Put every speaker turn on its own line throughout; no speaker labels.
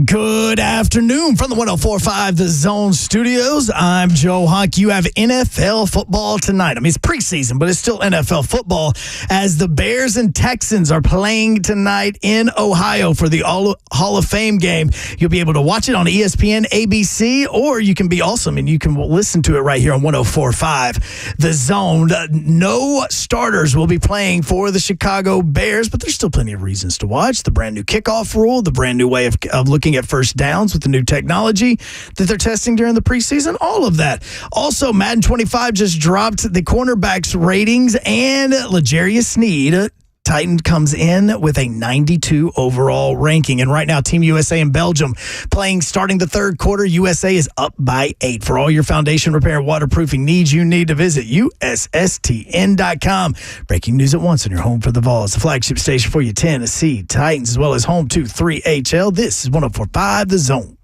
Good afternoon from the 104.5 The Zone Studios. I'm Joe Hawk. You have NFL football tonight. I mean, it's preseason, but it's still NFL football as the Bears and Texans are playing tonight in Ohio for the Hall of Fame game. You'll be able to watch it on ESPN, ABC, or you can be awesome and you can listen to it right here on 104.5 The Zone. No starters will be playing for the Chicago Bears, but there's still plenty of reasons to watch. The brand new kickoff rule, the brand new way of looking at first downs with the new technology that they're testing during the preseason, all of that. Also, Madden 25 just dropped the cornerbacks ratings, and L'Jarius Sneed, Titan, comes in with a 92 overall ranking. And right now, Team USA and Belgium playing starting the third quarter. USA is up by 8. For all your foundation repair and waterproofing needs, you need to visit USSTN.com. Breaking news at once on your home for the Vols, the flagship station for your Tennessee Titans, as well as home to 3HL. This is 104.5 The Zone.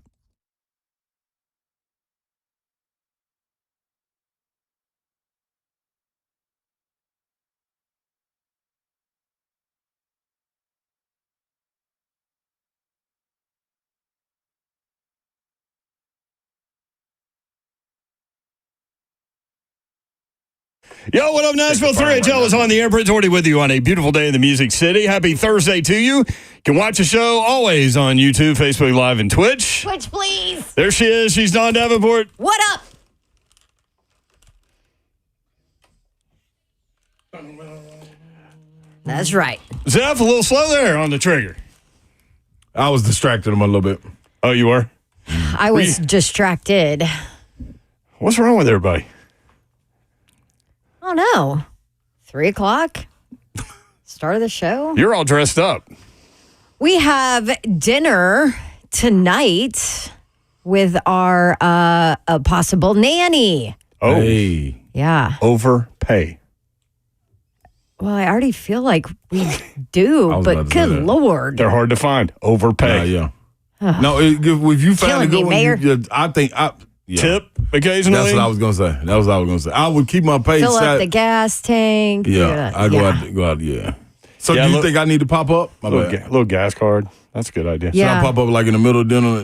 Yo, what up, Nashville? 3HL is on the air. Brent's already with you on a beautiful day in the Music City. Happy Thursday to you. You can watch the show always on YouTube, Facebook Live, and Twitch.
Twitch, please.
There she is. She's Dawn Davenport.
What up? That's right.
Zeph, a little slow there on the trigger.
I was distracted him a little bit.
Oh, you were?
I was distracted.
What's wrong with everybody?
Oh, no. 3 o'clock? Start of the show?
You're all dressed up.
We have dinner tonight with our a possible nanny.
Oh,
Hey.
Yeah.
overpay.
Well, I already feel like we do,
I was
but
about to say
good
that.
Lord.
They're hard to find. Overpay.
Yeah. No, if you find
Killing
a good
me,
one,
Mayor.
I think
Tip occasionally.
That's what I was gonna say. I would keep my pay
Fill
set.
up the gas tank.
Yeah, I go out. Yeah. So
Yeah,
do you
look-
think I need to pop up? My bad.
Little gas card. That's a good idea.
Yeah.
Should I pop up like in the middle of dinner,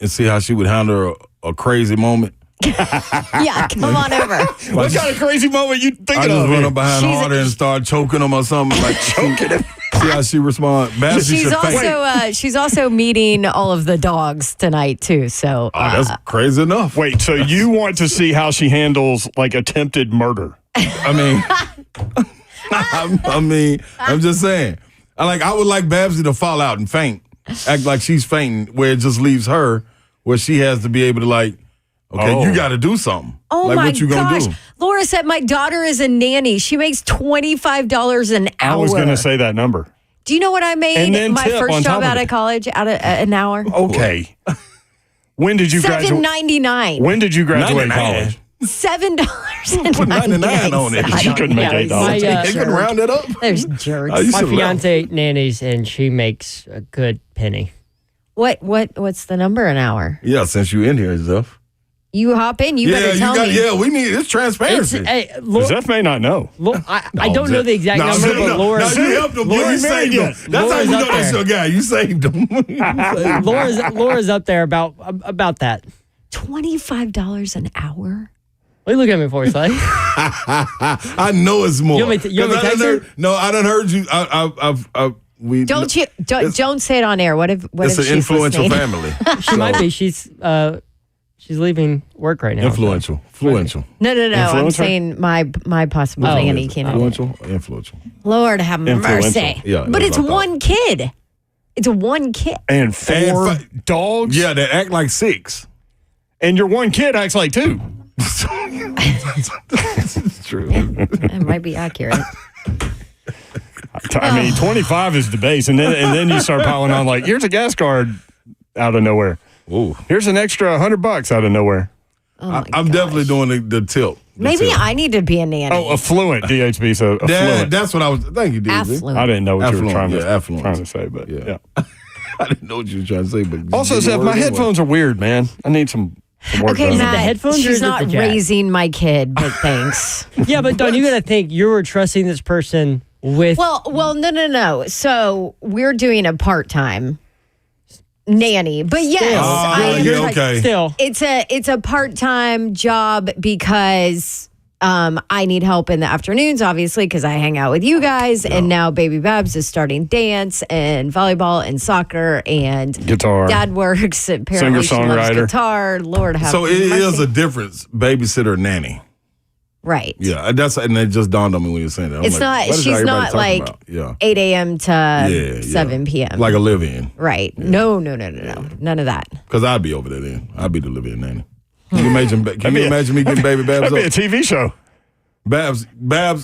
and see how she would handle a crazy moment?
Yeah, come on over.
What kind of crazy moment you
I
thinking
just
of?
run
here?
up behind
She's-
harder and start choking him or something. Like choking him. See how she responds.
She's also meeting all of the dogs tonight too. So
That's crazy enough.
Wait, so you want to see how she handles like attempted murder?
I mean, I'm just saying. I would like Babsy to fall out and faint, act like she's fainting, where it just leaves her, where she has to be able to you got to do something.
oh
like,
my
what you gonna
gosh,
do?
Laura said my daughter is a nanny. She makes $25 an hour.
I was going to say that number.
Do you know what I made?
And then
My
tip on
first
top
job
of
out
it.
of college, out of an hour.
Okay. When did you graduate?
$7.99.
When did you graduate
99.
college?
$7.99.
99 on it.
She couldn't make $8.
They couldn't round it up.
There's jerks.
I used
My
to round.
fiance nannies, and she makes a good penny.
What's the number an hour?
Yeah, since you in here, Zeph.
You hop in. You better tell me.
Yeah, we need it's transparency.
Zeph may not know.
I don't know the exact number, but Laura,
No, you helped him.
Laura
You saved him.
married
That's how
Laura's
you know
up
that's
there.
your guy. You saved him.
Laura's up there about that.
$25 an hour.
What are you looking at me for, son?
I know it's more.
You want me to
'Cause
text her?
No, I done heard you.
Don't say it on air. What if
It's an
she's
influential
listening?
family.
She might be. She's leaving work right now.
Influential.
No. I'm
Influencer?
saying my possible nanny candidate.
Influential.
Lord have mercy.
Yeah,
but
that's
it's
what I thought.
one kid. It's one kid.
And four dogs?
Yeah, they act like 6.
And your one kid acts like 2.
It's true.
It might be accurate.
I mean, 25 is the base. And then you start piling on like, here's a gas card out of nowhere.
Ooh.
Here's an extra $100 out of nowhere.
Oh my
I'm
gosh.
definitely doing the tilt.
Maybe I need to be a nanny.
Oh, affluent, DHB. So affluent.
That's what I was. Thank you, DB.
Affluent.
I didn't know what you were
Affluent,
trying to say, but
Yeah.
yeah.
I didn't know what you were trying to say, but
Also, Zeph, my headphones are weird, man. I need some work
Okay,
done.
Matt,
the headphones or
she's
is it
not
the jack?
raising my kid, but thanks.
Yeah, but Don, you got to think you were trusting this person with.
Well, no. So we're doing a part-time. nanny. But yes,
okay.
Still.
it's a part-time job because I need help in the afternoons, obviously, because I hang out with you guys. And now baby Babs is starting dance and volleyball and soccer and
Guitar.
Dad works. Apparently she loves
Singer-songwriter.
guitar. Lord have
So it
mercy.
is a difference, babysitter, nanny.
Right.
Yeah, and it just dawned on me when you were saying that. I'm
It's
like,
not,
what is
she's
everybody
not
talking
like
about?
8 a.m. to 7 p.m.
Like a live-in.
Right.
Yeah.
No. None of that.
Because I'd be over there then. I'd be the live-in nanny. Can you imagine me getting baby Babs
That'd be a
up?
TV show.
Babs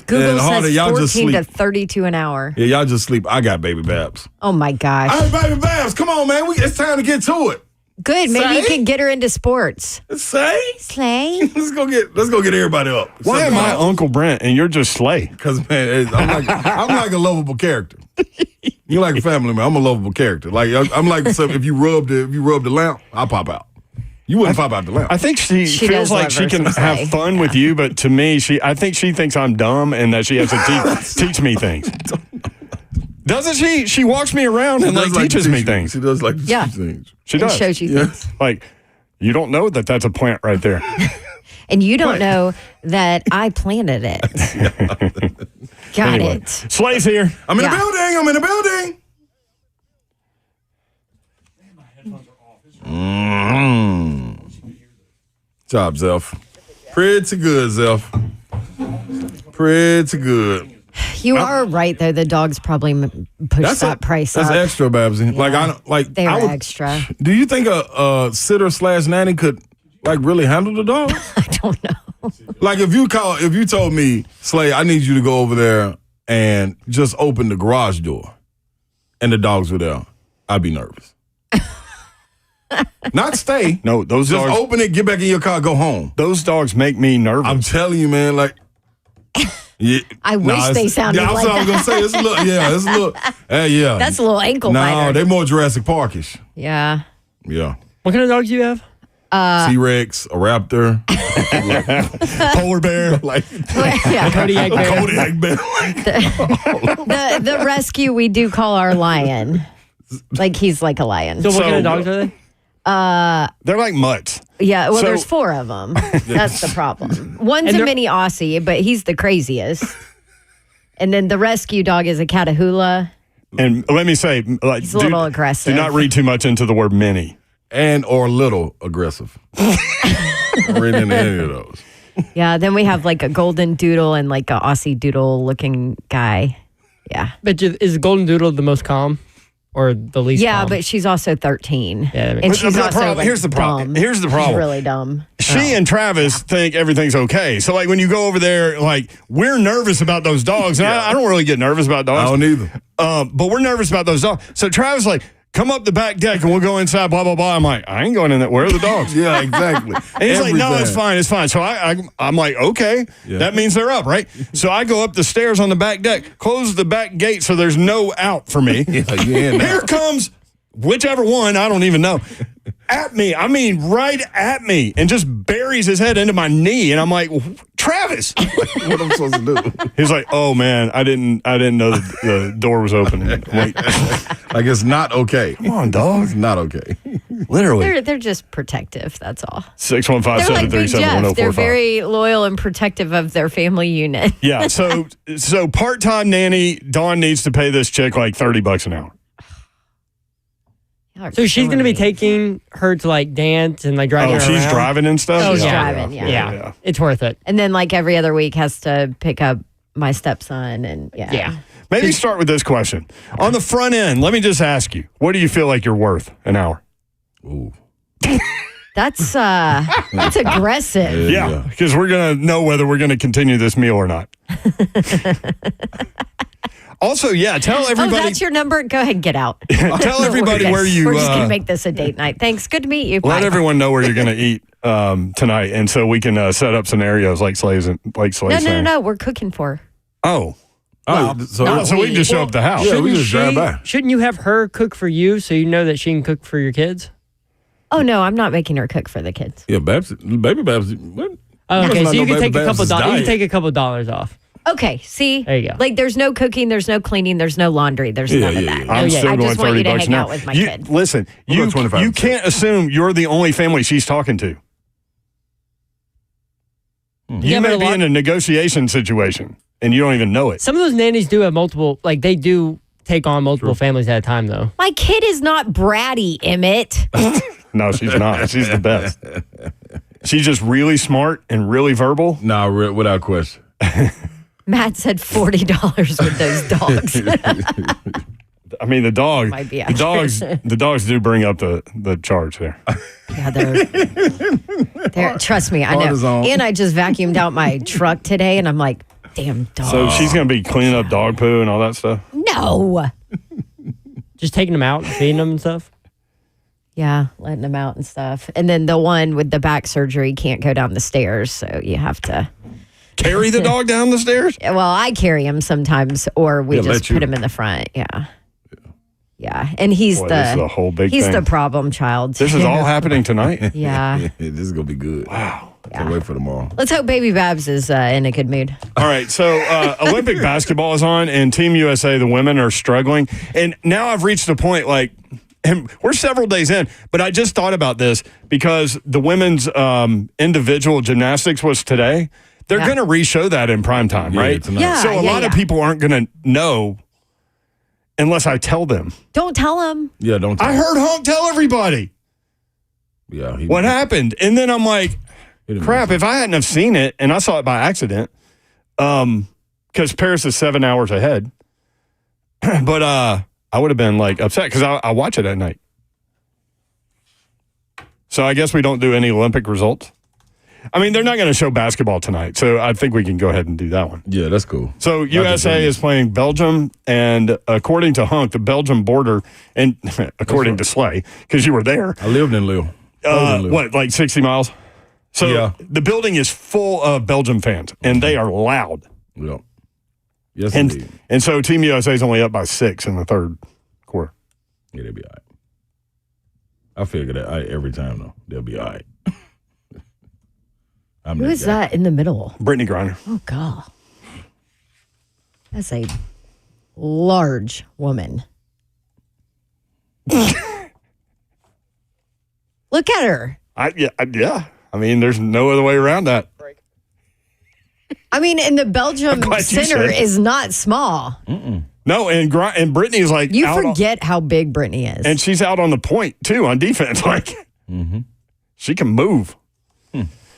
Google
and Harder,
says
y'all just
14
sleep.
to 32 an hour.
Yeah, y'all just sleep. I got baby Babs.
Oh, my gosh.
Hey, baby Babs, come on, man. It's time to get to it.
Good. Maybe you
Say?
can get her into sports.
Say?
Slay.
Let's go get everybody up.
Why am I Uncle Brent and you're just Slay?
Because, man, I'm like a lovable character. You're like a family member. I'm a lovable character. Like I'm like if you rub the lamp, I'll pop out. You wouldn't pop out the lamp.
I think she
She
feels
does
like
love
she
her
can
some Slay.
have fun with you, but to me, I think she thinks I'm dumb and that she has to teach me things. Doesn't she? She walks me around and
does
teaches
to
me
teach
things.
She does like to
Yeah.
teach things.
She
And
does.
shows you
Yeah.
things.
Like, you don't know that that's a plant right there.
And you don't know that I planted it. Got
Anyway,
it.
Slay's here.
I'm in
Yeah.
the building. I'm in the building. Job, Zelf. Pretty good, Zelf. Pretty good.
You are right, though. The dogs probably push that price
That's
up.
extra, Babsy. Like
They're
I would,
extra.
Do you think a sitter/nanny could really handle the dog?
I don't know.
Like if you told me, Slay, I need you to go over there and just open the garage door, and the dogs were there, I'd be nervous. Not stay.
No, those
Just
dogs.
open it, get back in your car, go home.
Those dogs make me nervous.
I'm telling you, man. Like, yeah,
I wish they sounded
that's
like
what I was gonna say. It's a little, it's a little. Yeah.
That's a little ankle
No,
biter.
they're more Jurassic Parkish.
Yeah.
Yeah.
What kind of dogs do you have?
T-Rex, a raptor,
Polar bear.
like
Yeah.
Kodiak bear.
Kodiak bear.
The rescue we do call our lion. Like he's like a lion.
So what
So-
kind of dogs are they?
They're like mutts.
Yeah, well,
So-
there's 4 of them. That's the problem. One's
And
a
they're-
mini Aussie, but he's the craziest. And then the rescue dog is a Catahoula.
And let me say, like,
He's a little aggressive.
Do not read too much into the word mini.
And or little aggressive. Read into any of those.
Yeah, then we have like a golden doodle and like a Aussie doodle looking guy. Yeah.
But is Golden Doodle the most calm or the least
Yeah,
calm?
but she's also 13.
Yeah, that makes
and
sense.
she's
The
also
problem-
like,
here's the problem.
dumb.
Here's the problem.
She's really dumb.
She and Travis think everything's okay. So, like, when you go over there, like, we're nervous about those dogs. And I don't really get nervous about
I
dogs.
don't either.
But we're nervous about those dogs. So Travis like, come up the back deck and we'll go inside, blah, blah, blah. I'm like, I ain't going in there. Where are the dogs?
Yeah, exactly.
And he's like, no,
Every
it's
time.
fine, it's fine. So I'm like, okay,
Yeah.
that means they're up, right? So I go up the stairs on the back deck, close the back gate so there's no out for me.
Yeah, you in now.
Here comes whichever one, I don't even know, at me. I mean, right at me, and just buries his head into my knee. And I'm like, Travis.
What I'm supposed to do?
He's like, oh man, I didn't know that the door was open. I'm like,
Like it's not okay.
come on, dog.
It's not okay.
Literally.
They're just protective. That's all.
615
They're like Big Jeff. They're
737
very loyal and protective of their family unit.
Yeah, so part-time nanny, Dawn needs to pay this chick like $30 an hour.
So she's going to be taking her to like dance and like driving
Oh,
her
she's
around?
driving and stuff?
Oh,
She's
yeah.
driving, yeah.
Yeah. It's worth it.
And then like every other week has to pick up my stepson and
Yeah.
Maybe start with this question. On the front end, let me just ask you, what do you feel like you're worth an hour?
Ooh.
That's aggressive.
Yeah, because we're going to know whether we're going to continue this meal or not. Also, yeah, tell
Oh,
everybody.
that's your number? Go ahead and get out.
Tell everybody where you.
We're just going to make this a date night. Thanks. Good to meet you.
Let
Bye.
everyone know where you're going to eat tonight, and so we can set up scenarios like Slay's saying.
No. We're cooking for.
Oh,
Oh,
so we can just show up the house.
Yeah, we just drive by.
Shouldn't you have her cook for you so you know that she can cook for your kids?
Oh, no, I'm not making her cook for the kids.
Yeah, baby Babs. What?
Oh,
Must
okay,
not
so you
know
can
Baby
take a couple
Babs'
dollars. You can
diet.
take a couple dollars off.
Okay, see?
There you go.
Like, there's no cooking, there's no cleaning, there's no laundry, there's none of that.
I'm still
I
going
just want you to
$30
hang
now.
out with my kid.
Listen,
We'll
you
go 25.
can't assume you're the only family she's talking to. You
Yeah, but
may
a
be
lot-
in a negotiation situation, and you don't even know it.
Some of those nannies do have multiple, like they do take on multiple families at a time, though.
My kid is not bratty, Emmett.
No, she's not. She's the best. She's just really smart and really verbal.
Nah, without question.
Matt said $40 with those dogs.
I mean, the dog.
Might be
the dogs do bring up the charge there.
Yeah, they're trust me, I
Heart is
know.
on.
And I just vacuumed out my truck today, and I'm like, damn dog.
So she's going to be cleaning up dog poo and all that stuff.
No.
Just taking them out and feeding them and stuff.
Yeah, letting them out and stuff. And then the one with the back surgery can't go down the stairs, so you have to.
Carry the dog down the stairs?
Well, I carry him sometimes, or we
Yeah,
just
let you.
put him in the front. Yeah. And he's
Boy, this is a whole big
he's
thing.
the problem child.
This is all happening tonight?
Yeah.
This is going to be good.
Wow.
Can't wait for tomorrow.
Let's hope Baby Babs is in a good mood.
All right, so Olympic basketball is on, and Team USA, the women, are struggling. And now I've reached a point, like, and we're several days in, but I just thought about this because the women's individual gymnastics was today. They're
Yeah.
going to re-show that in prime time,
Yeah,
right?
tonight.
Yeah.
So a lot of people aren't going to know unless I tell them.
Don't tell him.
Yeah, don't tell
I heard Honk tell everybody
Yeah,
what happened. And then I'm like, crap, if I hadn't have seen it and I saw it by accident, because Paris is 7 hours ahead, but I would have been like upset because I watch it at night. So I guess we don't do any Olympic results. I mean, they're not going to show basketball tonight, so I think we can go ahead and do that one.
Yeah, that's cool.
So USA is playing Belgium, and according to Hunk, the Belgium border, and according to Slay, because you were there,
I lived in Lille.
what, like 60 miles? So
Yeah.
the building is full of Belgium fans, and they are loud.
Yeah. Yes, indeed.
And so Team USA is only up by 6 in the third quarter.
Yeah, they'll be all right. I figure that every time, though. They'll be all right.
Who is that in the middle?
Brittany Griner.
Oh, God. That's a large woman. Look at her.
Yeah. I mean, there's no other way around that.
I mean, and the Belgium
glad you
center
said it.
is not small.
No, and Brittany's like
You
out
forget how big Brittany is.
and she's out on the point too on defense. Like she can move.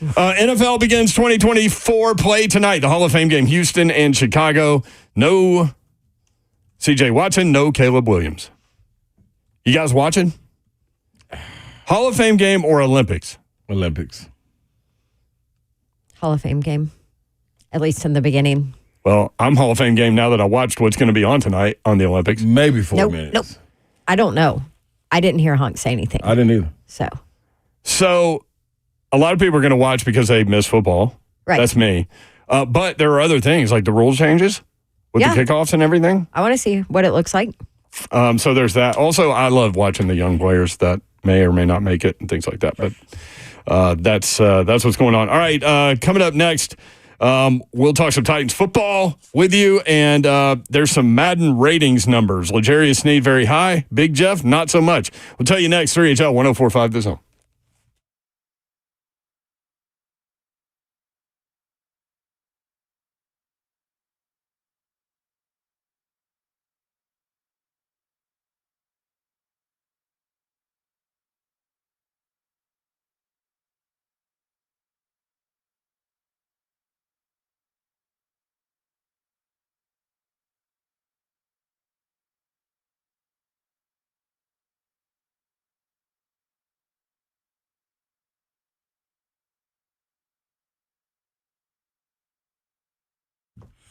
NFL begins 2024 play tonight. The Hall of Fame game, Houston and Chicago. No C.J. Watson, no Caleb Williams. You guys watching? Hall of Fame game or Olympics?
Olympics.
Hall of Fame game, at least in the beginning.
Well, I'm Hall of Fame game now that I watched what's going to be on tonight on the Olympics.
Maybe 4
Nope,
minutes.
nope. I don't know. I didn't hear Hunk say anything.
I didn't either.
So,
A lot of people are going to watch because they miss football.
right.
That's me. But there are other things like the rules changes with the kickoffs and everything.
I want to see what it looks like.
So there's that. Also, I love watching the young players that may or may not make it and things like that. But that's what's going on. All right, coming up next, we'll talk some Titans football with you, and there's some Madden ratings numbers. L'Jarius Sneed very high. Big Jeff, not so much. We'll tell you next. 3HL 104.5 The Zone.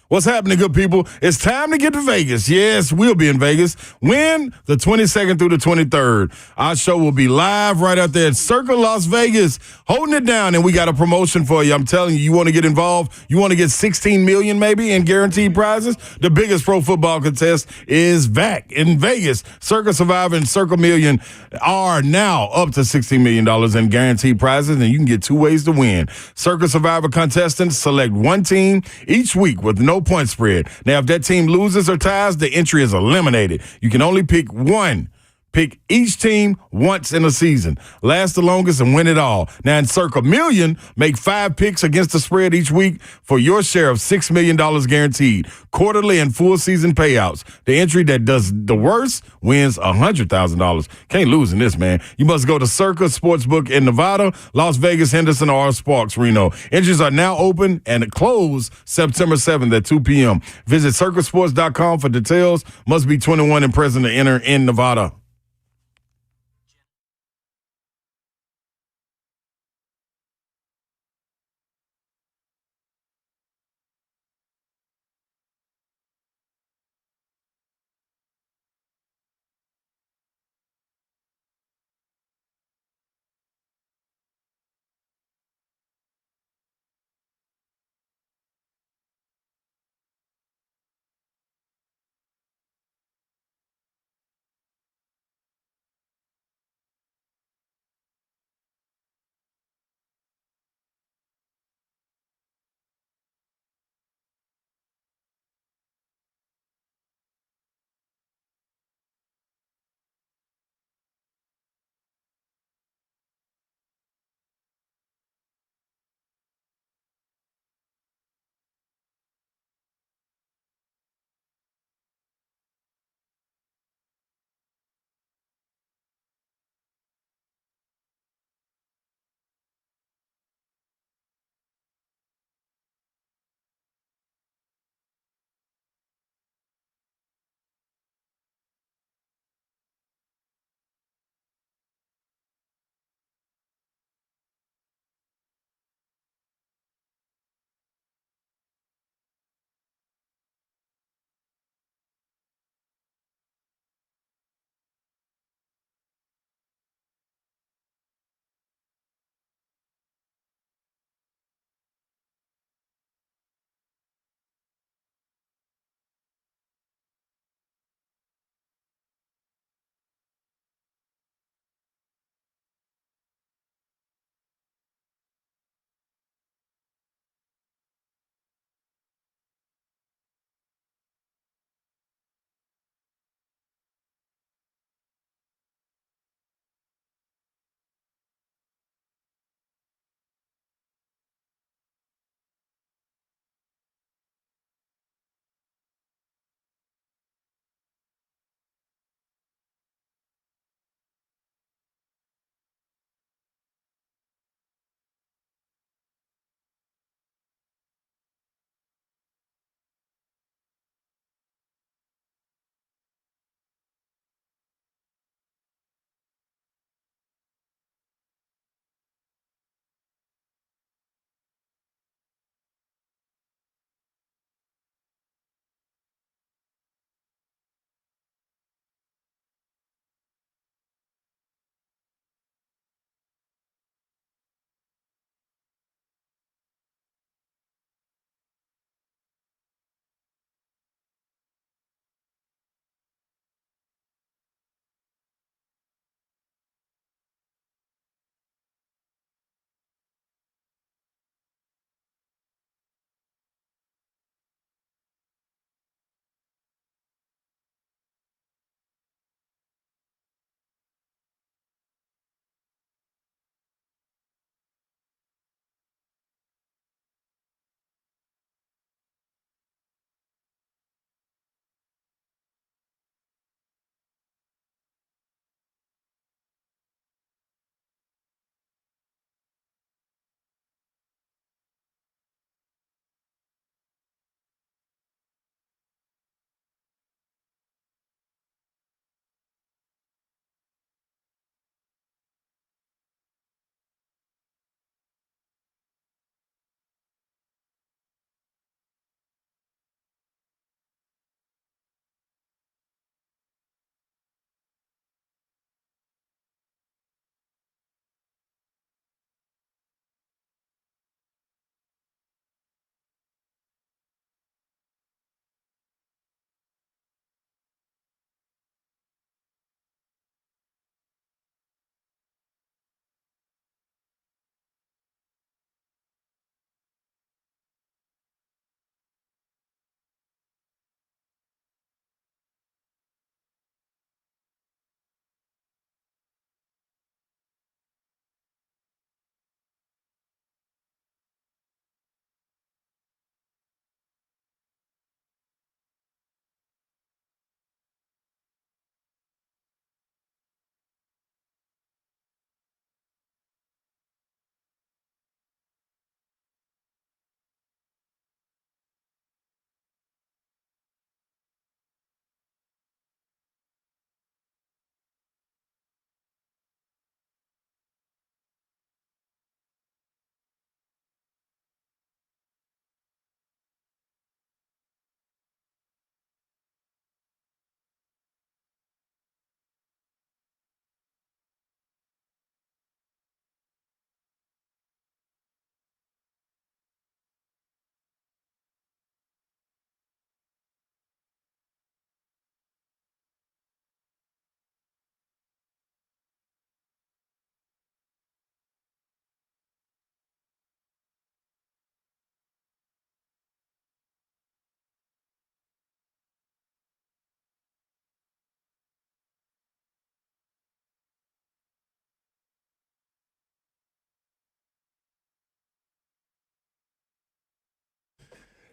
What's happening, good people? It's time to get to Vegas. Yes, we'll be in Vegas. When? The 22nd through the 23rd. Our show will be live right out there at Circle Las Vegas, holding it down, and we got a promotion for you. I'm telling you, you want to get involved? You want to get $16 million maybe in guaranteed prizes? The biggest pro football contest is back in Vegas. Circle Survivor and Circle Million are now up to $16 million in guaranteed prizes, and you can get 2 ways to win. Circle Survivor contestants select one team each week with no no point spread. Now, if that team loses or ties, the entry is eliminated. You can only pick one. Pick each team once in a season. Last the longest and win it all. Now in Circle Million, make 5 picks against the spread each week for your share of $6 million guaranteed. Quarterly and full season payouts. The entry that does the worst wins $100,000. Can't lose in this, man. You must go to Circa Sportsbook in Nevada, Las Vegas, Henderson, or Sparks, Reno. Entries are now open and close September 7th at 2 p.m. Visit circasports.com for details. Must be 21 and present to enter in Nevada.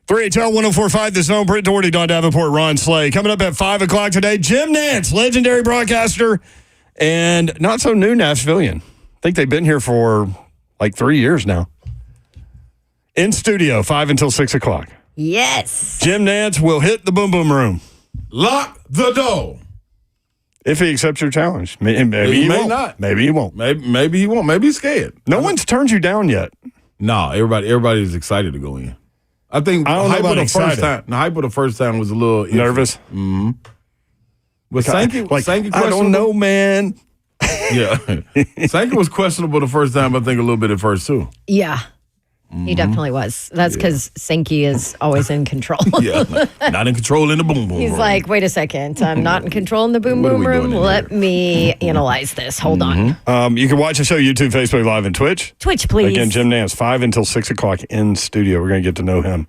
3HL 1045, The Zone, Britt Doherty, Don Davenport, Ron Slay. Coming up at 5 o'clock today, Jim Nance, legendary broadcaster, and not so new Nashvilleian. I think they've been here for like 3 years now. In studio, 5 until 6 o'clock.
Yes.
Jim Nance will hit the boom boom room.
Lock the door.
If he accepts your challenge. Maybe he
may
won't.
not.
Maybe he won't.
Maybe he won't. Maybe he's scared.
No one's turned you down yet.
No, everybody's excited to go in. I think
I don't know
hype
about
of the
excited.
first time. The hype of the first time was a little iffy.
Nervous?
Mm-hmm. But Sankey, Sankey
I don't know, man.
Yeah. Sankey was questionable the first time, I think a little bit at first, too.
Yeah. He definitely was. That's because Sankey is always in control.
Yeah. Not in control in the boom boom
He's
room.
like, wait a second. I'm not in control in the boom
What are
boom
we
room.
doing in
Let me analyze this. Hold on.
You can watch the show YouTube, Facebook Live, and Twitch.
Twitch, please.
Again, Jim Nance, 5 until 6 o'clock in studio. We're going to get to know him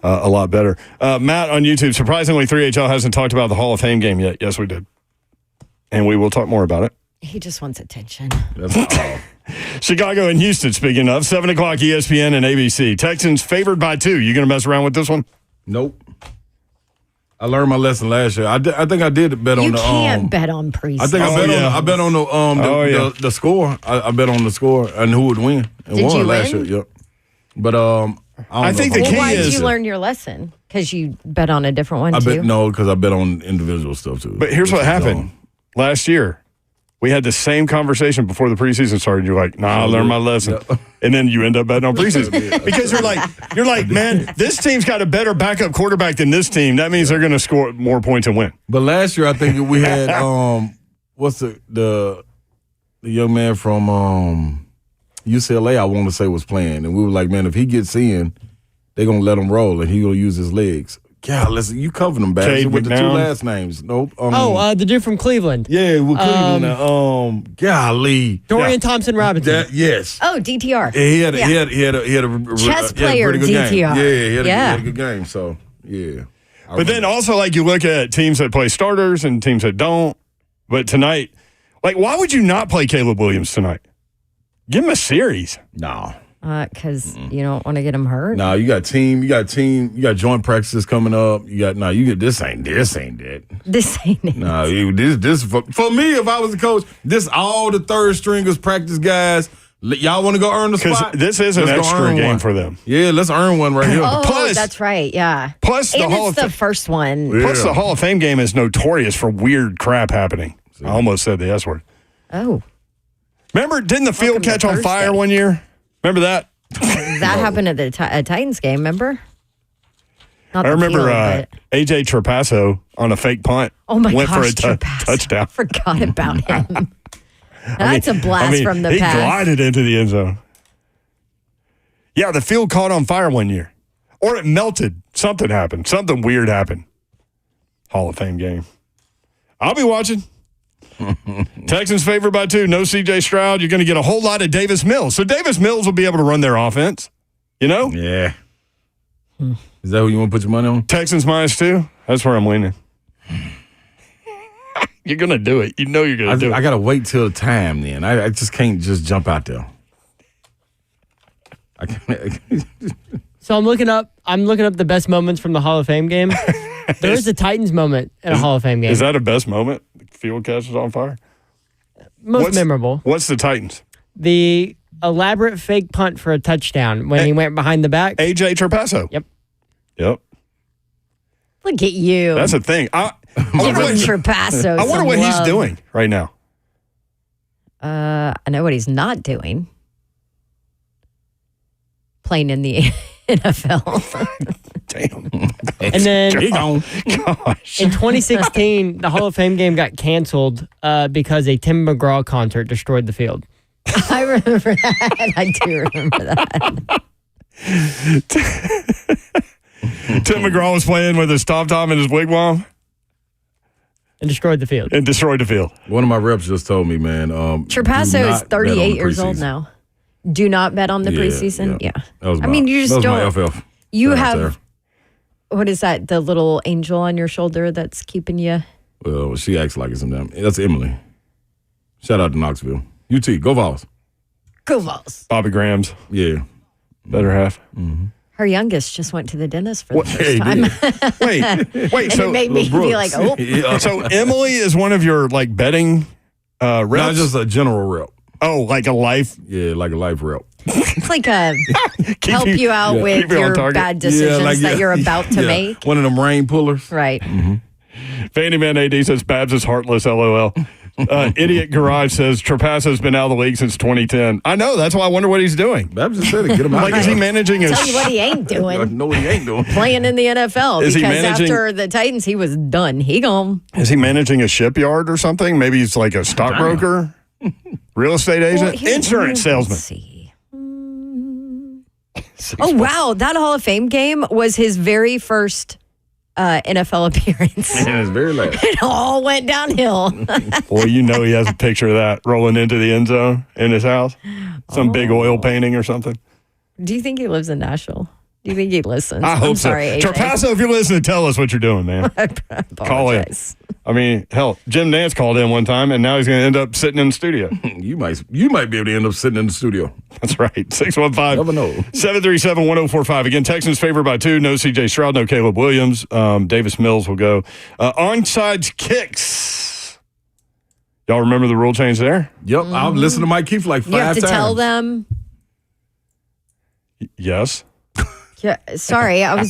a lot better. Matt on YouTube, surprisingly, 3HL hasn't talked about the Hall of Fame game yet. Yes, we did. And we will talk more about it.
He just wants attention.
That's all.
Chicago and Houston, speaking of, 7 o'clock ESPN and ABC. Texans favored by 2. You going to mess around with this one?
Nope. I learned my lesson last year. I think I did bet on
You
the.
can't bet on preseason.
I think I bet on the score. I bet on the score and who would win. And
Did
won
you
last
win?
year. Yep. But I
think the key
why did
is-
you learn your lesson? Because you bet on a different one,
I
too?
bet no, because I bet on individual stuff too.
But here's what happened last year. We had the same conversation before the preseason started. You're like, nah, I learned my lesson.
Yeah.
And then you end up betting on preseason. Because you're like, man, this team's got a better backup quarterback than this team. That means they're going to score more points and win.
But last year I think we had what's the young man from UCLA I want to say was playing, and we were like, man, if he gets in, they're gonna let him roll, and he gonna use his legs. God, listen, you covered them back
Cade
with the 2
McNown.
last names. Nope.
the dude from Cleveland.
Yeah, with Cleveland. Golly.
Dorian Thompson Robinson.
Yes.
Oh, DTR.
He had a
Chess player,
pretty good
DTR.
game. Yeah, he had
Yeah.
a good game. So yeah.
But then also, like, you look at teams that play starters and teams that don't. But tonight, like, why would you not play Caleb Williams tonight? Give him a series.
No.
Because you don't want to get him hurt.
No, you got joint practices coming up. This ain't it.
This ain't it.
No, this for me, if I was the coach, this all the third stringers practice guys. Y'all want to go earn the spot?
Because this is an
Let's go
extra
earn
game
one.
for them.
Yeah, let's earn one right here.
Oh,
Plus-
that's right. Yeah.
Plus, the
And
Hall
it's
of
the first one.
Plus, the Hall of Fame game is notorious for weird crap happening. I almost said the S word.
Oh.
Remember, didn't the field
Welcome to
catch on fire
Thursday.
one year? Remember that?
That happened at the Titans game, remember? Not
I
the
remember
field, but-
AJ Trapasso on a fake punt
Oh my
went
gosh,
for a
Trapasso.
touchdown.
Forgot about him. That's a blast from the
he
past.
glided into the end zone. Yeah, the field caught on fire one year. Or it melted. Something happened. Something weird happened. Hall of Fame game. I'll be watching. Texans favored by 2. No C.J. Stroud. You're going to get a whole lot of Davis Mills. So Davis Mills will be able to run their offense. You know?
Yeah. Is that who you want to put your money on?
Texans -2. That's where I'm leaning. You're going to do it. You know you're going to do it.
I got to wait till the time then. I just can't just jump out there. I can't.
So I'm looking up the best moments from the Hall of Fame game. There is a Titans moment in a Hall of Fame game.
Is that a best moment? The field catches on fire?
Most memorable?
What's the Titans?
The elaborate fake punt for a touchdown when he went behind the back.
AJ Trapasso.
Yep.
Look at you.
That's a thing. I
Giving
wonder
Trapasso
what
some
he's
love.
doing right now.
I know what he's not doing. Playing in the NFL.
Damn.
And then
Gosh.
in 2016, the Hall of Fame game got canceled because a Tim McGraw concert destroyed the field.
I remember that. I do remember that.
Tim McGraw was playing with his tom-tom in his wigwam
And destroyed the field.
and destroyed the field.
One of my reps just told me, man.
Trapasso is 38 years old
preseason.
now. Do not bet on the preseason. Yeah.
That was
I mean, you just
that
don't.
was my FF.
You
Right out
have,
there.
what is that? The little angel on your shoulder that's keeping you.
Well, she acts like it sometimes. That's Emily. Shout out to Knoxville. UT, go Vols.
Go Vols.
Bobby Graham's
Yeah.
better half.
Her youngest just went to the dentist for the first time.
Wait.
And
So
it made me be like, oh.
Yeah.
So Emily is one of your like betting reps?
Not just a general rep.
Oh, like a life.
Yeah, like a life rep.
It's like a help you out with
keep you on
your
target.
bad decisions that you're about to make.
One of them rain pullers.
Right.
Fanny Man AD says Babs is heartless, LOL. Idiot Garage says Trapasso's been out of the league since 2010. I know. That's why I wonder what he's doing.
Babs just said it. Get him out.
Like, is he managing a...
Tell you what he ain't
I
doing.
know what he ain't doing.
Playing in the NFL.
Is he
because
managing-
after the Titans, he was done. He gone.
Is he managing a shipyard or something? Maybe he's like a stockbroker, real estate agent, insurance salesman.
Let's see. Oh, wow. That Hall of Fame game was his very first NFL appearance.
And it's very last.
It all went downhill.
Boy, you know he has a picture of that rolling into the end zone in his house. Some big oil painting or something.
Do you think he lives in Nashville? Do you think he listens?
I hope
I'm sorry,
so.
AJ.
Trapasso, if you're listening, tell us what you're doing, man.
I
Call in.
apologize.
I mean, hell, Jim Nance called in one time, and now he's going to end up sitting in the studio.
You might be able to end up sitting in the studio.
That's right.
Never know.
615-737-1045. Again, Texans favored by 2. No C.J. Stroud, no Caleb Williams. Davis Mills will go. Onside kicks. Y'all remember the rule change there?
Yep. I've listened to Mike Keefe like 5 times.
You have to tell them.
Yes.
Yeah, sorry, I'm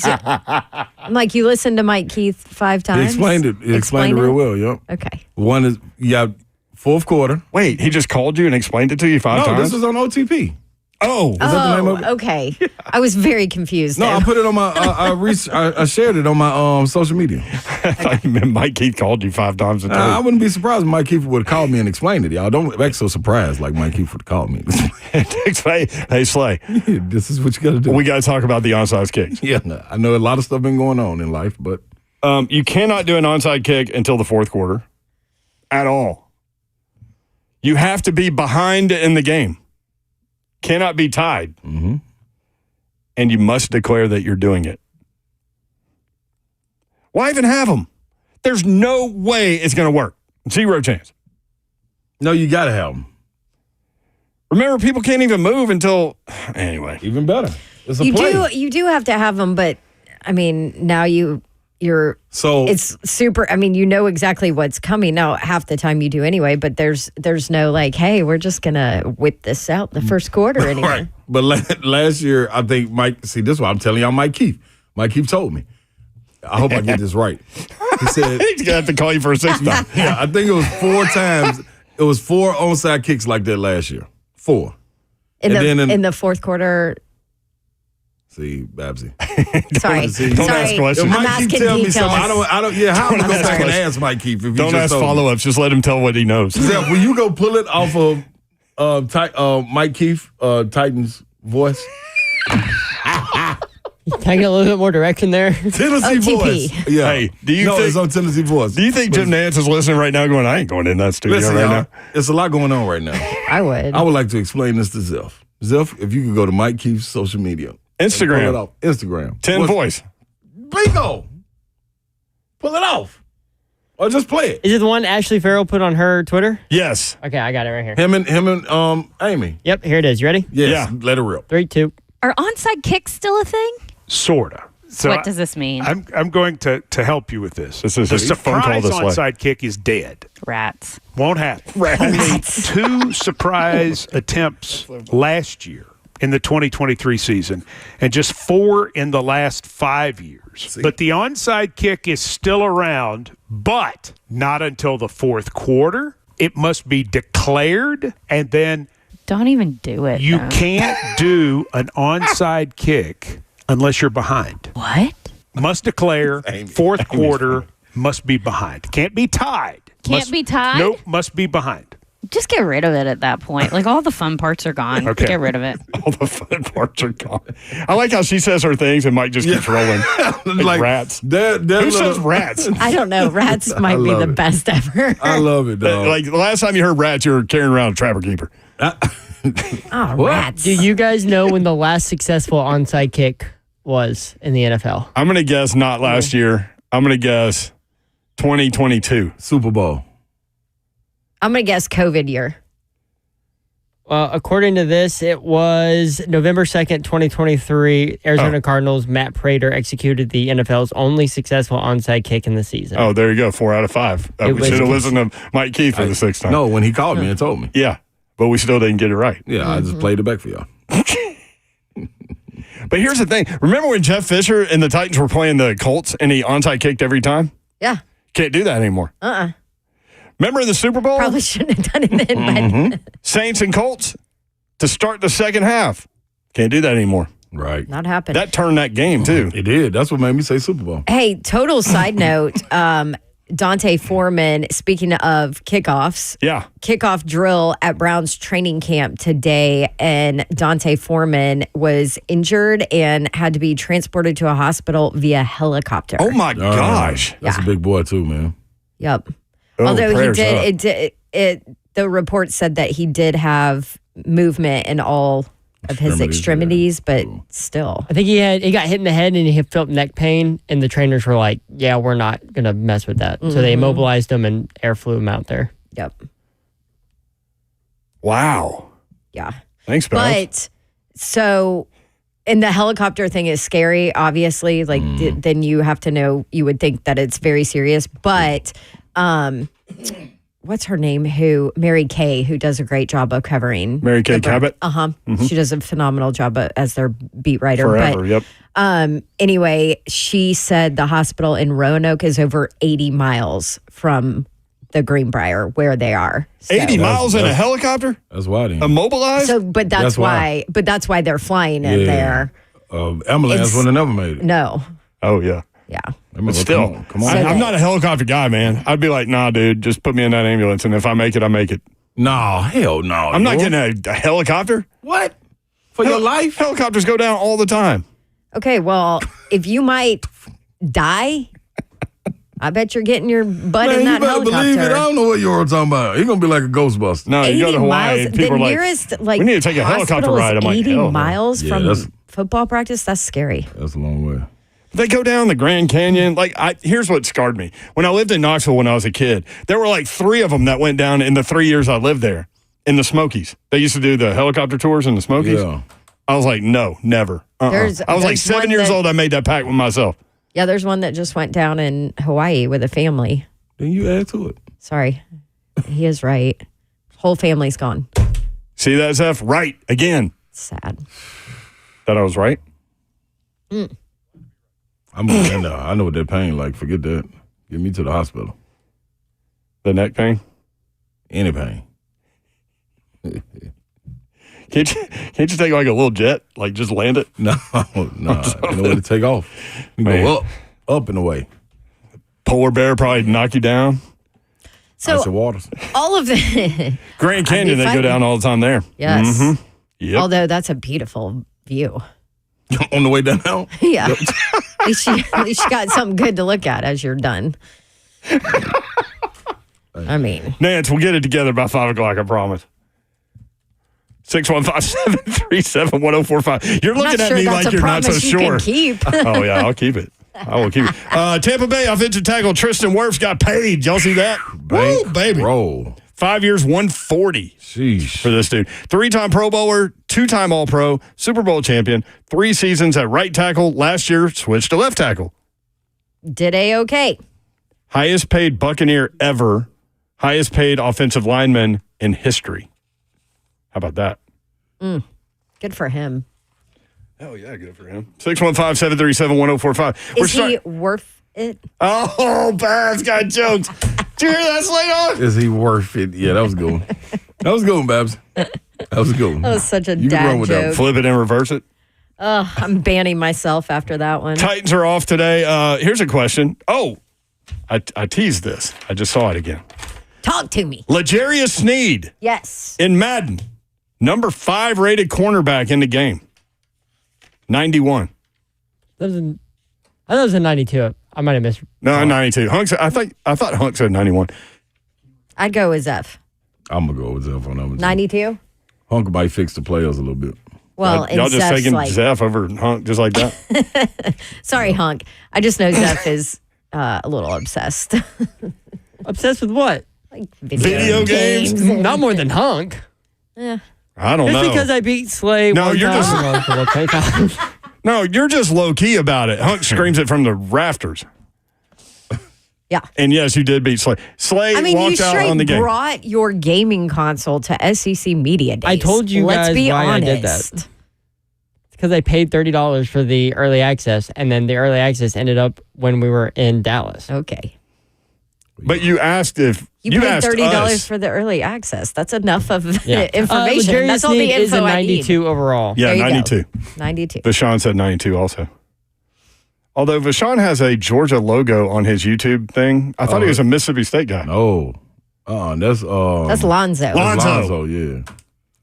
like, you listened to Mike Keith 5
He
times?
explained it. He explained it real well, yep.
Okay.
One is, you got fourth quarter.
Wait, he just called you and explained it to you 5
No,
times?
this was on OTP.
Oh.
that the name of it?
Okay. I was very confused.
No,
there.
I put it on my, I shared it on my social media.
I thought you meant Mike Keith called you 5 times a day.
I wouldn't be surprised if Mike Keefe would have called me and explained it, y'all. Don't act so surprised like Mike Keefe would have called me.
Hey, Slay,
This is what you got to do.
we got to talk about the onside kicks.
Yeah, I know a lot of stuff been going on in life, but
You cannot do an onside kick until the fourth quarter at all. You have to be behind in the game. Cannot be tied.
Mm-hmm.
And you must declare that you're doing it. Why even have them? There's no way it's going to work. 0 chance.
no, you got to have them.
Remember, people can't even move until... Anyway.
Even better. It's a
you
play.
do have to have them, but I mean, now you're
So
it's super. I mean, you know exactly what's coming. Now, half the time you do anyway, but there's no like, hey, we're just gonna whip this out the first quarter anymore.
right. But last year, I think Mike. See, this is what I'm telling y'all. Mike Keefe. Mike Keefe told me. I hope I get this right. He said
He's going to have to call you for a 6th time.
yeah, I think it was 4 times. It was 4 onside kicks like that last year. 4.
In the fourth quarter.
See, Babsy.
Sorry,
Don't
sorry.
ask questions.
If
I'm
Mike
asking
Keefe tell me
details.
something, I don't. Yeah, how am I
Don't
gonna go
ask
back and
questions.
ask Mike Keefe if you
Don't
just
ask
told me?
follow-ups. Just let him tell what he knows.
Zeph, will you go pull it off of Mike Keefe, Titans voice?
Can I get a little bit more direction there?
Tennessee
OTP.
voice. Yeah.
Hey, do you
no,
think-
it's on Tennessee voice.
Do you think Jim Nance is listening right now going, I ain't going in that studio
Listen,
right
y'all,
now?
it's a lot going on right now.
I would.
I would like to explain this to Zeph. Zeph, if you could go to Mike Keefe's social media.
Instagram.
Pull it off. Instagram.
10
What-
voice.
Bingo. Pull it off. Or just play it.
Is it the one Ashley Farrell put on her Twitter?
Yes.
Okay, I got it right here.
Him and Amy.
Yep, here it is. You ready?
Yes,
Yeah.
let it rip.
3, 2.
Are onside kicks still a thing?
Sorta. So
What does this mean?
I'm going to help you with this.
This is
the
a phone call
surprise
this way.
onside kick is dead.
Rats.
Won't happen. Only 2 surprise attempts last year in the 2023 season, and just 4 in the last 5 years. But the onside kick is still around, but not until the fourth quarter. It must be declared, and then
Don't even do it.
you
though.
can't do an onside kick unless you're behind.
What?
Must declare, fourth quarter, must be behind. Can't be tied.
Can't be tied?
Nope, must be behind.
Just get rid of it at that point. Like all the fun parts are gone.
Okay.
Get rid of it.
All the fun parts are gone. I like how she says her things and Mike just keeps rolling. Like rats. Who says rats?
I don't know. Rats might be
love
the
it.
best ever.
I love it, dog.
Like the last time you heard rats, you were carrying around a trapper keeper.
Oh, rats.
Do you guys know when the last successful onside kick was in the NFL?
I'm going to guess not last year. I'm going to guess 2022.
Super Bowl.
I'm going to guess COVID year.
According to this, it was November 2nd, 2023. Arizona Cardinals, Matt Prater executed the NFL's only successful onside kick in the season.
Oh, there you go. 4 out of 5. We should have listened to Mike Keith for the 6th time.
No, when he called me and told me.
Yeah, but we still didn't get it right.
Yeah, I just played it back for y'all.
But here's the thing. Remember when Jeff Fisher and the Titans were playing the Colts and he onside kicked every time?
Yeah.
Can't do that anymore. Remember in the Super Bowl?
Probably shouldn't have done it then. But
Saints and Colts to start the second half. Can't do that anymore.
Right.
not happening.
That turned that game, too.
It did. That's what made me say Super Bowl.
Hey, total side note, Dante Foreman, speaking of kickoffs,
Yeah.
kickoff drill at Brown's training camp today, and Dante Foreman was injured and had to be transported to a hospital via helicopter.
Oh, my gosh.
That's a big boy, too, man.
Yep.
Oh,
Although he
prayers
did, the report said that he did have movement in all of his extremities, but still.
I think he got hit in the head and he felt neck pain, and the trainers were like, "Yeah, we're not gonna mess with that." So they immobilized him and air flew him out there.
Yep.
Wow.
Yeah.
Thanks, Babs.
But so, and the helicopter thing is scary, obviously. Like, then you have to know, you would think that it's very serious. But what's her name? Mary Kay, who does a great job of covering.
Mary Kay Cabot?
She does a phenomenal job as their beat writer.
Forever, yep.
Anyway, she said the hospital in Roanoke is over 80 miles from the Greenbrier where they are. So,
80 miles in a helicopter?
That's why then.
Immobilized?
So, but that's why. But that's why they're flying in there.
Ambulance would have never made it.
No.
Oh, yeah.
Yeah.
But still,
come on.
I'm not a helicopter guy, man. I'd be like, nah, dude, just put me in that ambulance, and if I make it, I make it.
No, hell no.
I'm not getting a helicopter.
What? For your life?
Helicopters go down all the time.
Okay, well, if you might die, I bet you're getting your butt
Man,
in
you
that
better
helicopter.
believe it. I don't know what you're talking about. He's going to be like a Ghostbuster.
No, you go to
80
Hawaii,
miles.
and people
The
are like,
nearest, like,
we need to take a helicopter
hospital is
ride. I'm like,
80
hell no.
miles
Yeah,
from
that's-
football practice? That's scary.
That's a long way.
They go down the Grand Canyon. Like, here's what scarred me. When I lived in Knoxville when I was a kid, there were like 3 of them that went down in the 3 years I lived there in the Smokies. They used to do the helicopter tours in the Smokies.
Yeah.
I was like, no, never. I was like
there's
7
one
years
that-
old. I made that pact with myself.
Yeah, there's one that just went down in Hawaii with a family.
Then you add to it.
Sorry. He is right. Whole family's gone.
See that, Zeph? Right. Again.
Sad.
That I was right?
I know what that pain like. Forget that. Get me to the hospital.
The neck pain?
Any pain.
Can't you take like a little jet? Like just land it?
No. You know where to take off. You
Man.
go up and away.
Polar bear probably knock you down.
So
Ice and waters.
all of the
Grand Canyon, they go
fighting.
down all the time there.
yes.
Yep.
Although that's a beautiful view.
On the way down.
Yeah. At least you got something good to look at as you're done. I mean,
Nance, we'll get it together by 5 o'clock, I promise. 615-737-1045. You're
I'm not
looking at
sure
me
that's
like
a
you're not so
promise you
sure.
can keep.
Oh, yeah, I'll keep it. I will keep it. Tampa Bay offensive tackle Tristan Wirfs got paid. Y'all see that? Woo, baby.
Roll.
5 years, 140
Sheesh.
for this dude. 3-time Pro Bowler, 2-time All-Pro, Super Bowl champion, 3 seasons at right tackle. Last year, switched to left tackle.
Did A-okay.
Highest paid Buccaneer ever. Highest paid offensive lineman in history. How about that?
Good for him.
Oh, yeah, good for him. 615-737-1045.
Is he worth it?
Oh, Babs got jokes. Did you hear that, Slade?
Is he worth it? Yeah, that was a good one. That was a good one, Babs. That was a good one.
That was such a
You can run
dad
with that.
joke.
Flip it and reverse it.
I'm banning myself after that one.
Titans are off today. Here's a question. Oh, I teased this. I just saw it again.
Talk to me.
L'Jarius Sneed
Yes.
in Madden, number 5 rated cornerback in the game. 91.
I thought it was a 92. I might have missed.
No, 92. I thought Hunk said 91.
I'd go with Zeph.
I'm going to go with Zeph on number 2.
92?
Hunk might fix the players a little bit.
Well,
Y'all
and
just
Zeph's
taking
like,
Zeph over Hunk just like that?
sorry, Hunk. I just know Zeph is a little obsessed.
Obsessed with what?
Like
Video games?
Not more than Hunk.
Yeah.
I don't know.
Just because I beat Slay
No,
one
you're
time.
No, you're just low key about it. Hunk screams it from the rafters.
Yeah.
And yes, you did beat Slay. Slay
I mean, you
walked out on the
straight
game.
brought your gaming console to SEC Media Days.
I told you
Let's
guys
be
why
honest.
I did that. It's because I paid $30 for the early access, and then the early access ended up when we were in Dallas.
Okay.
But you asked if
You paid
asked
$30
us.
for the early access. That's enough of
Yeah.
information.
Legarius
That's all the
Sneed is
info
a
I need.
92 overall.
Yeah,
There you go.
92.
92.
Vashawn said 92 also. Although Vashawn has a Georgia logo on his YouTube thing. I thought he was a Mississippi State guy.
No. That's
Lonzo.
Lonzo.
yeah.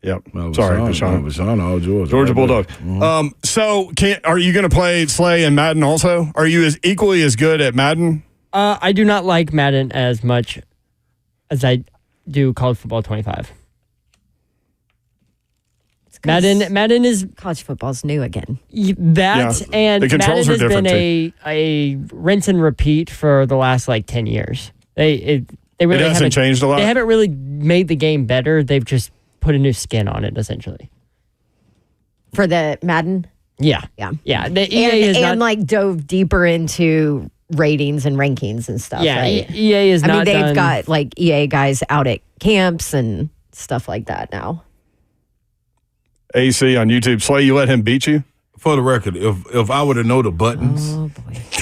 Yep.
No,
Sorry,
Vashawn.
Vashawn.
Vashawn, all Georgia.
Georgia
right
Bulldog.
there.
So are you going to play Slay and Madden also? Are you equally as good at Madden?
I do not like Madden as much as I do College Football 25. Madden is
College football's new again.
that,
Yeah.
and
The controls
Madden
are
has been
different,
a rinse and repeat for the last 10 years. They really
It hasn't
haven't
changed a lot?
They haven't really made the game better. They've just put a new skin on it, essentially.
For the Madden?
Yeah,
Yeah.
The EA has
and
not.
dove deeper into ratings and rankings and stuff.
Yeah,
right?
EA is
I
not.
mean, they've
done,
got EA guys out at camps and stuff like that now.
AC on YouTube. Slay, you let him beat you?
For the record, if I were to know the buttons,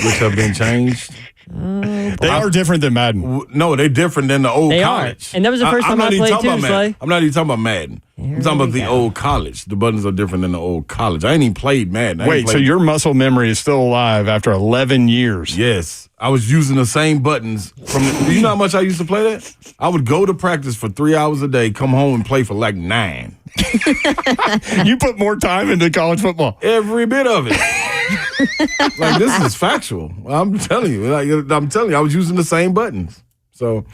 which have been changed,
They are different than Madden.
no, they're different than the old
They
college.
are. And that was the first
I'm
time
not
I
even
played
talking
too,
about Madden.
Slay.
I'm not even talking about Madden. I'm talking about the old college. The buttons are different than the old college. I ain't even played Madden.
Wait, so your muscle memory is still alive after 11 years?
Yes. I was using the same buttons from do you know how much I used to play that? I would go to practice for 3 hours a day, come home and play for 9.
You put more time into college football.
Every bit of it. This is factual. I'm telling you. I was using the same buttons. So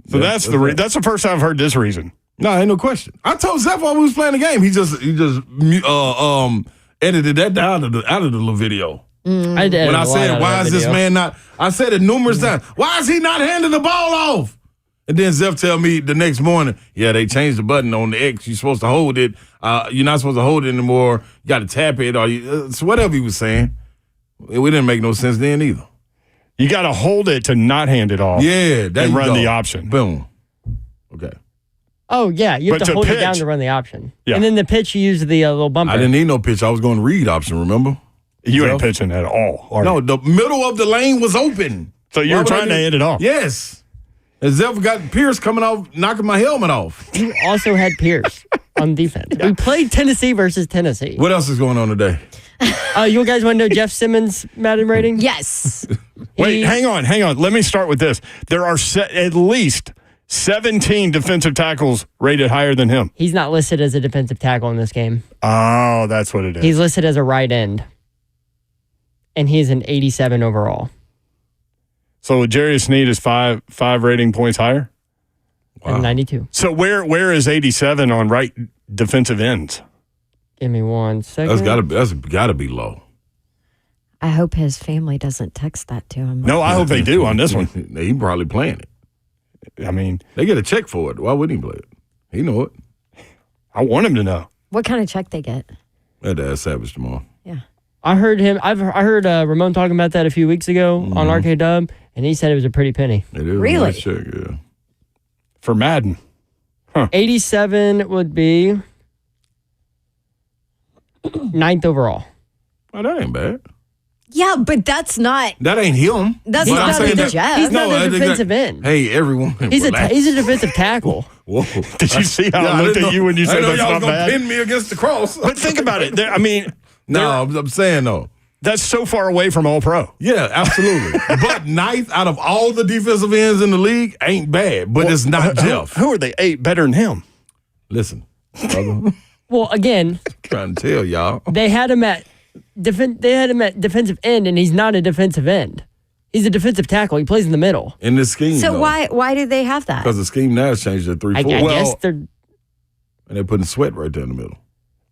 That's the first time I've heard this reason.
No, ain't no question. I told Zeph while we was playing the game. He just edited that down out of the little video.
I did.
When I said, why is this man not, I said it numerous times, why is he not handing the ball off? And then Zeph tell me the next morning, yeah, they changed the button on the X. You're supposed to hold it. You're not supposed to hold it anymore. You got to tap it. Or so whatever he was saying. It didn't make no sense then either.
You got to hold it to not hand it off.
Yeah, there
and
you
run
go.
the option.
Boom. Okay.
Oh, yeah. You have
But
to
to
hold it
pitch-
down to run the option.
Yeah.
And then the pitch, you use the little bumper.
I didn't need no pitch. I was going to read option, remember?
You ain't
Zeph?
pitching at all. are
No,
you?
the middle of the lane was open.
So you
Why
were
would I
trying to
do-
hand it off.
Yes. And Zeph got Pierce coming off, knocking my helmet off.
You also had Pierce on defense. We played Tennessee versus Tennessee.
What else is going on today?
You guys want to know Jeff Simmons' Madden rating?
Yes.
Wait,
He-
hang on. Let me start with this. There are at least 17 defensive tackles rated higher than him.
He's not listed as a defensive tackle in this game.
Oh, that's what it is.
He's listed as a right end. And he's an 87 overall.
So Jarius Sneed is five rating points higher.
And 92.
So where is 87 on right defensive ends?
Give me 1 second.
That's gotta be low.
I hope his family doesn't text that to him.
No, I hope they do on this one.
He probably playing it.
I mean,
They get a check for it. Why wouldn't he play it? He know it.
I want him to know.
What kind of check they get?
Had to ask Savage tomorrow.
Yeah.
I heard him. I heard Ramon talking about that a few weeks ago on RK Dub, and he said it was a pretty penny.
It is
Really?
a nice check, yeah.
For Madden.
87 would be 9th overall.
Oh, that ain't bad.
Yeah, but that's not.
That ain't him.
That's
But
not
I'm saying
the
that-
Jeff.
He's not
No,
a
I think
defensive
that-
end.
Hey, everyone.
He's
relax.
a defensive tackle.
Whoa.
Did you see how I
didn't
looked
know-
at you when you
I
said
didn't know
that's
y'all
not
was gonna
bad?
pin me against the cross.
But think about it.
I'm saying though.
That's so far away from All Pro.
Yeah, absolutely. But ninth out of all the defensive ends in the league ain't bad, but it's not Jeff.
Who are they 8 better than him?
Listen, brother,
Well, again,
trying to tell y'all.
they had him at defensive end, and he's not a defensive end. He's a defensive tackle. He plays in the middle.
In this scheme,
So why did they have that?
Because the scheme now has changed to 3-4.
I guess they're.
And they're putting Sweat right there in the middle.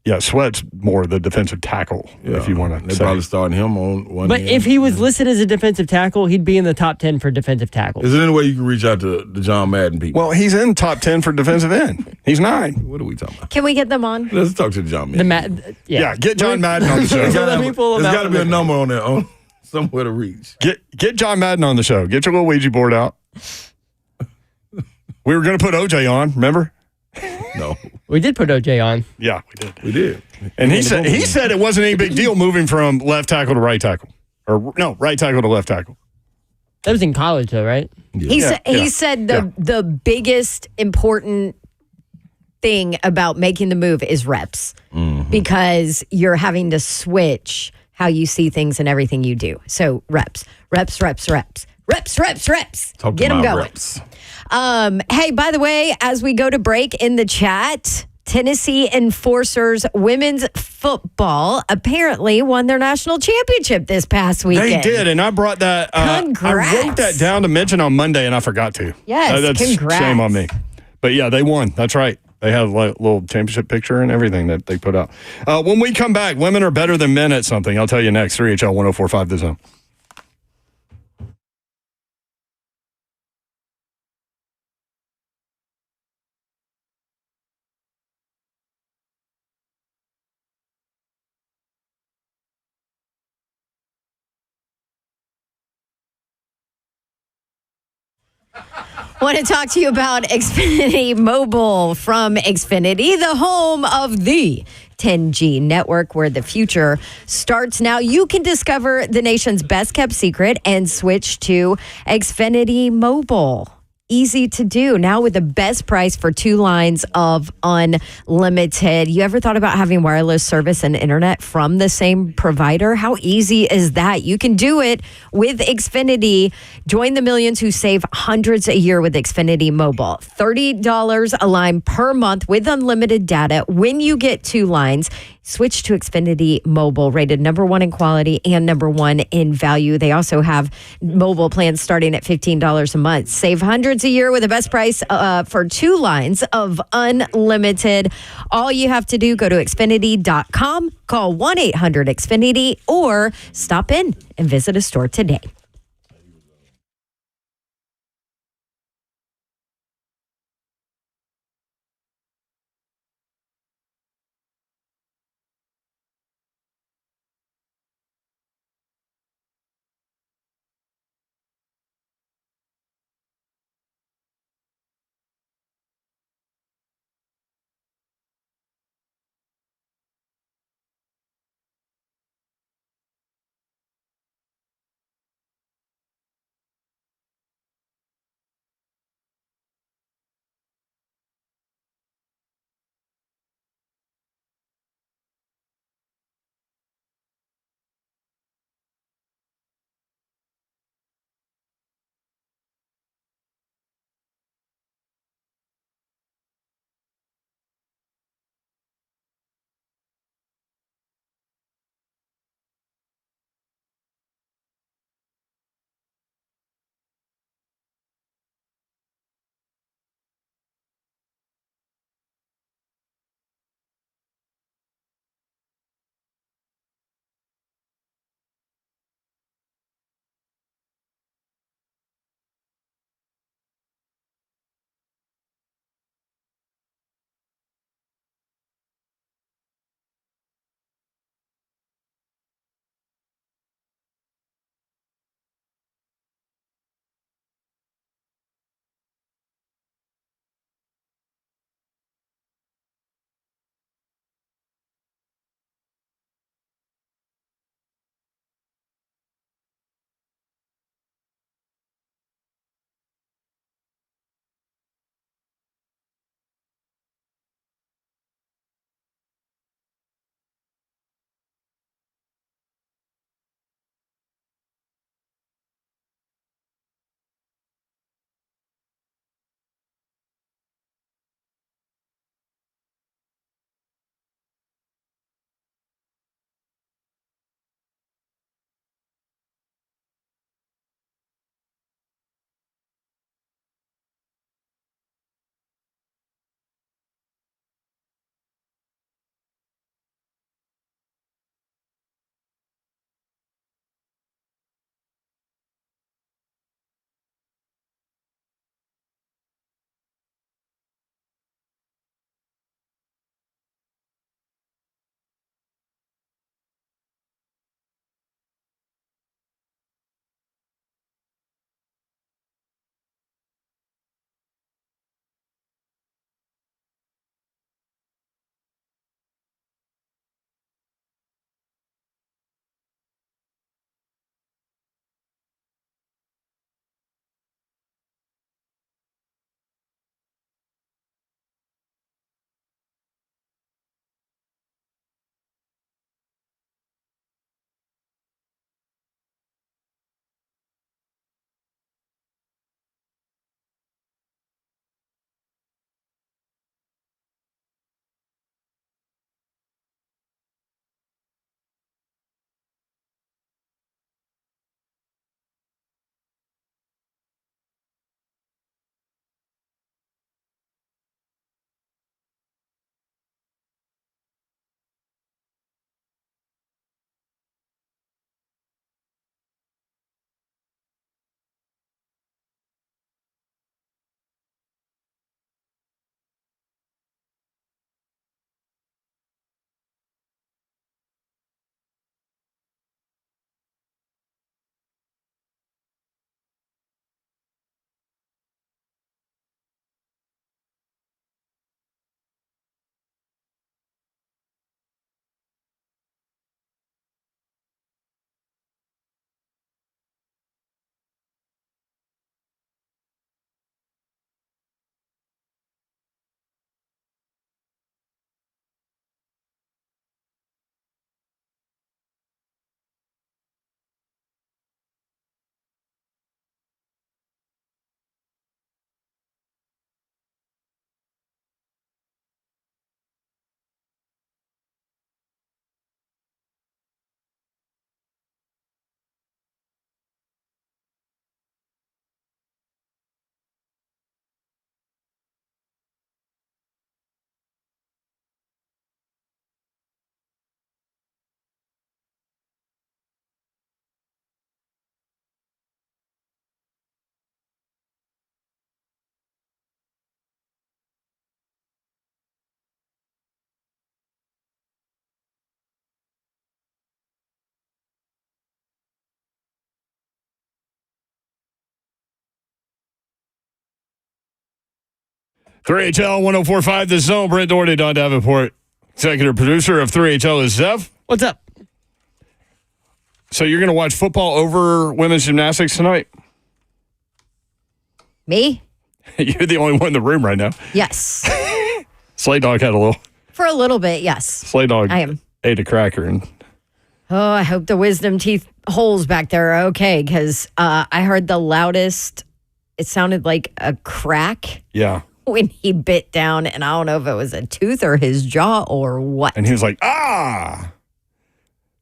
Yeah, Sweat's more the defensive tackle, if you want to
They're
say.
probably starting him on one
But
end.
if he was listed as a defensive tackle, he'd be in the top 10 for defensive tackles.
Is there any way you can reach out to the John Madden people?
Well, he's in top 10 for defensive end. He's 9.
What are we talking about?
Can we get them on?
Let's talk to the John Madden.
Yeah, get John Madden on the show.
So let me pull him
There's
out
got to be a number on there, on somewhere to reach.
Get John Madden on the show. Get your little Ouija board out. We were going to put OJ on, remember?
No,
We did put OJ on.
Yeah, we did.
we did.
And he said it wasn't any big deal moving from left tackle to right tackle. Or no, right tackle to left tackle.
That was in college, though, right?
He said the biggest important thing about making the move is reps because you're having to switch how you see things and everything you do. So reps.
Talk
Get them
about
going.
reps.
Hey, by the way, as we go to break in the chat, Tennessee Enforcers women's football apparently won their national championship this past weekend.
They did, and I brought that.
Congrats.
I wrote that down to mention on Monday, and I forgot to.
Yes,
that's
congrats.
shame on me. But yeah, they won. That's right. They have a little championship picture and everything that they put out. When we come back, women are better than men at something. I'll tell you next. 3HL 104.5 The Zone.
Want to talk to you about Xfinity Mobile from Xfinity, the home of the 10G network where the future starts now. You can discover the nation's best kept secret and switch to Xfinity Mobile. Easy to do now with the best price for 2 lines of unlimited. You ever thought about having wireless service and internet from the same provider? How easy is that? You can do it with Xfinity. Join the millions who save hundreds a year with Xfinity Mobile. $30 a line per month with unlimited data when you get 2 lines. Switch to Xfinity Mobile, rated #1 in quality and #1 in value. They also have mobile plans starting at $15 a month. Save hundreds a year with the best price for 2 lines of unlimited. All you have to do, go to Xfinity.com, call 1-800-XFINITY, or stop in and visit a store today.
3HL 104.5 The Zone. Brent Doherty, Don Davenport. Executive producer of 3HL is Zeph.
What's up?
So you're going to watch football over women's gymnastics tonight?
Me?
You're the only one in the room right now.
Yes.
Slay Dog had a little.
For a little bit, yes.
Slay Dog
I am.
ate a cracker. And
Oh, I hope the wisdom teeth holes back there are okay, because I heard the loudest, it sounded like a crack
yeah.
when he bit down, and I don't know if it was a tooth or his jaw or what.
And he was like, ah.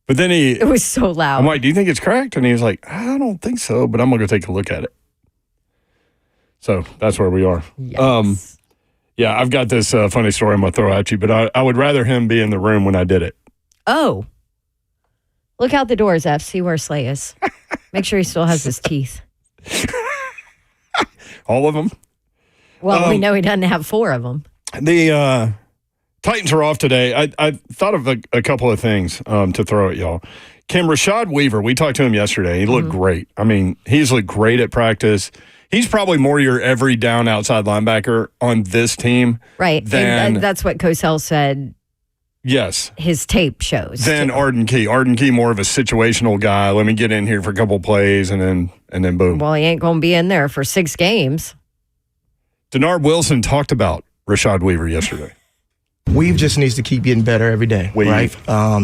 But then
It was so loud.
I'm like, do you think it's cracked? And he was like, I don't think so, but I'm going to go take a look at it. So that's where we are.
Yes.
Yeah, I've got this funny story I'm going to throw at you, but I would rather him be in the room when I did it.
Oh. Look out the doors, F. See where Slay is. Make sure he still has his teeth.
All of them?
Well, we know he doesn't have 4 of them.
The Titans are off today. I thought of a couple of things to throw at y'all. Rashad Weaver, we talked to him yesterday. He looked great. I mean, he's looked great at practice. He's probably more your every down outside linebacker on this team.
Right.
Than,
and that's what Cosell said.
Yes.
His tape shows.
Than Arden Key. Arden Key, more of a situational guy. Let me get in here for a couple plays and then boom.
Well, he ain't going to be in there for 6 games.
Denard Wilson talked about Rashad Weaver yesterday.
Weave just needs to keep getting better every day, right?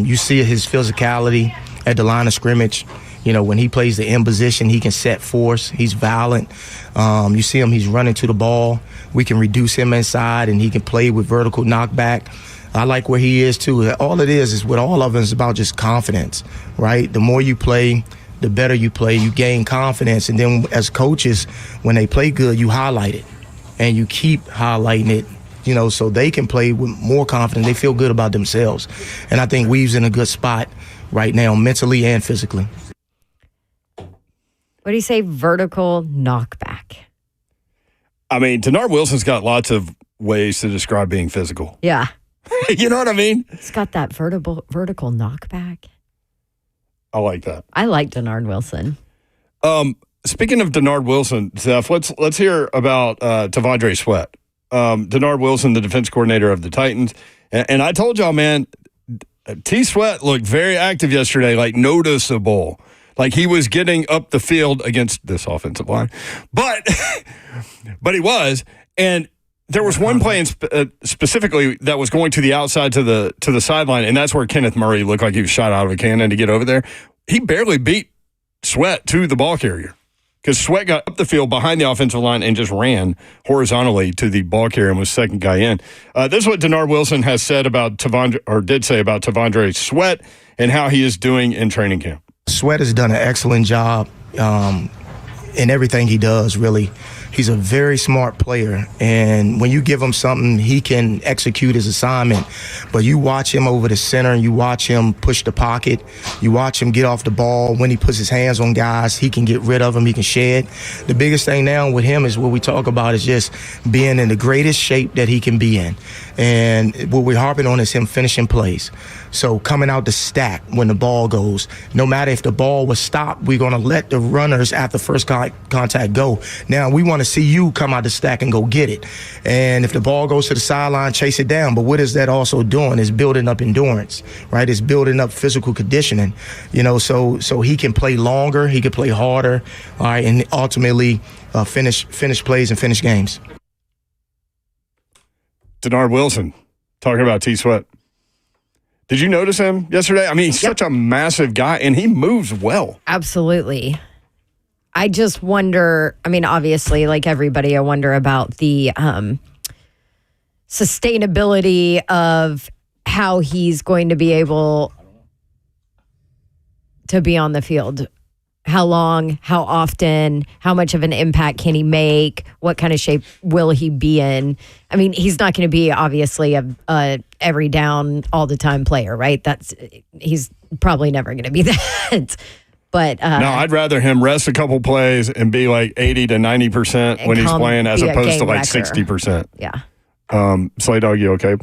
You see his physicality at the line of scrimmage. You know, when he plays the end position, he can set force. He's violent. You see him, he's running to the ball. We can reduce him inside, and he can play with vertical knockback. I like where he is, too. All it is with all of them is about just confidence, right? The more you play, the better you play. You gain confidence. And then as coaches, when they play good, you highlight it. And you keep highlighting it, you know, so they can play with more confidence. They feel good about themselves. And I think Weave's in a good spot right now, mentally and physically.
What do you say? Vertical knockback.
I mean, Denard Wilson's got lots of ways to describe being physical.
Yeah.
You know what I mean?
He's got that vertical knockback.
I like that.
I like Denard Wilson.
Speaking of Denard Wilson, Zeph, let's hear about Dandre Sweat. Denard Wilson, the defense coordinator of the Titans. And I told y'all, man, T. Sweat looked very active yesterday, like noticeable. Like he was getting up the field against this offensive line. But he was. And there was one play specifically that was going to the outside to the sideline, and that's where Kenneth Murray looked like he was shot out of a cannon to get over there. He barely beat Sweat to the ball carrier because Sweat got up the field behind the offensive line and just ran horizontally to the ball carrier and was second guy in. This is what Denard Wilson has said about did say about Dandre Sweat and how he is doing in training camp.
Sweat has done an excellent job in everything he does, really. He's a very smart player, and when you give him something, he can execute his assignment. But you watch him over the center, and you watch him push the pocket, you watch him get off the ball. When he puts his hands on guys, he can get rid of them, he can shed. The biggest thing now with him is what we talk about is just being in the greatest shape that he can be in. And what we're harping on is him finishing plays. So coming out the stack when the ball goes, no matter if the ball was stopped, we're going to let the runners after first contact go. Now, we want to see you come out the stack and go get it. And if the ball goes to the sideline, chase it down. But what is that also doing? Is building up endurance, right? It's building up physical conditioning, you know, so he can play longer, he can play harder, all right, and ultimately finish plays and finish games.
Denard Wilson talking about T. Sweat. Did you notice him yesterday? I mean, he's such a massive guy, and he moves well.
Absolutely. I just wonder, I mean, obviously, like everybody, I wonder about the sustainability of how he's going to be able to be on the field. How long, how often, how much of an impact can he make? What kind of shape will he be in? I mean, he's not going to be obviously a every down all the time player, right? He's probably never going to be that. But no,
I'd rather him rest a couple plays and be like 80 to 90% when he's playing as opposed to like 60%.
Yeah.
Slay Dog, you okay?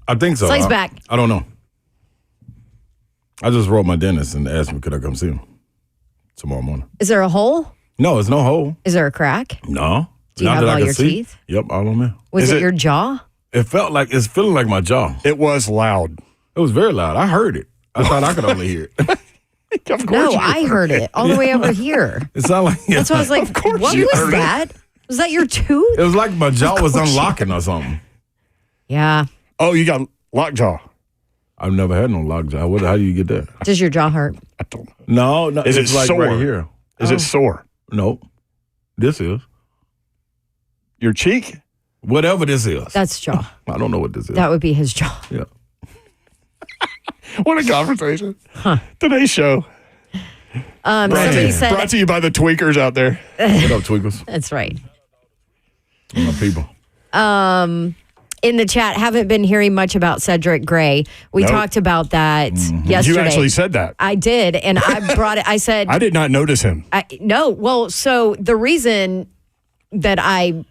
I think so.
Slay's back.
I don't know. I just wrote my dentist and asked him could I come see him tomorrow morning.
Is there a hole?
No, it's no hole.
Is there a crack?
No.
Do you
Now
have
that I
all
can
your
see.
teeth?
Yep, all on there.
Was
Is
it
it-
your jaw?
It's feeling like my jaw.
It was loud.
It was very loud. I heard it. I thought I could only hear it.
Of course
No,
you
I heard it all the way over here.
It sounded like
That's why I was like, what
you
was
heard it.
that? Was that your tooth?
it was like my jaw was unlocking or something.
Yeah.
Oh, you got lockjaw.
I've never had no lockjaw. How do you get that?
Does your jaw hurt?
I don't know.
No,
Is
it's
it
like
sore?
right here.
Is it sore?
No, this is
Your cheek?
whatever this is.
That's jaw.
I don't know what this is.
That would be his jaw.
Yeah.
What a conversation. Today's show.
Somebody said,
Brought to you by the tweakers out there.
What up, Twinkles?
that's right.
My people.
In the chat, haven't been hearing much about Cedric Gray. We
Nope.
talked about that yesterday.
You actually said that.
I did, and I brought it. I said,
I did not notice him.
no. Well, so the reason that I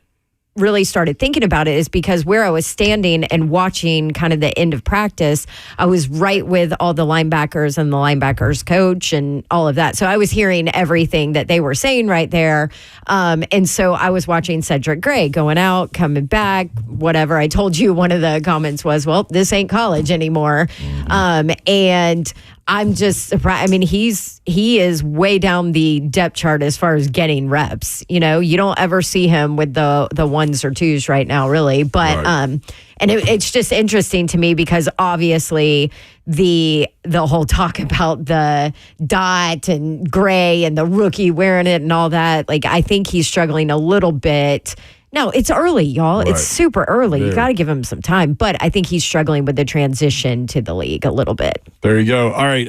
really started thinking about it is because where I was standing and watching kind of the end of practice, I was right with all the linebackers and the linebackers coach and all of that. So I was hearing everything that they were saying right there. And so I was watching Cedric Gray going out, coming back, whatever. I told you one of the comments was, well, this ain't college anymore. And I'm just surprised. I mean, he is way down the depth chart as far as getting reps. You know, you don't ever see him with the ones or twos right now, really. But
Right.
and it's just interesting to me because obviously the whole talk about the dot and Gray and the rookie wearing it and all that. Like, I think he's struggling a little bit. No, it's early, y'all.
Right.
It's super early. You
Yeah.
got to give him some time. But I think he's struggling with the transition to the league a little bit.
There you go. All right.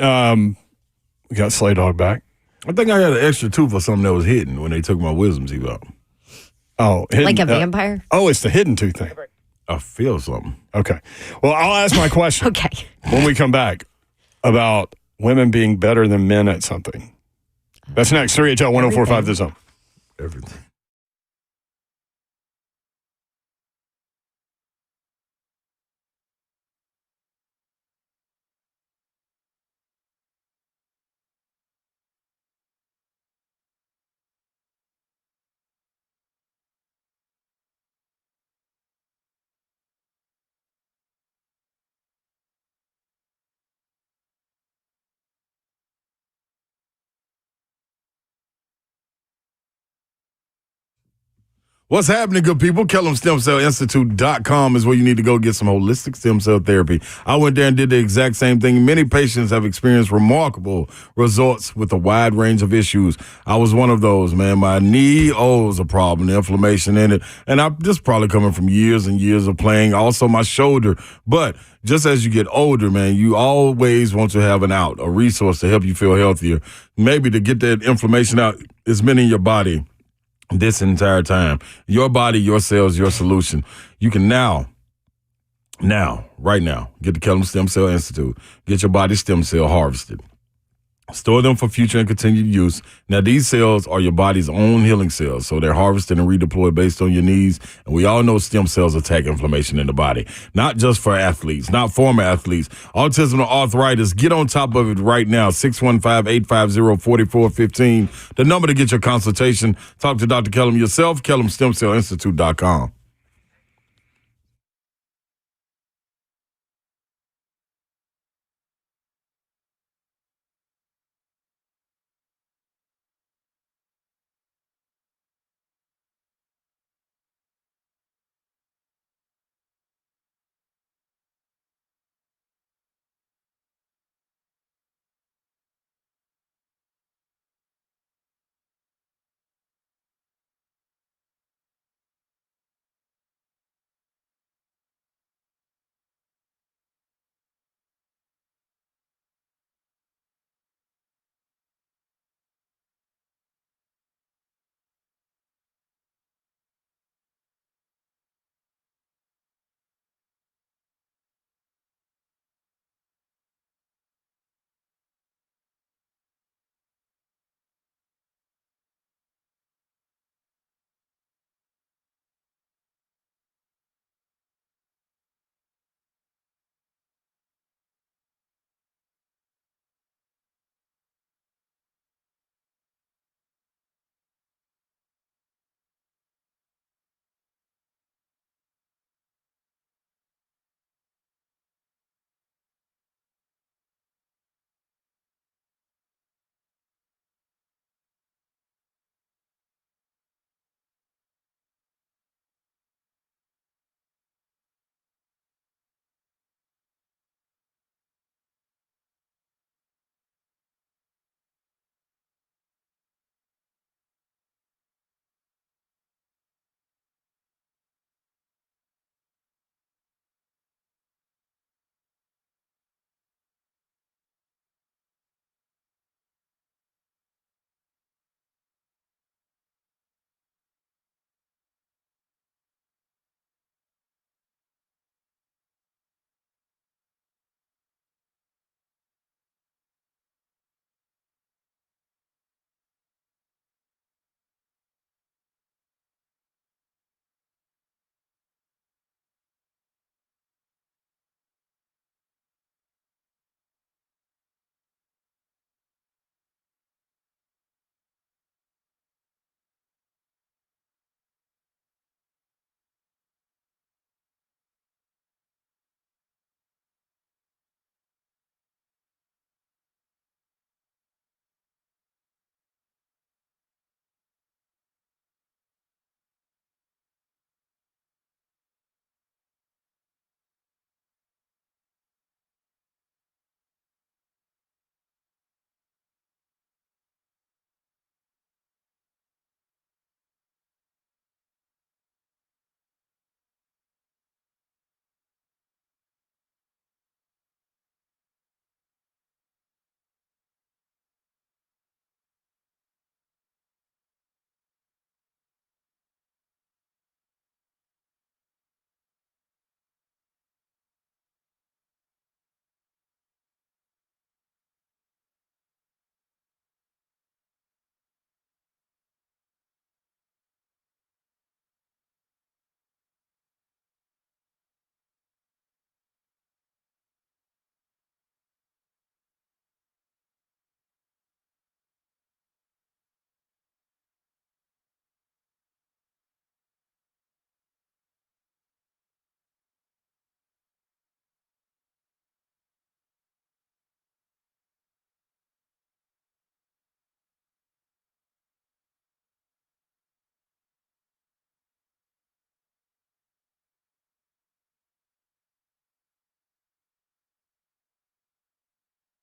We got Slay Dog back.
I think I had an extra tooth or something that was hidden when they took my wisdom teeth out.
Oh, hidden,
Like a vampire?
Oh, it's the hidden tooth thing.
I feel something.
Okay. Well, I'll ask my question
Okay.
when we come back about women being better than men at something. That's next. 3HL 1045 The Zone.
Everything. What's happening, good people? KellumStemCellInstitute.com is where you need to go get some holistic stem cell therapy. I went there and did the exact same thing. Many patients have experienced remarkable results with a wide range of issues. I was one of those, man. My knee, is a problem, the inflammation in it. And I'm just probably coming from years and years of playing. Also, my shoulder. But just as you get older, man, you always want to have an out, a resource to help you feel healthier. Maybe to get that inflammation out, it's been in your body this entire time. Your body, your cells, your solution. You can now, right now, get the Kellum Stem Cell Institute. Get your body stem cell harvested. Store them for future and continued use. Now, these cells are your body's own healing cells, so they're harvested and redeployed based on your needs. And we all know stem cells attack inflammation in the body, not just for athletes, not former athletes. Autism or arthritis, get on top of it right now. 615-850-4415. The number to get your consultation. Talk to Dr. Kellum yourself, KellumStemCellInstitute.com.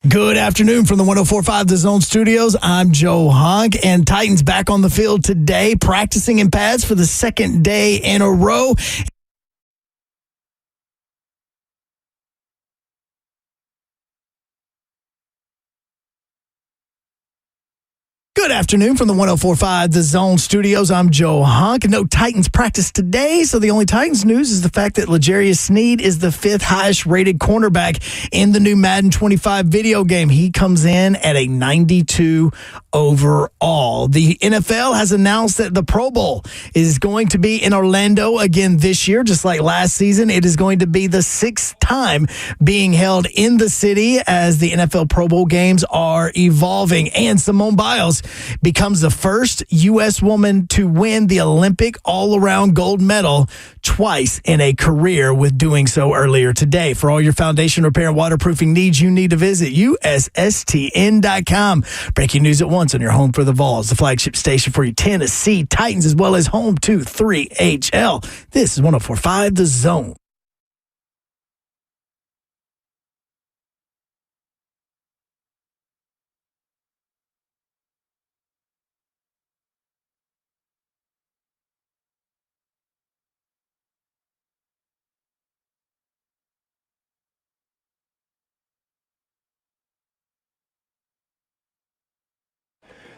Good afternoon from the 104.5 The Zone Studios. I'm Joe Honk, and Titans back on the field today, practicing in pads for the second day in a row. Good afternoon from the 104.5 The Zone Studios. I'm Joe Honk. No Titans practice today, so the only Titans news is the fact that L'Jarius Sneed is the 5th highest rated cornerback in the new Madden 25 video game. He comes in at a 92 overall. The NFL has announced that the Pro Bowl is going to be in Orlando again this year, just like last season. It is going to be the 6th time being held in the city as the NFL Pro Bowl games are evolving. And Simone Biles becomes the first U.S. woman to win the Olympic all-around gold medal twice in a career, with doing so earlier today. For all your foundation repair and waterproofing needs, you need to visit USSTN.com. Breaking news at once on your home for the Vols, the flagship station for your Tennessee Titans, as well as home to 3HL. This is 104.5 The Zone.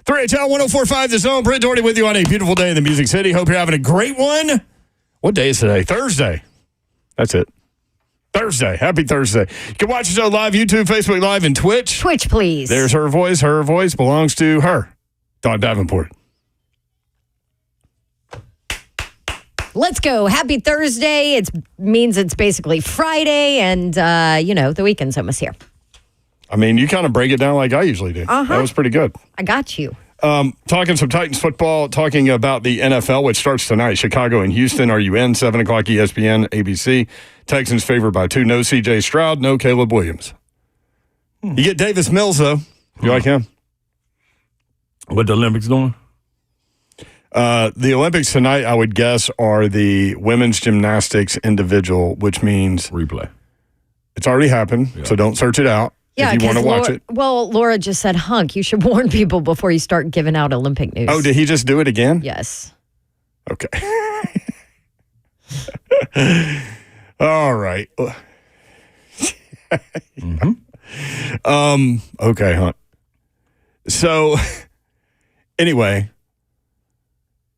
HL 104.5 The Zone. Brent Doherty with you on a beautiful day in the Music City. Hope you're having a great one. What day is today? Thursday. That's it. Thursday. Happy Thursday. You can watch us on live, YouTube, Facebook Live, and Twitch.
Twitch, please.
There's her voice. Her voice belongs to her. Dawn Davenport.
Let's go. Happy Thursday. It means it's basically Friday, and, the weekend's almost here.
I mean, you kind of break it down like I usually do. That was pretty good.
I got you.
Talking some Titans football, talking about the NFL, which starts tonight. Chicago and Houston. Are you in? 7 o'clock ESPN, ABC. Texans favored by 2. No C.J. Stroud, no Caleb Williams. You get Davis Mills, though. You like him?
What the Olympics doing?
The Olympics tonight, I would guess, are the women's gymnastics individual, which means
replay.
It's already happened, so don't search it out.
Yeah,
if you want to watch it.
Well, Laura just said, Hunk, you should warn people before you start giving out Olympic news.
Oh, did he just do it again?
Yes.
Okay. All right. Okay, Hunt. So, anyway,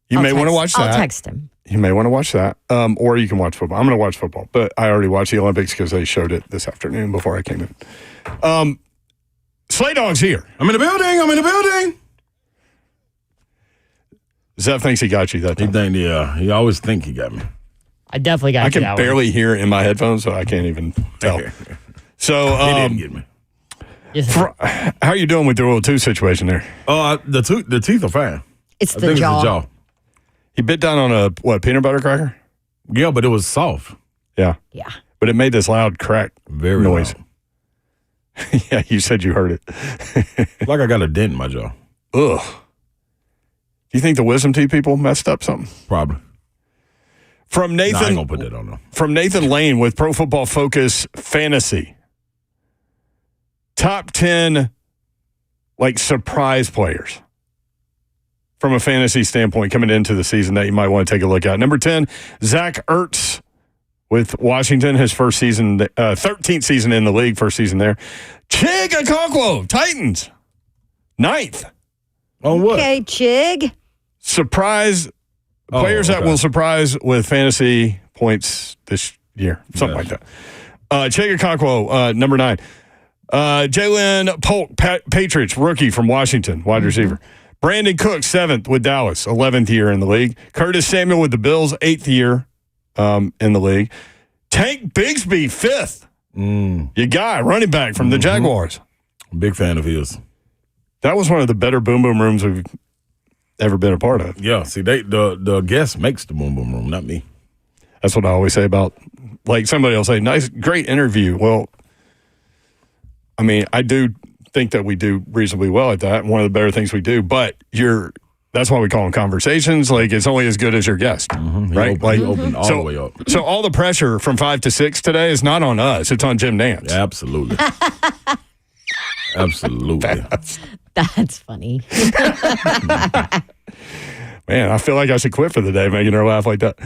you may want to watch that.
I'll text him.
You may want to watch that, or you can watch football. I'm going to watch football, but I already watched the Olympics because they showed it this afternoon before I came in. Slay Dog's here.
I'm in the building.
Zeph thinks he got you that time.
He always think he got me.
I definitely got
I
you
can
that
barely hear in my headphones, so I can't even tell. So,
he didn't get me.
Yes,
how are you doing with the Rule 2 situation there?
The teeth are fine.
It's
I
the
think
jaw.
It's the jaw.
He bit down on a, peanut butter cracker?
Yeah, but it was soft.
Yeah.
Yeah.
But it made this loud crack
Very
noise.
loud.
Yeah, you said you heard it.
It's like I got a dent in my jaw.
Ugh. Do you think the wisdom teeth people messed up something?
Probably.
From Nathan,
I ain't gonna put that on them.
From Nathan Lane with Pro Football Focus Fantasy. Top 10, surprise players from a fantasy standpoint coming into the season that you might want to take a look at. Number 10, Zach Ertz with Washington, his first season, 13th season in the league, first season there. Chig Okonkwo, Titans, 9th.
On what?
Okay, Chig.
Surprise players that will surprise with fantasy points this year, something like that. Chig Okonkwo, number 9. Jalen Polk, Patriots, rookie from Washington, wide receiver. Brandon Cook, 7th with Dallas, 11th year in the league. Curtis Samuel with the Bills, 8th year in the league. Tank Bigsby, 5th. Your guy, running back from the Jaguars.
Big fan of his.
That was one of the better boom boom rooms we've ever been a part of.
Yeah, see, the guest makes the boom boom room, not me.
That's what I always say about, somebody will say, nice, great interview. Well, I mean, I do think that we do reasonably well at that. One of the better things we do, but that's why we call them conversations. It's only as good as your guest, right?
He opened all the way up.
So all the pressure from 5 to 6 today is not on us. It's on Jim Nance.
Absolutely. Absolutely.
That's funny.
Man, I feel like I should quit for the day making her laugh like that.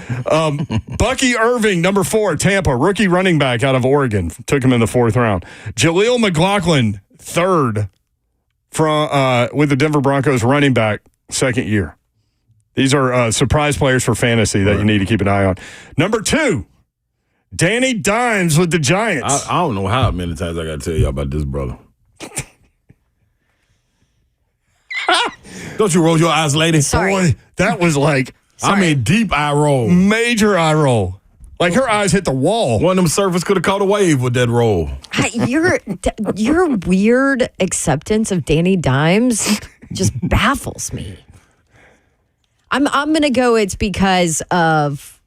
Bucky Irving, number 4, Tampa, rookie running back out of Oregon. Took him in the 4th round. Jaleel McLaughlin, 3rd from with the Denver Broncos running back, 2nd year. These are surprise players for fantasy that you need to keep an eye on. Number 2, Danny Dimes with the Giants.
I don't know how many times I got to tell you about this brother. Don't you roll your eyes, lady?
Sorry.
Boy, that was like,
I mean, deep eye roll.
major eye roll. Like her eyes hit the wall.
One of them surfers could have caught a wave with that roll.
Your weird acceptance of Danny Dimes just baffles me. I'm gonna go. It's because of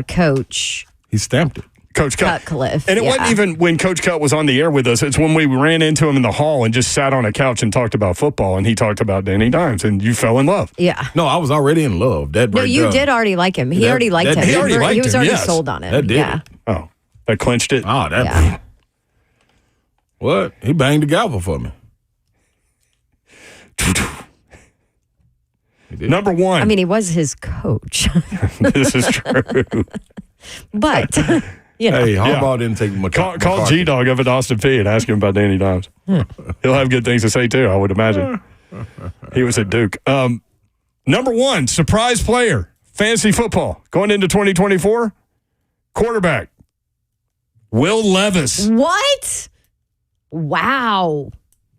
Coach.
He stamped it.
Coach Cut.
Cutcliffe.
And it wasn't even when Coach Cut was on the air with us. It's when we ran into him in the hall and just sat on a couch and talked about football, and he talked about Danny Dimes, and you fell in love.
Yeah.
No, I was already in love.
No, you did already like him. He already liked him.
He already liked
He was
him,
already
yes.
sold on him.
That did
yeah.
it.
Oh, that clinched it?
Oh, that.
Yeah.
What? He banged the gavel for me.
Number 1.
I mean, he was his coach.
This is true.
But, you know.
Hey, Harbaugh didn't take
Call G-Dog up at Austin P and ask him about Danny Dimes. He'll have good things to say, too, I would imagine. He was at Duke. Number 1, surprise player, fantasy football, going into 2024, quarterback, Will Levis.
What? Wow.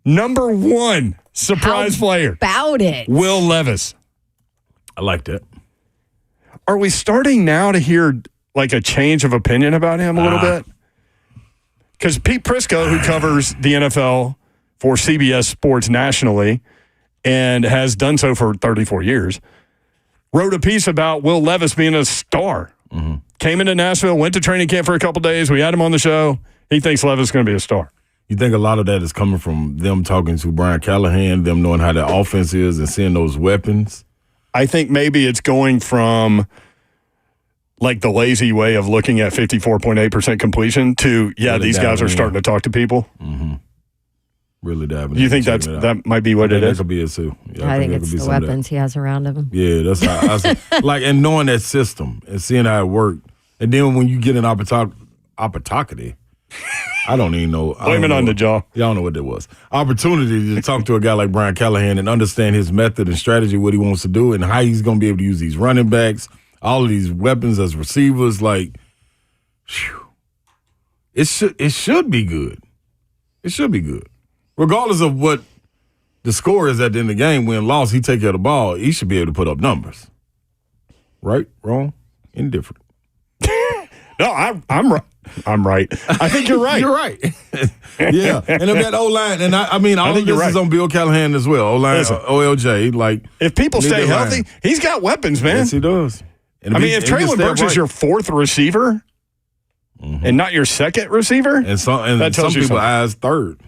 Number 1, surprise player,
About it.
Will Levis.
I like that.
Are we starting now to hear like a change of opinion about him a little bit? Because Pete Prisco, who covers the NFL for CBS Sports nationally and has done so for 34 years, wrote a piece about Will Levis being a star. Mm-hmm. Came into Nashville, went to training camp for a couple days. We had him on the show. He thinks Levis is going to be a star.
You think a lot of that is coming from them talking to Brian Callahan, them knowing how the offense is and seeing those weapons?
I think maybe it's going from like the lazy way of looking at 54.8% completion to,
Really
these guys are
diving
starting to talk to people.
Mm-hmm. Really diving
Do you
in,
think
checking it out.
that might be what it
That
is?
could be it too. Yeah,
I think
that
it's
could be
the
some of that.
weapons he has around him.
Yeah, that's how like, and knowing that system and seeing how it worked. And then when you get an opportunity, I don't even know.
Blame it on the jaw.
Yeah, I don't know what that was. Opportunity to talk to a guy like Brian Callahan and understand his method and strategy, what he wants to do, and how he's going to be able to use these running backs, all of these weapons as receivers. Like, whew, it should be good. It should be good. Regardless of what the score is at the end of the game, win, loss, he take care of the ball. He should be able to put up numbers. Right? Wrong? Indifferent.
No, I'm right. I'm right. I think you're right.
You're right. Yeah. And if that O-line, and I mean, all of this is on Bill Callahan as well. O-line,
Listen,
OLJ. Like,
if people stay healthy, he's got weapons, man.
Yes, he does. And
I mean, if Traylon Burks is your 4th receiver and not your 2nd receiver,
and some
that tells you
people
something.
eyes 3rd.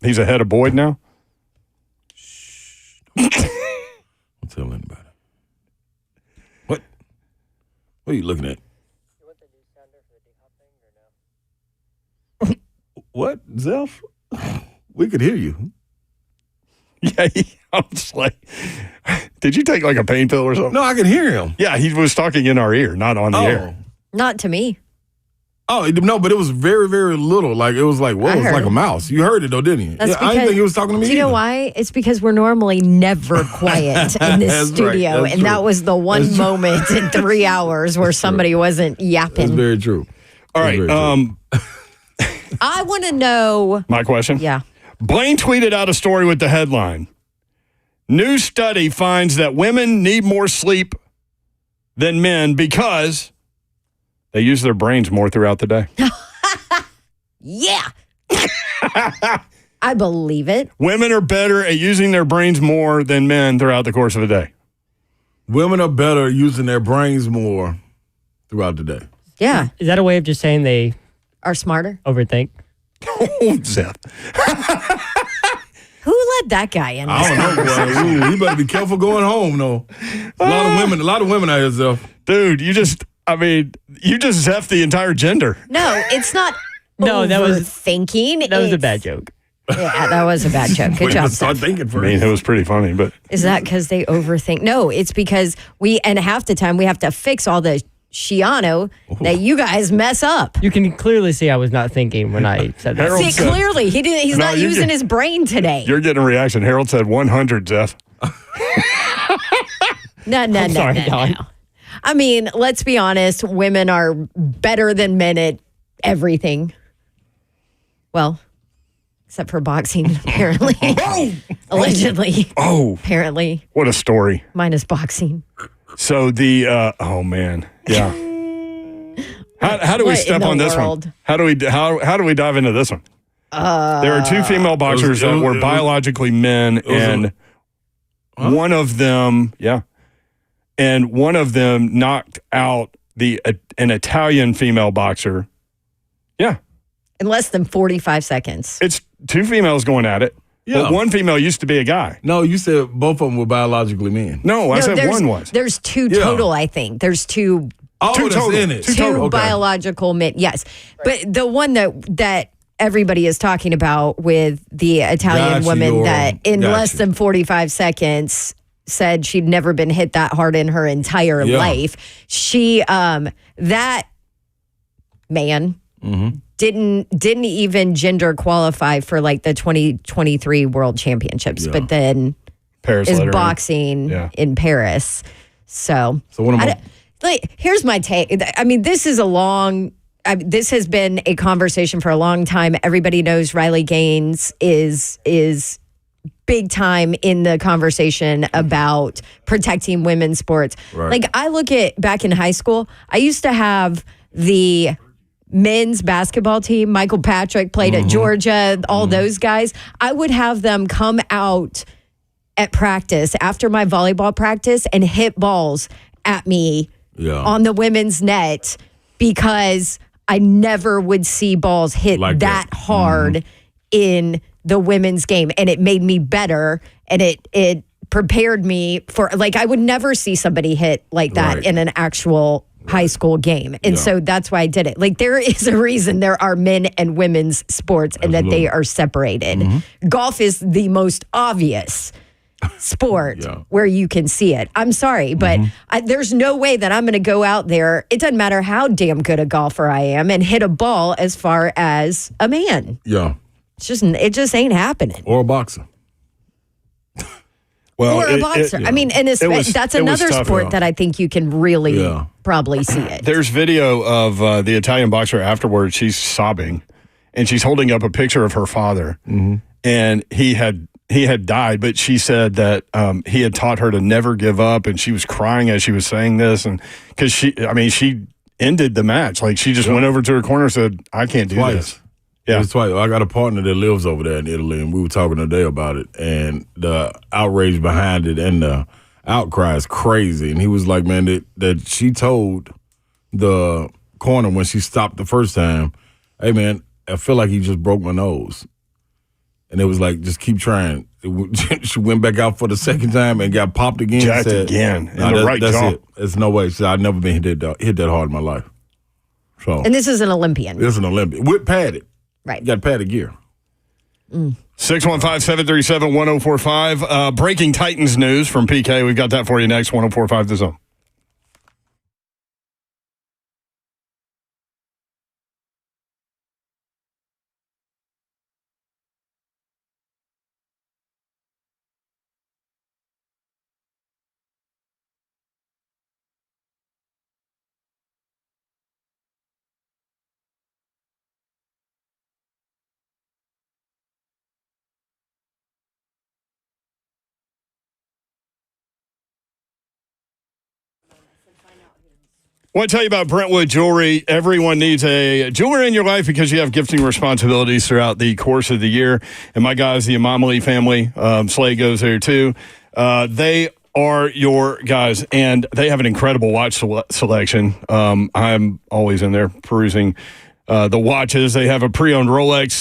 He's ahead of Boyd now.
Don't tell anybody. What are you looking at? What, Zelf? We could hear you.
Yeah, I was like, did you take like a pain pill or something?
No, I can hear him.
Yeah, he was talking in our ear, not on the air.
Not to me.
Oh, no, but it was very, very little. Like, it was like, whoa, it was like a mouse. You heard it, though, didn't you?
That's
I didn't think he was talking to me
Do you know
either.
why? It's because we're normally never quiet in this
That's right.
studio.
That's
And
true.
that was the one moment in 3 hours where somebody wasn't
That's
yapping.
very true.
All right.
I want to know.
My question?
Yeah.
Blaine tweeted out a story with the headline, "New study finds that women need more sleep than men because they use their brains more throughout the day."
Yeah. I believe it.
Women are better at using their brains more than men throughout the course of a day.
Women are better using their brains more throughout the day.
Yeah.
Is that a way of just saying they
Are smarter.
overthink?
Oh, Seth.
Who let that guy in?
I don't know, boy. Ooh, you better be careful going home, though. A lot of women out here, Zelf.
Dude, you just zeffed the entire gender.
No, it's not.
No, that was-
thinking.
That was a bad joke.
Yeah, that was a bad joke. Good job,
Start
Steph.
thinking
I
first.
mean, it was pretty funny, but
Is that because they overthink? No, it's because and half the time we have to fix all the Shiano that you guys mess up.
You can clearly see I was not thinking when I said that.
Harold
See,
said-
clearly he's
No,
not
you're
using
good.
his brain today.
you're getting a reaction. Harold said 100, Jeff.
No.
sorry, Don.
I mean, let's be honest. Women are better than men at everything. Well, except for boxing, apparently. Allegedly.
Oh,
Apparently.
what a story.
Minus boxing.
So oh man, yeah. How do we
What
step
in the
on this
world?
one? How do we dive into this one? There are two female boxers that were biologically men, and one of them, and one of them knocked out an Italian female boxer. Yeah,
In less than 45 seconds.
it's two females going at it.
Yeah.
But one female used to be a guy.
No, you said both of them were biologically men.
No, I said
there's-
one was.
There's two
Yeah.
total, I think. There's two
Oh,
Two
that's
total.
in it.
Two
two
total.
Okay.
biological men. Yes. But the one that everybody is talking about with the Italian
Gotcha,
woman
Laura.
that in
Gotcha.
less than 45 seconds said she'd never been hit that hard in her entire
Yeah.
life. She that man didn't even gender qualify for like the 2023 World Championships,
Yeah.
but then
Paris
is
let her in.
boxing
Yeah.
in Paris. So
So what am
I
I?
don't- like, here's my take. I mean, this has been a conversation for a long time. Everybody knows Riley Gaines is big time in the conversation about protecting women's sports.
Right.
Like, I look at back in high school, I used to have the men's basketball team. Michael Patrick played at Georgia, all those guys. I would have them come out at practice after my volleyball practice and hit balls at me
Yeah.
on the women's net because I never would see balls hit
Like
that
that.
hard in the women's game. And it made me better, and it prepared me for, like, I would never see somebody hit like that
Right.
in an actual high school game. And
Yeah.
so that's why I did it. Like, there is a reason there are men and women's sports and that they are separated. Golf is the most obvious sport
Yeah.
where you can see it. I'm sorry, but there's no way that I'm going to go out there. It doesn't matter how damn good a golfer I am and hit a ball as far as a man.
Yeah.
It just ain't happening.
Or a boxer.
Well,
Or a boxer. I mean, and
it was-
that's
it was
another
tough,
sport
yeah.
that I think you can really
Yeah.
probably see it.
There's video of the Italian boxer afterwards. She's sobbing, and she's holding up a picture of her father, and he had died. But she said that he had taught her to never give up, and she was crying as she was saying this, and because she ended the match. Like, she just went over to her corner and said, "I can't do
Twice.
this." Yeah.
It's twice. I got a partner that lives over there in Italy, and we were talking today about it, and the outrage behind it and the outcry is crazy. And he was like, man, that she told the corner when she stopped the first time, hey, man, I feel like he just broke my nose. And it was like, just keep trying. She went back out for the second time and got popped again.
Jacked
Said,
again in
"Nah,
the right
that's
jaw."
it. There's no way. She said, I've never been hit that hard in my life. So
And this is an Olympian.
it's an Olympic. With padded.
Right.
You got padded gear.
615-737-1045. Breaking Titans news from PK. We've got that for you next. 1045 The Zone. Want to tell you about Brentwood Jewelry. Everyone needs a jeweler in your life because you have gifting responsibilities throughout the course of the year. And my guys, the Imamali family, Slade goes there too. They are your guys, and they have an incredible watch selection. I'm always in there perusing the watches. They have a pre-owned Rolex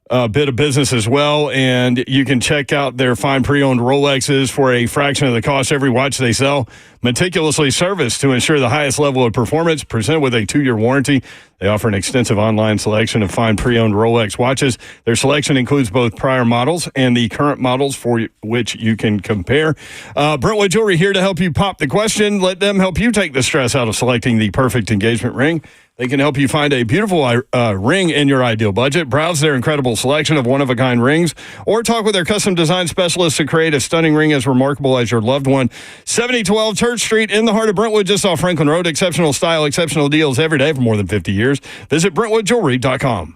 bit of business as well, and you can check out their fine pre-owned Rolexes for a fraction of the cost every watch they sell. Meticulously serviced to ensure the highest level of performance, presented with a 2-year warranty. They offer an extensive online selection of fine pre-owned Rolex watches. Their selection includes both prior models and the current models for which you can compare. Brentwood Jewelry here to help you pop the question. Let them help you take the stress out of selecting the perfect engagement ring. They can help you find a beautiful ring in your ideal budget. Browse their incredible selection of one-of-a-kind rings, or talk with their custom design specialists to create a stunning ring as remarkable as your loved one. 7012 Church Street in the heart of Brentwood, just off Franklin Road. Exceptional style, exceptional deals every day for more than 50 years. Visit BrentwoodJewelry.com.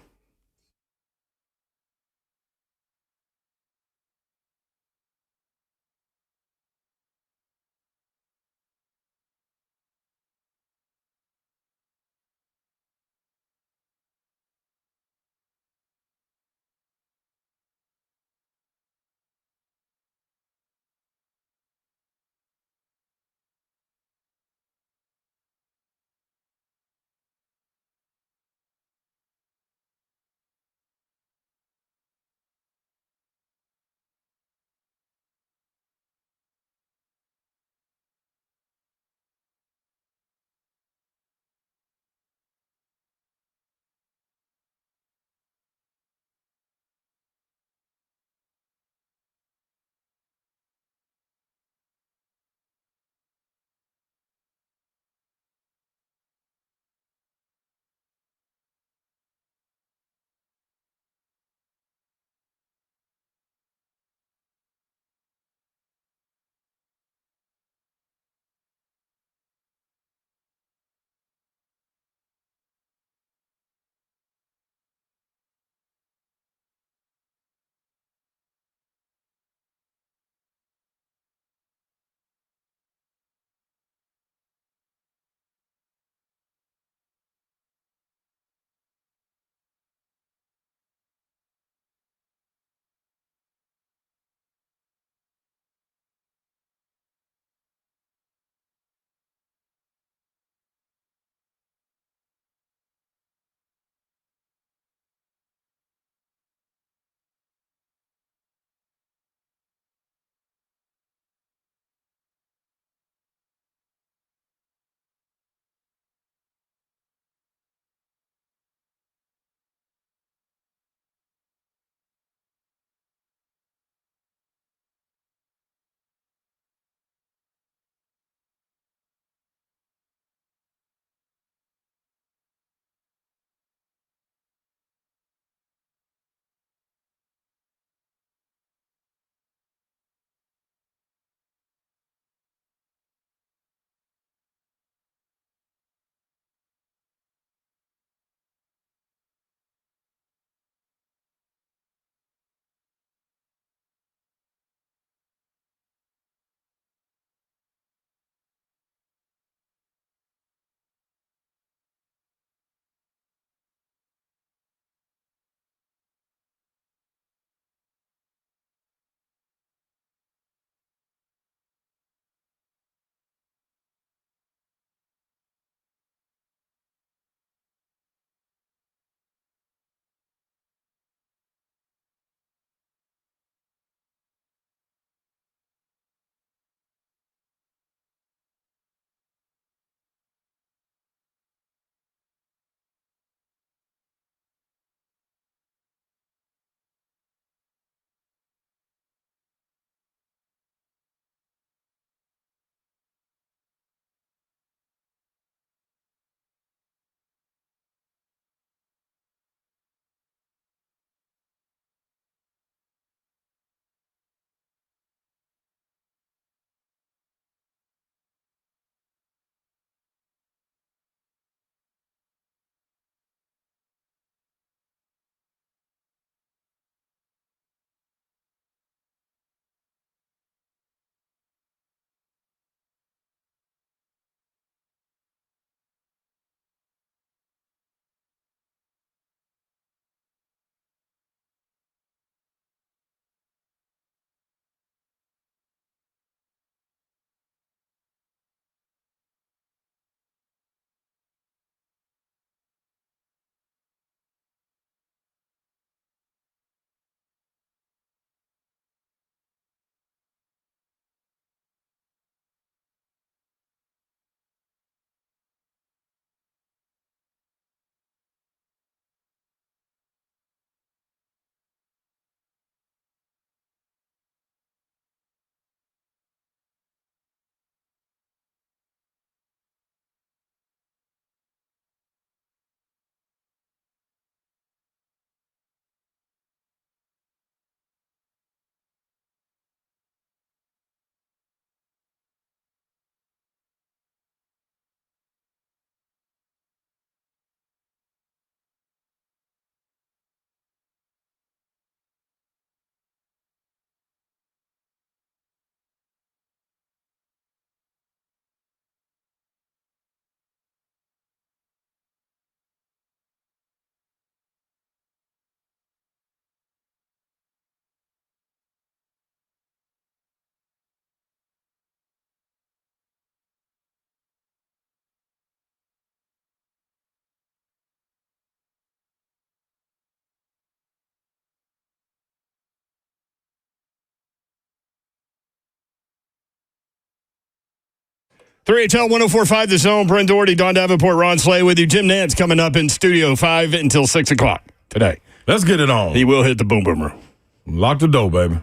3HL 104.5 The Zone. Brent Doherty, Don Davenport, Ron Slay with you. Jim Nance coming up in Studio 5 until 6 o'clock today.
Let's get it on.
He will hit the boom boom room.
Lock the door, baby.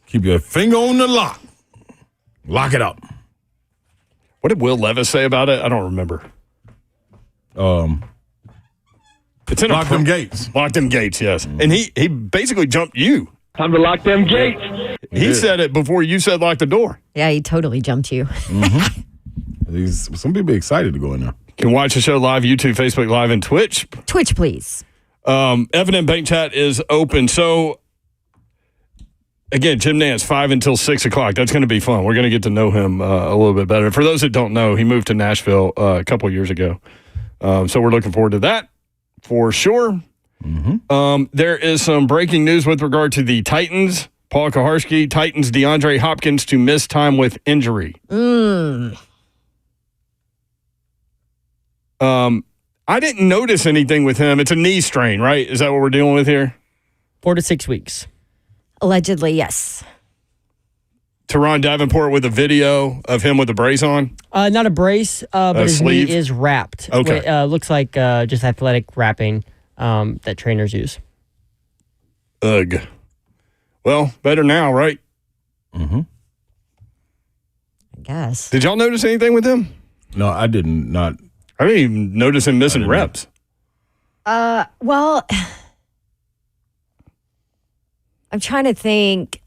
Keep your finger on the lock. Lock it up.
What did Will Levis say about it? I don't remember. It's in
lock them gates.
Lock them gates, yes. And he basically jumped you.
Time to lock them gates.
He said it before you said lock the door.
Yeah, he totally jumped you.
Some people excited to go in there.
You can watch the show live, YouTube, Facebook Live, and Twitch.
Twitch, please.
Evan and Bank Chat is open. So, again, Jim Nance, 5 until 6 o'clock. That's going to be fun. We're going to get to know him a little bit better. For those that don't know, he moved to Nashville a couple of years ago. So we're looking forward to that for sure. There is some breaking news with regard to the Titans. Paul Kaharski, Titans DeAndre Hopkins to miss time with injury. I didn't notice anything with him. It's a knee strain, right? Is that what we're dealing with here?
4 to 6 weeks.
Allegedly, yes.
Teron Davenport with a video of him with a brace on?
Not a brace, but his
sleeve?
knee is wrapped.
Okay.
Looks like just athletic wrapping that trainers use.
Ugh. Well, better now, right?
I guess.
Did y'all notice anything with him?
No, I didn't. Not.
I didn't even notice him missing reps.
Well, I'm trying to think.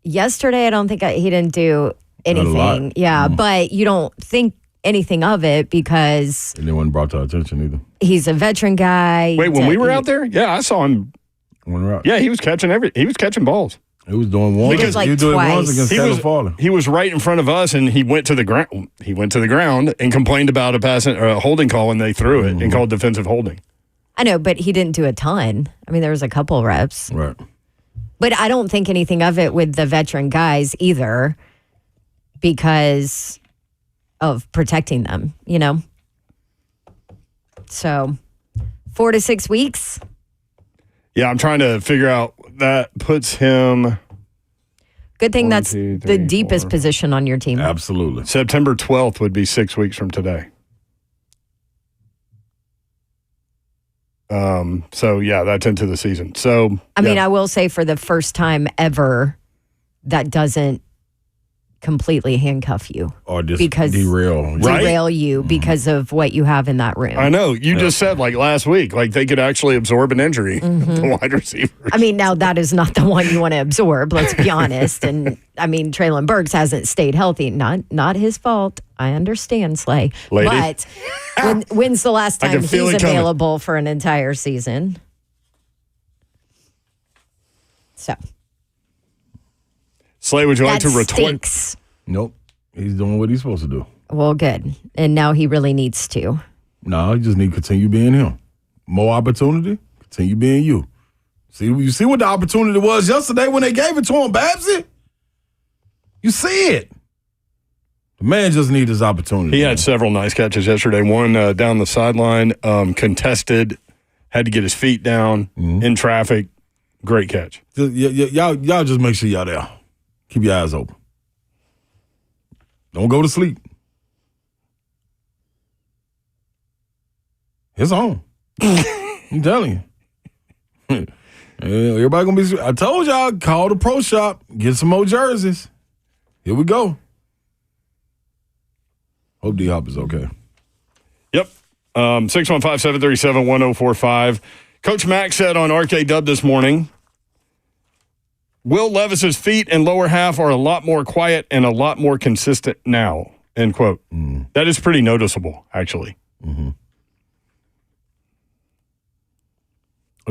Yesterday, I don't think he didn't do anything. Yeah, but you don't think anything of it because
And it wasn't brought to our attention either.
he's a veteran guy.
Wait, when we were out there? Yeah, I saw him.
When we're out.
Yeah, he was catching he was catching balls.
He was doing one.
He was like
he was doing
twice.
once against California.
He was right in front of us, and he went to the ground. He went to the ground and complained about a passing or a holding call when they threw it and called defensive holding.
I know, but he didn't do a ton. I mean, there was a couple reps.
Right.
But I don't think anything of it with the veteran guys either because of protecting them, you know? So 4 to 6 weeks.
Yeah, I'm trying to figure out. That puts him.
Good thing
1,
that's
2, 3,
the deepest
4.
position on your team.
Absolutely.
September 12th would be 6 weeks from today. So, yeah, that's into the season. So,
I mean, I will say for the first time ever, that doesn't completely handcuff you
Or just
because
derail.
you because of what you have in that room.
I know. You just said, like, last week, like, they could actually absorb an injury, the wide receivers.
I mean, now that is not the one you want to absorb, let's be honest. And, I mean, Traylon Burks hasn't stayed healthy. Not his fault. I understand, Slay.
Lady.
But when's the last
I
time
can feel
he's
it coming.
available for an entire season? So.
Slay, would you like
That
to retort?
stinks.
Nope. He's doing what he's supposed to do.
Well, good. And now he really needs to.
No, he just need to continue being him. More opportunity, continue being you. You see what the opportunity was yesterday when they gave it to him, Babsy? You see it. The man just needs his opportunity.
He had several nice catches yesterday. One down the sideline, contested, had to get his feet down in traffic. Great catch.
Y'all just make sure y'all there. Keep your eyes open. Don't go to sleep. It's on. I'm telling you. Everybody gonna be. I told y'all, call the pro shop, get some more jerseys. Here we go. Hope D Hop is okay.
Yep. 615-737-1045. Coach Mack said on RK Dub this morning, Will Levis's feet and lower half are a lot more quiet and a lot more consistent now, end quote. That is pretty noticeable, actually.
I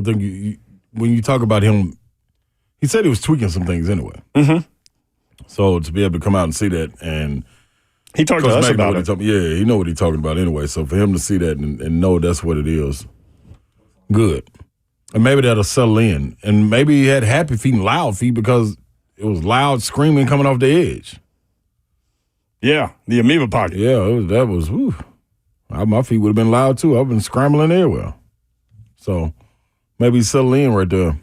think when you talk about him, he said he was tweaking some things anyway. So to be able to come out and see that, and
he talked to us about it.
He know what he's talking about anyway. So for him to see that and know that's what it is, good. And maybe that'll settle in. And maybe he had happy feet and loud feet because it was loud screaming coming off the edge.
Yeah, the amoeba pocket.
Yeah, that was, whew. My feet would have been loud too. I've been scrambling everywhere. So maybe settle in right there.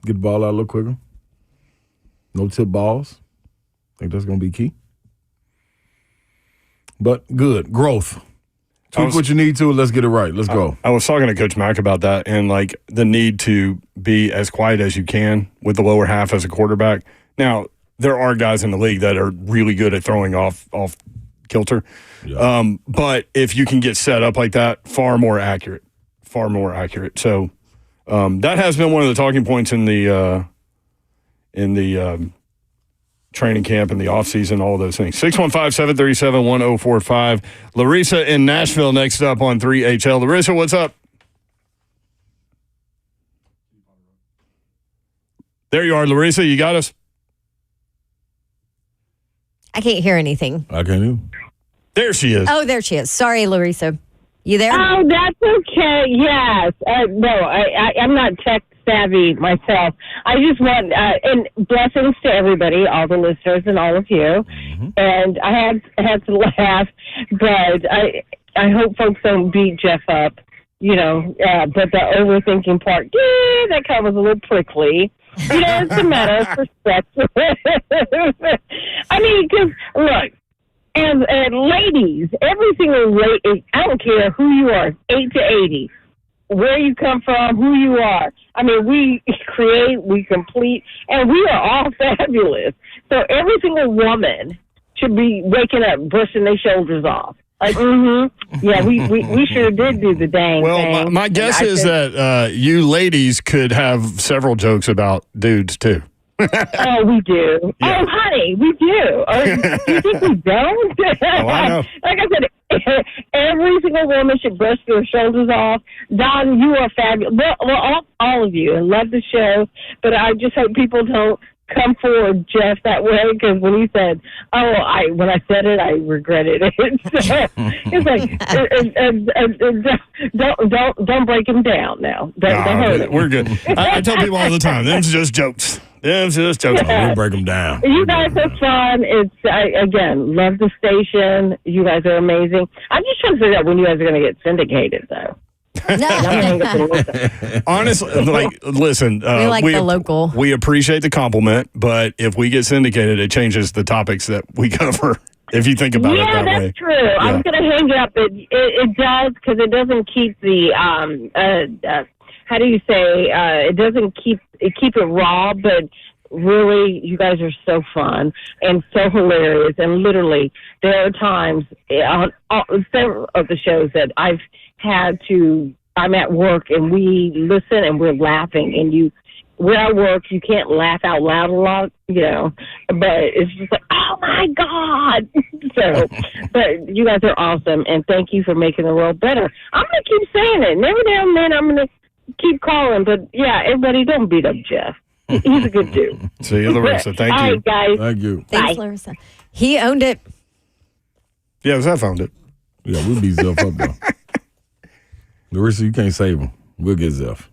Get the ball out a little quicker. No tip balls. I think that's going to be key. But good. Growth. Tweak what you need to. Let's get it right. Let's go.
I was talking to Coach Mack about that and, like, the need to be as quiet as you can with the lower half as a quarterback. Now, there are guys in the league that are really good at throwing off kilter. Yeah. But if you can get set up like that, far more accurate. So that has been one of the talking points in the training camp and the offseason, all those things. 615-737-1045. Larissa in Nashville next up on 3HL. Larissa, what's up? There you are, Larissa. You got us?
I can't hear anything.
I can't hear.
There she is.
Oh, there she is. Sorry, Larissa. You there?
Oh, that's okay. Yes. No, I'm not tech savvy myself. I just want, and blessings to everybody, all the listeners and all of you. Mm-hmm. And I had to laugh, but I hope folks don't beat Jeff up, but the overthinking part, that kind of was a little prickly. It's a matter of perspective. I mean, because, look, and ladies, every single lady, I don't care who you are, 8 to 80, where you come from, who you are. I mean, we create, we complete, and we are all fabulous. So every single woman should be waking up, brushing their shoulders off. Like, yeah, we sure did do the dang thing.
Well, my guess is that you ladies could have several jokes about dudes, too.
Oh, we do. Yeah. Oh, honey, we do. Do you think we don't?
Oh, I know.
Like I said, every single woman should brush their shoulders off. Don, you are fabulous. Well, all of you. I love the show, but I just hope people don't come forward, Jeff, that way, because when he said, when I said it, I regretted it. So, it's like, don't break him down now. Don't hurt him.
We're good. I tell people all the time, them's just jokes. We'll
break them down.
You guys are fun. Again, love the station. You guys are amazing. I'm just trying to figure out when you guys are going to get syndicated, though.
Honestly, listen.
We like the local.
We appreciate the compliment, but if we get syndicated, it changes the topics that we cover. If you think about it that way.
Yeah, that's true. Yeah. I was going to hang up. It does, because it doesn't keep the how do you say? It doesn't keep it raw, but really, you guys are so fun and so hilarious. And literally, there are times on several of the shows that I'm at work and we listen and we're laughing. And where I work, you can't laugh out loud a lot, but it's just like, oh my God. So, but you guys are awesome. And thank you for making the world better. I'm going to keep saying it. And every now and then I'm going to keep calling. But yeah, everybody don't beat up Jeff. He's a good dude.
See you, Larissa. Thank you.
All right, guys.
Thank you.
Thanks, Larissa. He owned it.
Yeah, Zeph owned it.
Yeah, we'll beat Zeph up, though. Larissa, you can't save him. We'll get Zeph.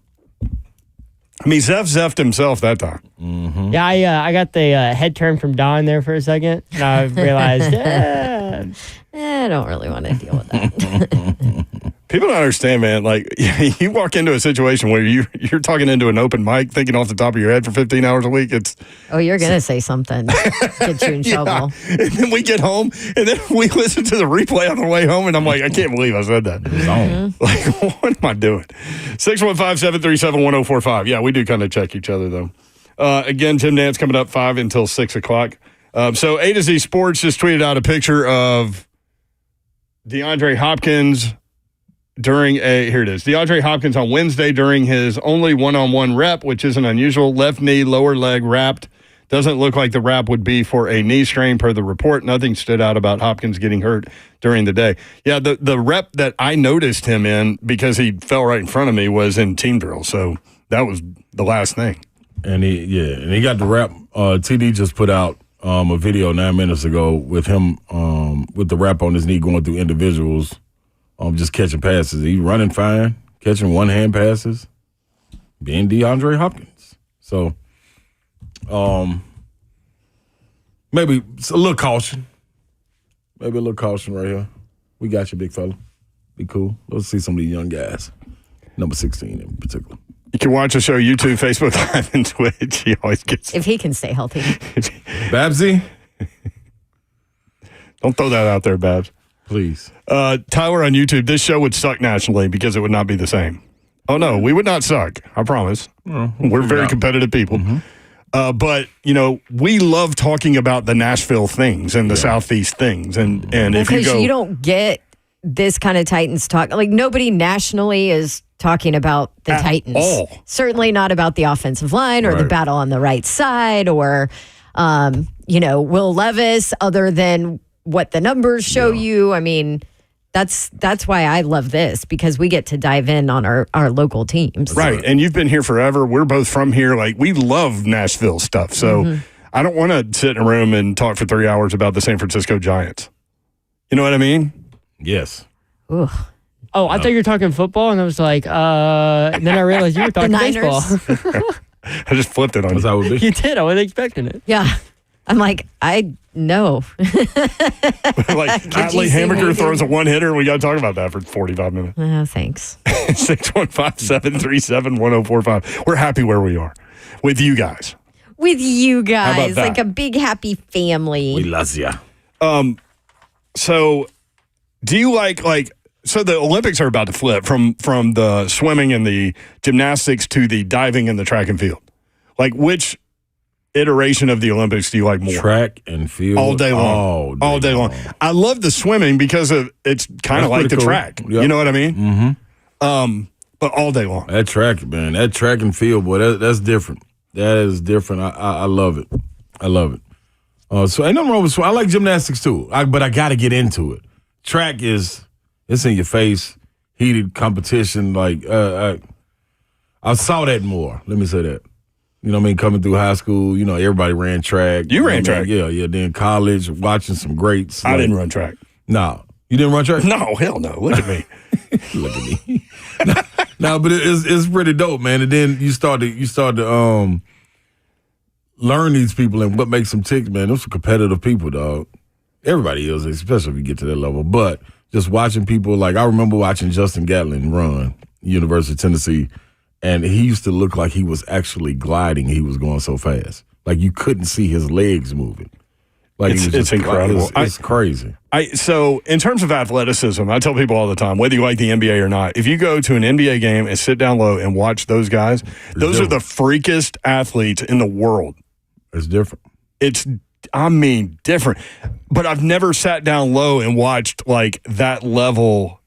I mean, Zeph'd himself that time.
Mm-hmm. Yeah, I got the head turn from Don there for a second, and I realized,
I don't really want to deal with that.
People don't understand, man. Like, you walk into a situation where you're talking into an open mic, thinking off the top of your head for 15 hours a week.
You're going to say something. Get you in trouble.
And then we get home, and then we listen to the replay on the way home, and I'm like, I can't believe I said that.
Mm-hmm.
Like, what am I doing? 615-737-1045. Yeah, we do kind of check each other, though. Again, Tim Nance coming up 5 until 6 o'clock. So A to Z Sports just tweeted out a picture of DeAndre Hopkins here it is. DeAndre Hopkins on Wednesday during his only one-on-one rep, which isn't unusual. Left knee, lower leg wrapped. Doesn't look like the wrap would be for a knee strain per the report. Nothing stood out about Hopkins getting hurt during the day. Yeah, the rep that I noticed him in, because he fell right in front of me, was in team drill. So that was the last thing.
And he got the wrap. TD just put out a video 9 minutes ago with him with the wrap on his knee going through individuals. Just catching passes. He's running fine, catching one-hand passes, being DeAndre Hopkins. So, maybe a little caution. Maybe a little caution right here. We got you, big fella. Be cool. Let's see some of these young guys. Number 16 in particular.
You can watch the show YouTube, Facebook Live, and Twitch. He always gets
if he can stay healthy.
Babsy?
Don't throw that out there, Babs.
Please.
Tyler on YouTube, this show would suck nationally because it would not be the same. Oh, no, we would not suck. I promise. We're very competitive people. But, we love talking about the Nashville things and the Southeast things. And if you go.
You don't get this kind of Titans talk. Like, nobody nationally is talking about the Titans.
All.
Certainly not about the offensive line or the battle on the right side or, Will Levis, other than what the numbers show you. I mean, that's why I love this, because we get to dive in on our local teams.
Right. And you've been here forever. We're both from here. Like, we love Nashville stuff. So I don't want to sit in a room and talk for 3 hours about the San Francisco Giants. You know what I mean?
Yes.
Ooh.
Oh, I thought you were talking football, and I was like, and then I realized you were talking baseball.
I just flipped it on you.
That would be.
You did. I wasn't expecting it.
Yeah. I'm like, I know.
Like, Atley Hammaker throws a one-hitter, and we got to talk about that for 45 minutes.
Oh, thanks.
615-737-1045. We're happy where we are with you guys.
With you
How about
guys,
that?
like a big happy family.
We love ya.
So do you so the Olympics are about to flip from the swimming and the gymnastics to the diving and the track and field. Like, which iteration of the Olympics do you like more?
Track and field.
All day long. All day long. I love the swimming because it's kind of like the
cool.
track.
Yep.
You know what I mean? But all day long.
That track, man. That track and field, boy, that's different. That is different. I love it. I love it. So ain't nothing wrong with swimming. I like gymnastics too, but I got to get into it. Track it's in your face, heated competition. Like, I saw that more. Let me say that. You know what I mean? Coming through high school, everybody ran track.
You ran track?
Yeah. Then college, watching some greats.
I didn't run track.
No. You didn't run track?
No, hell no. Look at me.
Look at me. No, but it's pretty dope, man. And then you start to learn these people and what makes them tick, man. Those are competitive people, dog. Everybody is, especially if you get to that level. But just watching people, like I remember watching Justin Gatlin run University of Tennessee, and he used to look like he was actually gliding. He was going so fast. Like you couldn't see his legs moving. Like
it's incredible.
It's crazy.
So in terms of athleticism, I tell people all the time, whether you like the NBA or not, if you go to an NBA game and sit down low and watch those guys, those are the freakest athletes in the world.
It's different.
Different. But I've never sat down low and watched like that level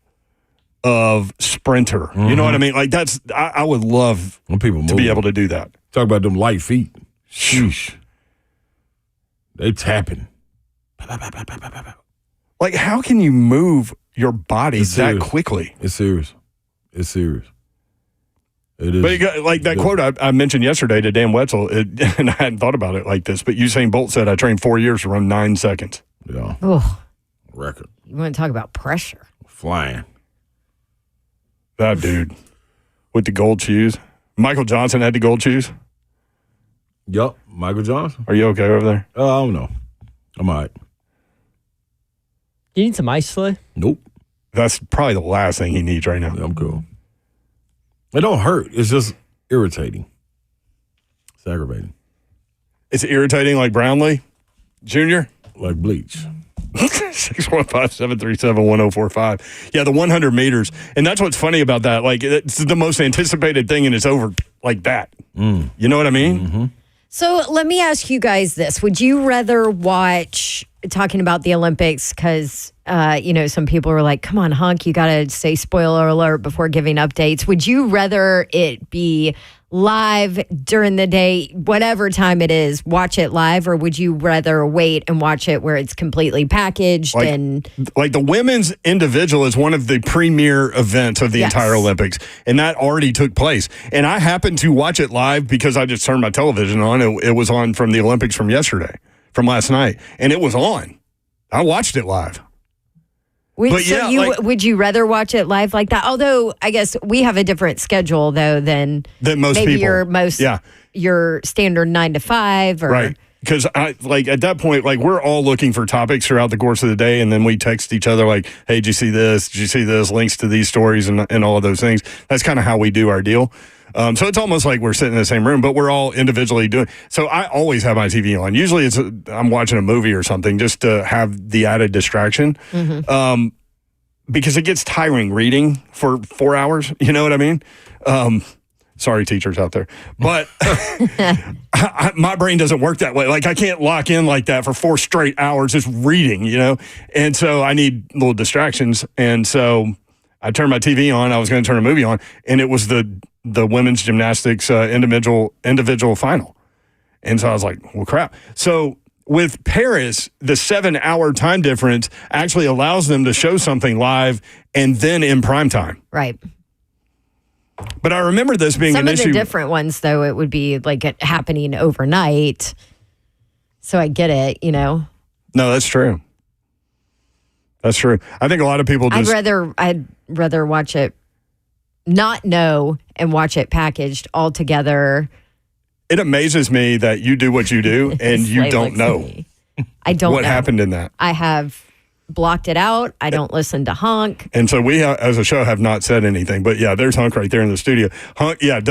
of sprinter. You know what I mean? Like I would love
when people
to be able to do that.
Talk about them light feet. Sheesh. They tapping.
Like, how can you move your body that quickly?
It's serious. It's serious. It is.
But you got, like that quote I mentioned yesterday to Dan Wetzel, and I hadn't thought about it like this, but Usain Bolt said, I trained 4 years to run 9 seconds.
Yeah.
Oh,
Record.
you want to talk about pressure?
Flying.
That dude with the gold shoes. Michael Johnson had the gold shoes.
Yup. Michael Johnson.
Are you okay over there?
I don't know. I'm all right.
You need some ice, Slay?
Nope.
That's probably the last thing he needs right now.
Yeah, I'm cool. It don't hurt. It's just irritating. It's aggravating.
It's irritating like Brownlee Jr.?
Like bleach.
615-737-1045. Yeah, the 100 meters. And that's what's funny about that. Like, it's the most anticipated thing, and it's over like that. You know what I mean?
Mm-hmm.
So let me ask you guys this. Would you rather watch, talking about the Olympics, because, some people were like, come on, Hunk, you got to say spoiler alert before giving updates. Would you rather it be live during the day, whatever time it is, watch it live, or would you rather wait and watch it where it's completely packaged?
Like the women's individual is one of the premier events of the entire Olympics, and that already took place. And I happened to watch it live because I just turned my television on. It was on from the Olympics from last night, and it was on. I watched it live.
Would you rather watch it live like that? Although I guess we have a different schedule though than
most
maybe
people.
your standard 9 to 5 or
right. Because at that point, like we're all looking for topics throughout the course of the day, and then we text each other like, "Hey, did you see this? Did you see this? Links to these stories and all of those things." That's kind of how we do our deal. So it's almost like we're sitting in the same room, but we're all individually doing. So I always have my TV on. Usually I'm watching a movie or something just to have the added distraction. Because it gets tiring reading for 4 hours. You know what I mean? Sorry, teachers out there. But my brain doesn't work that way. Like, I can't lock in like that for 4 straight hours just reading, you know? And so I need little distractions. And so I turned my TV on. I was going to turn a movie on, and it was the women's gymnastics individual final. And so I was like, well, crap. So with Paris, the 7-hour time difference actually allows them to show something live and then in prime time.
Right.
But I remember this being
Some
an
of
issue.
the different ones, though, it would be like it happening overnight. So I get it, you know.
No, that's true. That's true. I think a lot of people just.
I'd rather watch it, not know, and watch it packaged all together.
It amazes me that you do what you do and you
Slay
don't
looks
know.
at me. I don't
what
know.
happened in that.
I have blocked it out. I don't listen to Honk.
And so we, as a show, have not said anything. But yeah, there's Hunk right there in the studio. Hunk, yeah.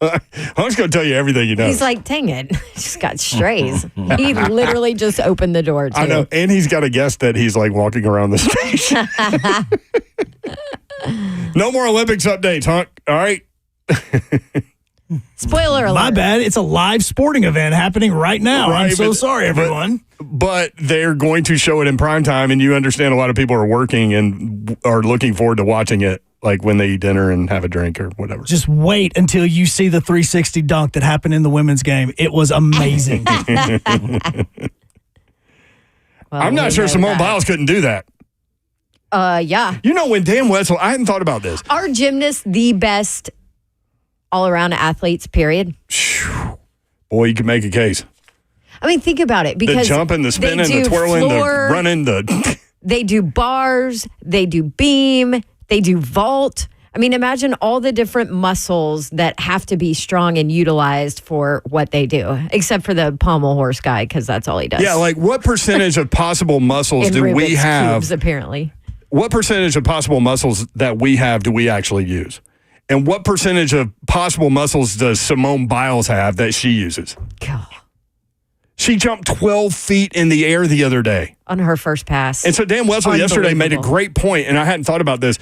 Hunk's going to tell you everything you know.
He's like, dang it. Just got strays. He literally just opened the door, too.
I know. And he's got a guest that he's like walking around the station. No more Olympics updates, Hunk. All right.
Spoiler alert.
My bad. It's a live sporting event happening right now.
Right,
I'm so
but-
sorry, everyone.
But they're going to show it in prime time, and you understand a lot of people are working and are looking forward to watching it, like when they eat dinner and have a drink or whatever.
Just wait until you see the 360 dunk that happened in the women's game. It was amazing.
Well,
I'm not
we
sure
know
Simone
that.
Biles couldn't do that.
Yeah.
You know, when Dan Wetzel, I hadn't thought about this.
Are gymnasts the best all-around athletes, period?
Boy, you can make a case.
I mean, think about it.
The
Because
jumping, the spinning,
they
the
do
twirling,
floor,
the running, the.
They do bars, they do beam, they do vault. I mean, imagine all the different muscles that have to be strong and utilized for what they do, except for the pommel horse guy, because that's all he does.
Yeah, like what percentage of possible muscles
In
do we
Rubik's
have?
Cubes, apparently.
What percentage of possible muscles that we have do we actually use? And what percentage of possible muscles does Simone Biles have that she uses?
God.
She jumped 12 feet in the air the other day.
On her first pass.
And so Dan Wetzel yesterday made a
Unbelievable.
great point, and I hadn't thought about this.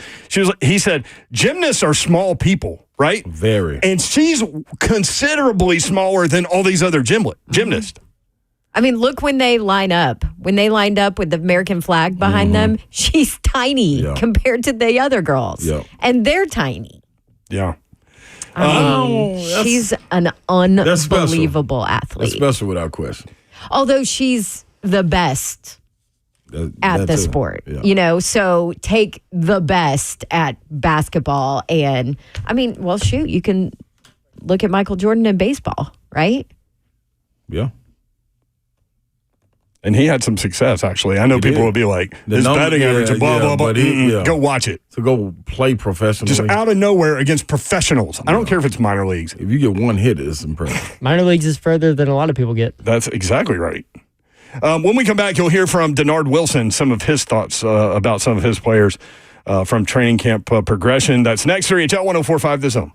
He said, gymnasts are small people, right?
Very.
And she's considerably smaller than all these other gymnasts.
I mean, look when they line up. When they lined up with the American flag behind them, she's tiny compared to the other girls.
Yeah.
And they're tiny.
Yeah.
I mean, she's an unbelievable athlete.
That's special without question.
Although she's the best at
That's
the
it.
sport,
Yeah.
you know, so take the best at basketball. And I mean, well, shoot, you can look at Michael Jordan in baseball, right?
Yeah.
And he had some success, actually. I know people will be like,
The
his
number-
batting average and blah, blah, blah.
but he- yeah.
Go watch it.
To go play professionally.
Just out of nowhere against professionals. I don't care if it's minor leagues.
If you get one hit, it's impressive.
Minor leagues is further than a lot of people get.
That's exactly right. When we come back, you'll hear from Denard Wilson, some of his thoughts about some of his players from training camp progression. That's next. 3HL 1045 The Zone.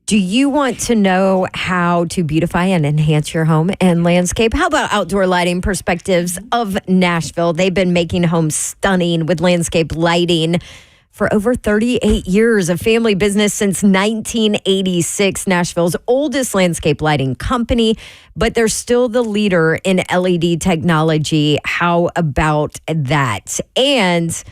Do you want to know how to beautify and enhance your home and landscape? How about Outdoor Lighting Perspectives of Nashville? They've been making homes stunning with landscape lighting for over 38 years, a family business since 1986, Nashville's oldest landscape lighting company, but they're still the leader in LED technology. How about that? And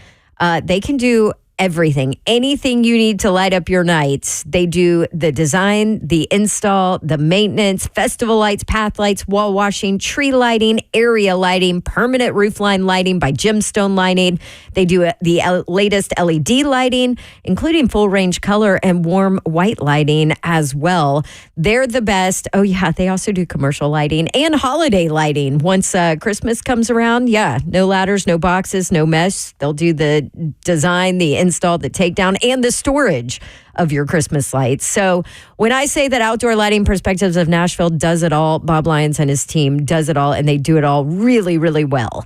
they can do everything. Anything you need to light up your nights. They do the design, the install, the maintenance, festival lights, path lights, wall washing, tree lighting, area lighting, permanent roof line lighting by Gemstone Lighting. They do the latest LED lighting, including full range color and warm white lighting as well. They're the best. Oh, yeah. They also do commercial lighting and holiday lighting. Once Christmas comes around, no ladders, no boxes, no mesh. They'll do the design, the install, the takedown, and the storage of your Christmas lights. So when I say that Outdoor Lighting Perspectives of Nashville does it all, Bob Lyons and his team does it all, and they do it all really, really well.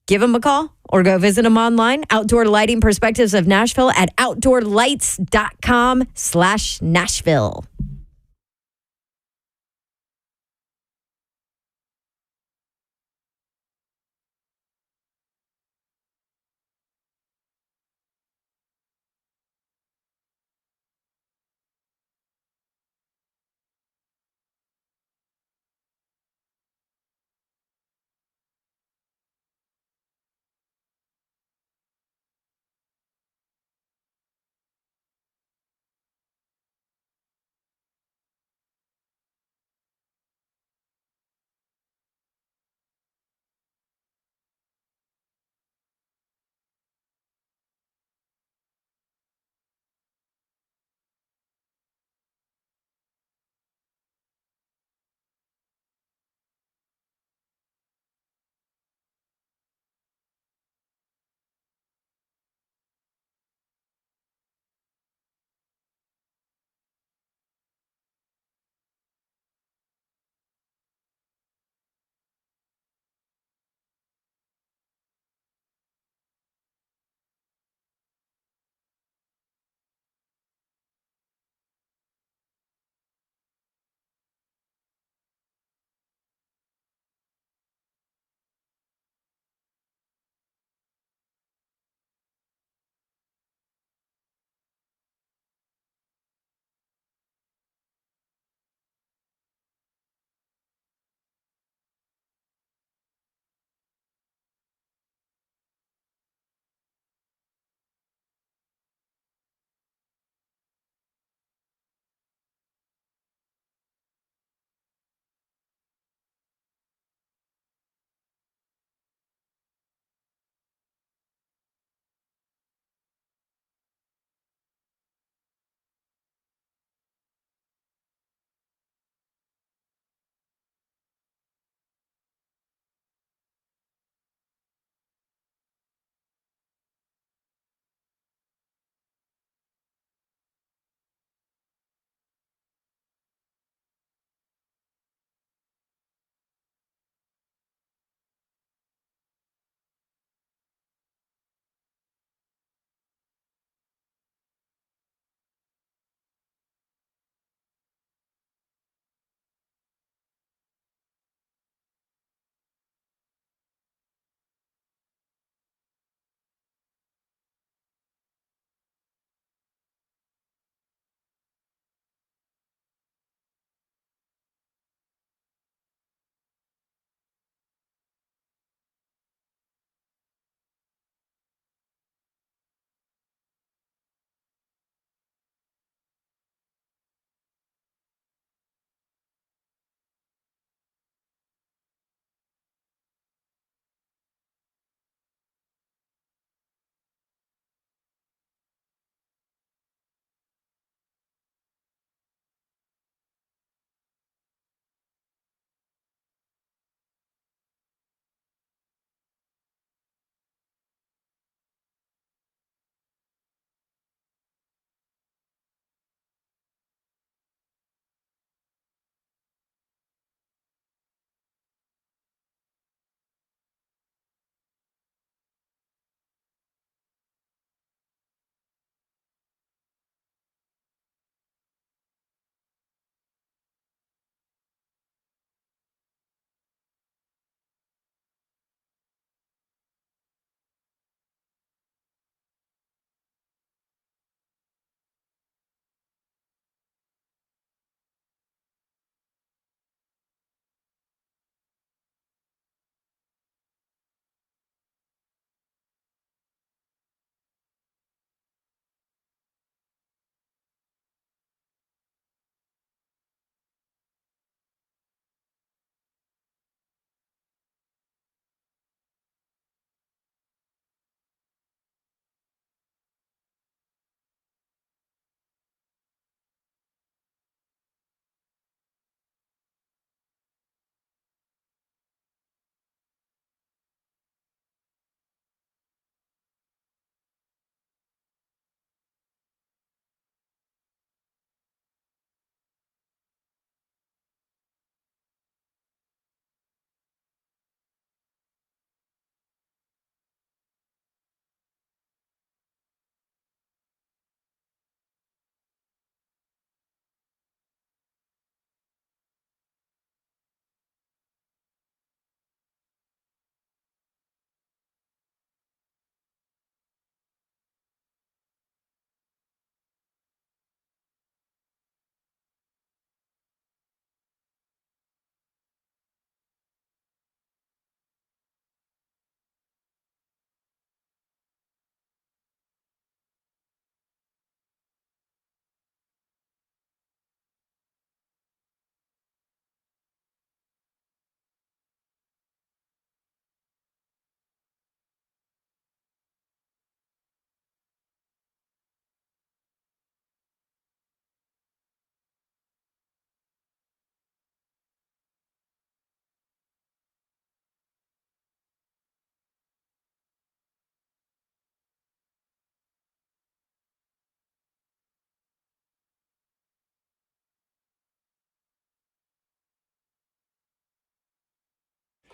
Give them a call or go visit them online. Outdoor Lighting Perspectives of Nashville at outdoorlights.com/Nashville.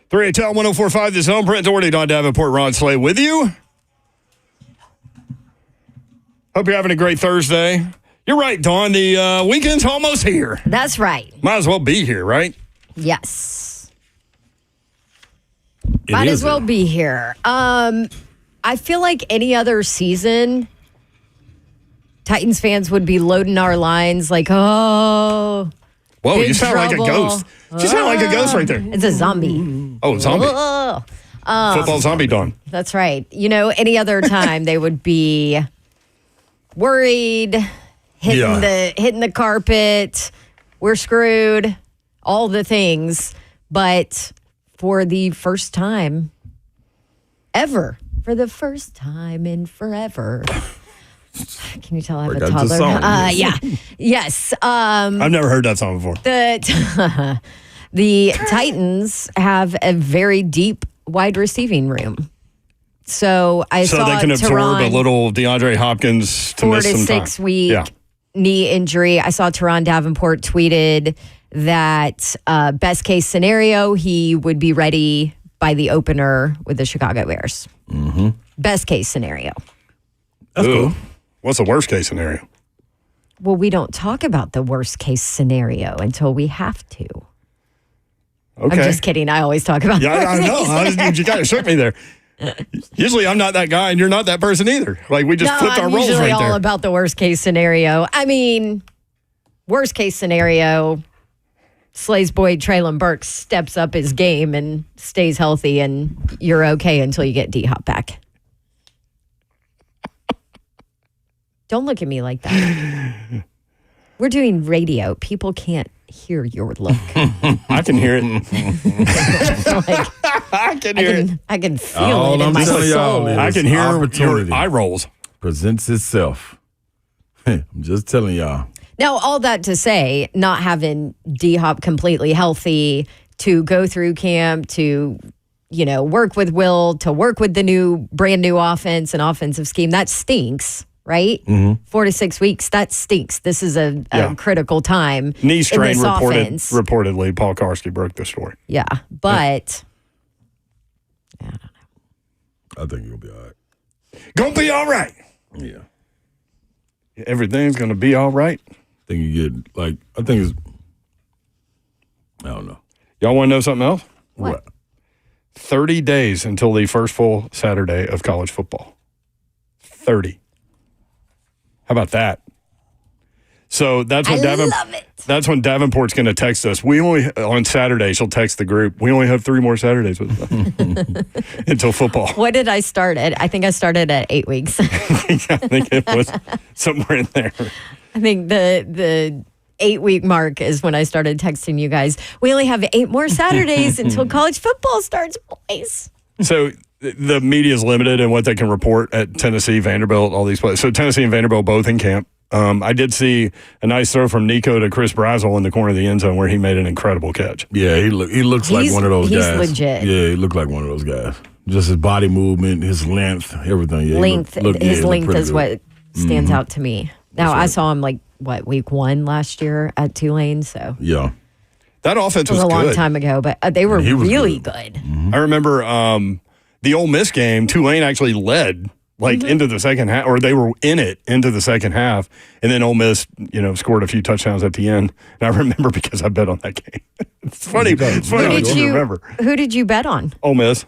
3ATL 104.5, The Zone. Brent Doherty, Don Davenport, Ron Slay with you. Hope you're having a great Thursday. You're right, Dawn. The weekend's almost here.
That's right.
Might as well be here, right?
Yes. Might as well be here. I feel like any other season, Titans fans would be loading our lines like, oh,
whoa,
big
you sound like a
trouble.
ghost. You sound like a ghost right there.
It's a zombie.
Oh, zombie.
Oh.
Football zombie, Dawn.
That's right. Any other time they would be worried, hitting the carpet, we're screwed, all the things. But for the first time ever, for the first time in forever. Can you tell I have a toddler? Yeah. Yes.
I've never heard that song before.
The Titans have a very deep wide receiving room. So
they can absorb
Teron,
a little DeAndre Hopkins to miss some time.
4 to 6 week knee injury. I saw Teron Davenport tweeted that best case scenario, he would be ready by the opener with the Chicago Bears.
Mm-hmm.
Best case scenario.
That's cool.
What's the worst case scenario?
Well, we don't talk about the worst case scenario until we have to.
Okay.
I'm just kidding. I always talk about
I know. You kind of shook me there. Usually I'm not that guy and you're not that person either. Like we just flipped our roles right there.
I'm usually all about the worst case scenario. I mean, worst case scenario, Slay's boy Traylon Burks steps up his game and stays healthy and you're okay until you get D-Hop back. Don't look at me like that. We're doing radio. People can't hear your look.
I can hear it.
I can hear it. I can feel it in my
telling
soul.
y'all
I can hear your eye rolls.
Presents itself. I'm just telling y'all.
Now, all that to say, not having D-Hop completely healthy to go through camp, to, work with Will, to work with the brand new offense and offensive scheme, that stinks, right?
Mm-hmm.
4 to 6 weeks, that stinks. This is a critical time.
Knee strain
in this offense.
reportedly. Paul Karski broke the story.
Yeah, but I don't know.
I think you'll be all right.
Gonna be all right.
Yeah.
Everything's gonna be all right.
I think I don't know.
Y'all want to know something else?
What?
30 days until the first full Saturday of college football. 30. How about that? So that's when That's when Davenport's going to text us. On Saturday, she'll text the group. We only have 3 more Saturdays with until football.
What did I start at? I think I started at 8 weeks.
I think it was somewhere in there.
I think the 8-week mark is when I started texting you guys. We only have 8 more Saturdays until college football starts, boys.
So the media is limited in what they can report at Tennessee, Vanderbilt, all these places. So Tennessee and Vanderbilt both in camp. I did see a nice throw from Nico to Chris Brazel in the corner of the end zone where he made an incredible catch.
Yeah, he looks like one of those guys.
He's legit.
Yeah, he looked like one of those guys. Just his body movement, his length, everything. Yeah,
his length is what stands out to me. Now,
right.
I saw him week 1 last year at Tulane, so.
Yeah.
That offense was
a long
good.
time ago, but they were really good.
Mm-hmm.
I remember the Ole Miss game, Tulane actually led into the second half, or they were in it into the second half, and then Ole Miss, scored a few touchdowns at the end. And I remember because I bet on that game. It's funny. It's funny. I don't remember.
Who did you bet on?
Ole Miss.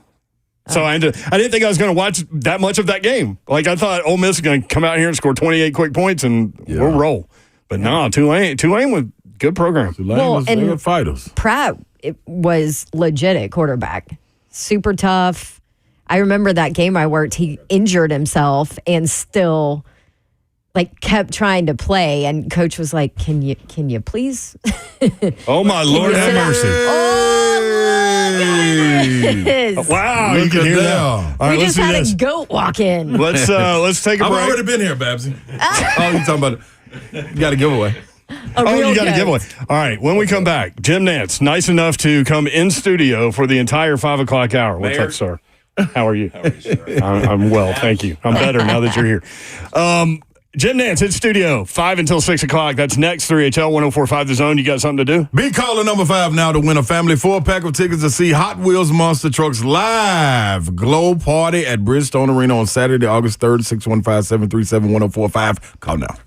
So I didn't think I was going to watch that much of that game. Like I thought Ole Miss was going to come out here and score 28 quick points and we'll roll. But no, Tulane was good program.
They were fighters.
Pratt was legit at quarterback. Super tough. I remember that game I worked, he injured himself and still kept trying to play, and coach was like, Can you please?
Oh my Lord, have mercy.
Oh,
wow, you can hear that.
All
right,
we
let's
just
do
had
this.
a goat walk in.
Let's take a
I've
break.
already been here, Babsy. Oh, you talking about you got a giveaway.
You got a giveaway. All right, when we come back, Jim Nance, nice enough to come in studio for the entire 5 o'clock hour. What's up, sir? How are you? I'm well, thank you. I'm better now that you're here. Jim Nance, hit studio, 5 until 6 o'clock. That's next, 3HL 1045 The Zone. You got something to do?
Be caller number 5 now to win a family 4-pack of tickets to see Hot Wheels Monster Trucks live glow party at Bridgestone Arena on Saturday, August 3rd, 615-737-1045. Call now.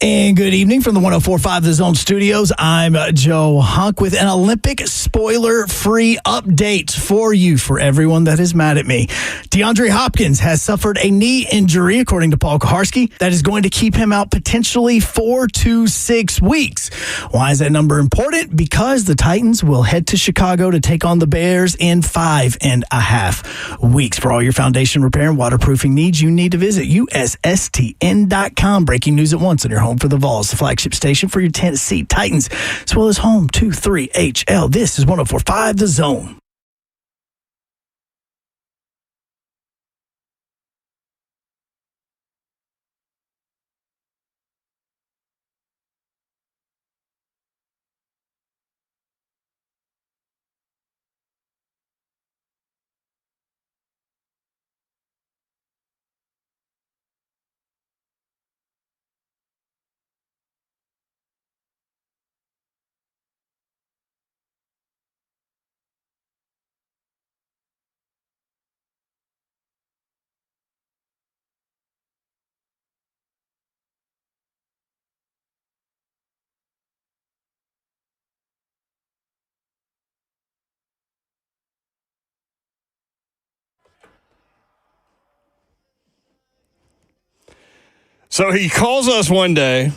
And good evening from the 104.5 The Zone Studios. I'm Joe Hunk with an Olympic spoiler-free update for you, for everyone that is mad at me. DeAndre Hopkins has suffered a knee injury, according to Paul Kuharsky, that is going to keep him out potentially 4 to 6 weeks. Why is that number important? Because the Titans will head to Chicago to take on the Bears in 5.5 weeks. For all your foundation repair and waterproofing needs, you need to visit USSTN.com. Breaking news at once on your home for the Vols, the flagship station for your Tennessee Titans, as well as home to 3HL. This is 104.5 The Zone.
So he calls us one day,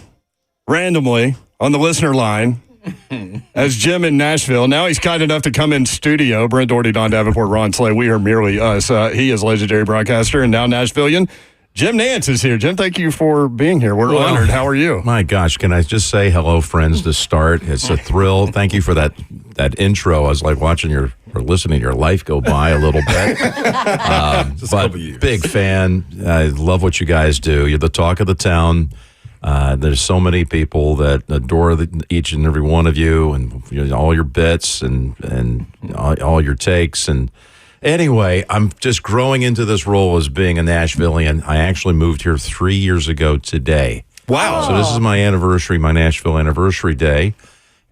randomly, on the listener line, as Jim in Nashville. Now he's kind enough to come in studio. Brent Doherty, Don Davenport, Ron Slay. We are merely us. He is legendary broadcaster and now Nashvilleian. Jim Nance is here. Jim, thank you for being here. We're honored. How are you?
My gosh, can I just say hello, friends, to start? It's a thrill. Thank you for that intro. I was like watching or listening to your life go by a little bit. But big fan. I love what you guys do. You're the talk of the town. There's so many people that adore each and every one of you, and all your bits and all your takes. And anyway, I'm just growing into this role as being a Nashvilleian. I actually moved here 3 years ago today.
Wow.
So this is my anniversary, my Nashville anniversary day.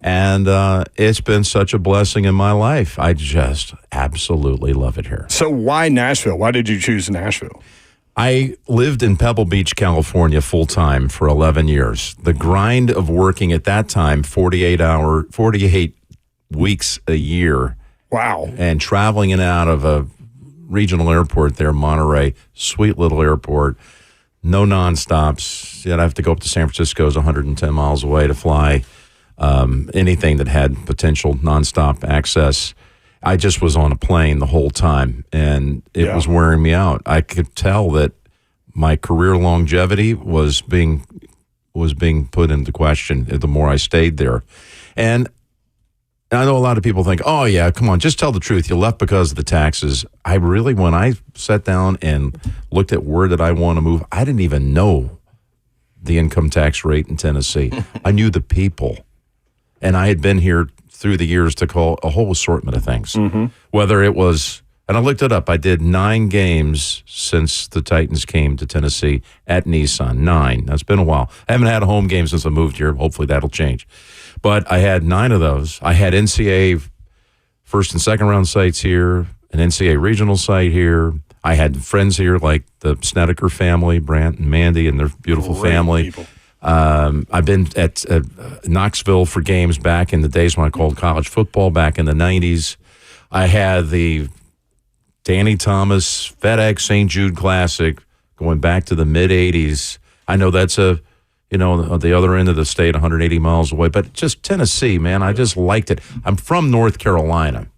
And it's been such a blessing in my life. I just absolutely love it here.
So why Nashville? Why did you choose Nashville?
I lived in Pebble Beach, California, full-time for 11 years. The grind of working at that time, 48 weeks a year.
Wow.
And traveling in and out of a regional airport there, Monterey, sweet little airport, no nonstops. Yet I have to go up to San Francisco, it's 110 miles away to fly. Anything that had potential nonstop access. I just was on a plane the whole time, and it was wearing me out. I could tell that my career longevity was being put into question the more I stayed there. And I know a lot of people think, oh, yeah, come on, just tell the truth. You left because of the taxes. I really, when I sat down and looked at where did I want to move, I didn't even know the income tax rate in Tennessee. I knew the people. And I had been here through the years to call a whole assortment of things. Mm-hmm. Whether it was, and I looked it up, I did 9 games since the Titans came to Tennessee at Nissan. 9. That's been a while. I haven't had a home game since I moved here. Hopefully that'll change. But I had 9 of those. I had NCAA first and second round sites here, an NCAA regional site here. I had friends here like the Snedeker family, Brant and Mandy and their beautiful family. People. I've been at Knoxville for games back in the days when I called college football back in the 90s. I had the Danny Thomas FedEx St. Jude Classic going back to the mid-'80s. I know that's the other end of the state, 180 miles away, but just Tennessee, man, I just liked it. I'm from North Carolina,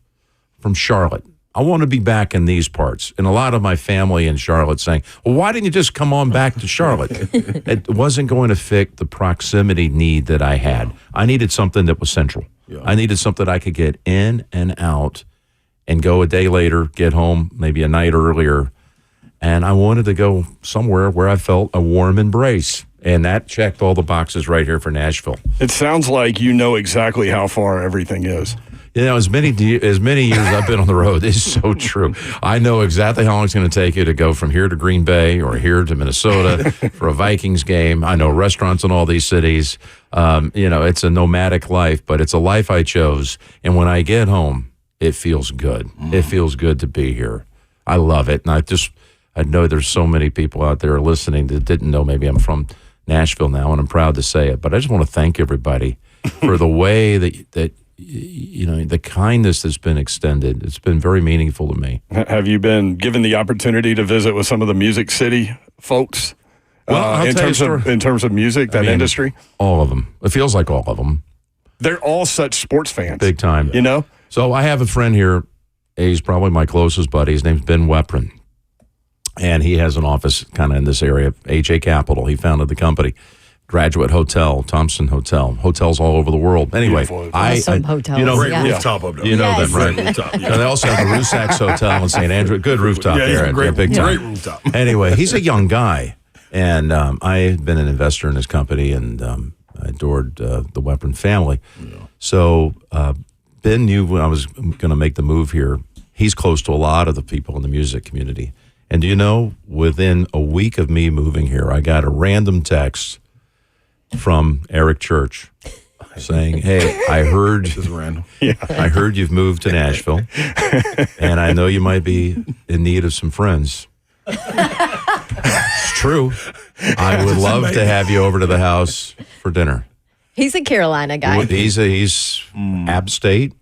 from Charlotte. I want to be back in these parts. And a lot of my family in Charlotte saying, well, why didn't you just come on back to Charlotte? It wasn't going to fit the proximity need that I had. I needed something that was central. Yeah. I needed something I could get in and out and go a day later, get home maybe a night earlier. And I wanted to go somewhere where I felt a warm embrace. And that checked all the boxes right here for Nashville.
It sounds like you know exactly how far everything is.
As many years I've been on the road, it's so true. I know exactly how long it's going to take you to go from here to Green Bay or here to Minnesota for a Vikings game. I know restaurants in all these cities. It's a nomadic life, but it's a life I chose. And when I get home, it feels good. It feels good to be here. I love it. And I know there's so many people out there listening that didn't know maybe I'm from Nashville now, and I'm proud to say it. But I just want to thank everybody for the way that the kindness that's been extended. It's been very meaningful to me.
Have you been given the opportunity to visit with some of the Music City folks?
Well,
in terms of music, that industry?
All of them. It feels like all of them.
They're all such sports fans.
Big time.
You know?
So I have a friend here. He's probably my closest buddy. His name's Ben Weprin. And he has an office kind of in this area, HA Capital. He founded the company. Graduate Hotel, Thompson Hotel, hotels all over the world. Anyway,
awesome hotels.
Great rooftop up there.
You know
Yes.
them, right?
Rooftop, yeah.
And they also have the Rusacks Hotel in St. Andrew. Good rooftop there.
Great,
big time.
great rooftop.
Anyway, he's a young guy. And I've been an investor in his company, and I adored the Weprin family. Yeah. So Ben knew when I was going to make the move here. He's close to a lot of the people in the music community. And do you know, within a week of me moving here, I got a random text from Eric Church saying, "Hey, I heard
This is random.
I heard you've moved to Nashville, and I know you might be in need of some friends." It's true. I would love to have you over to the house for dinner.
He's a Carolina guy.
He's App State,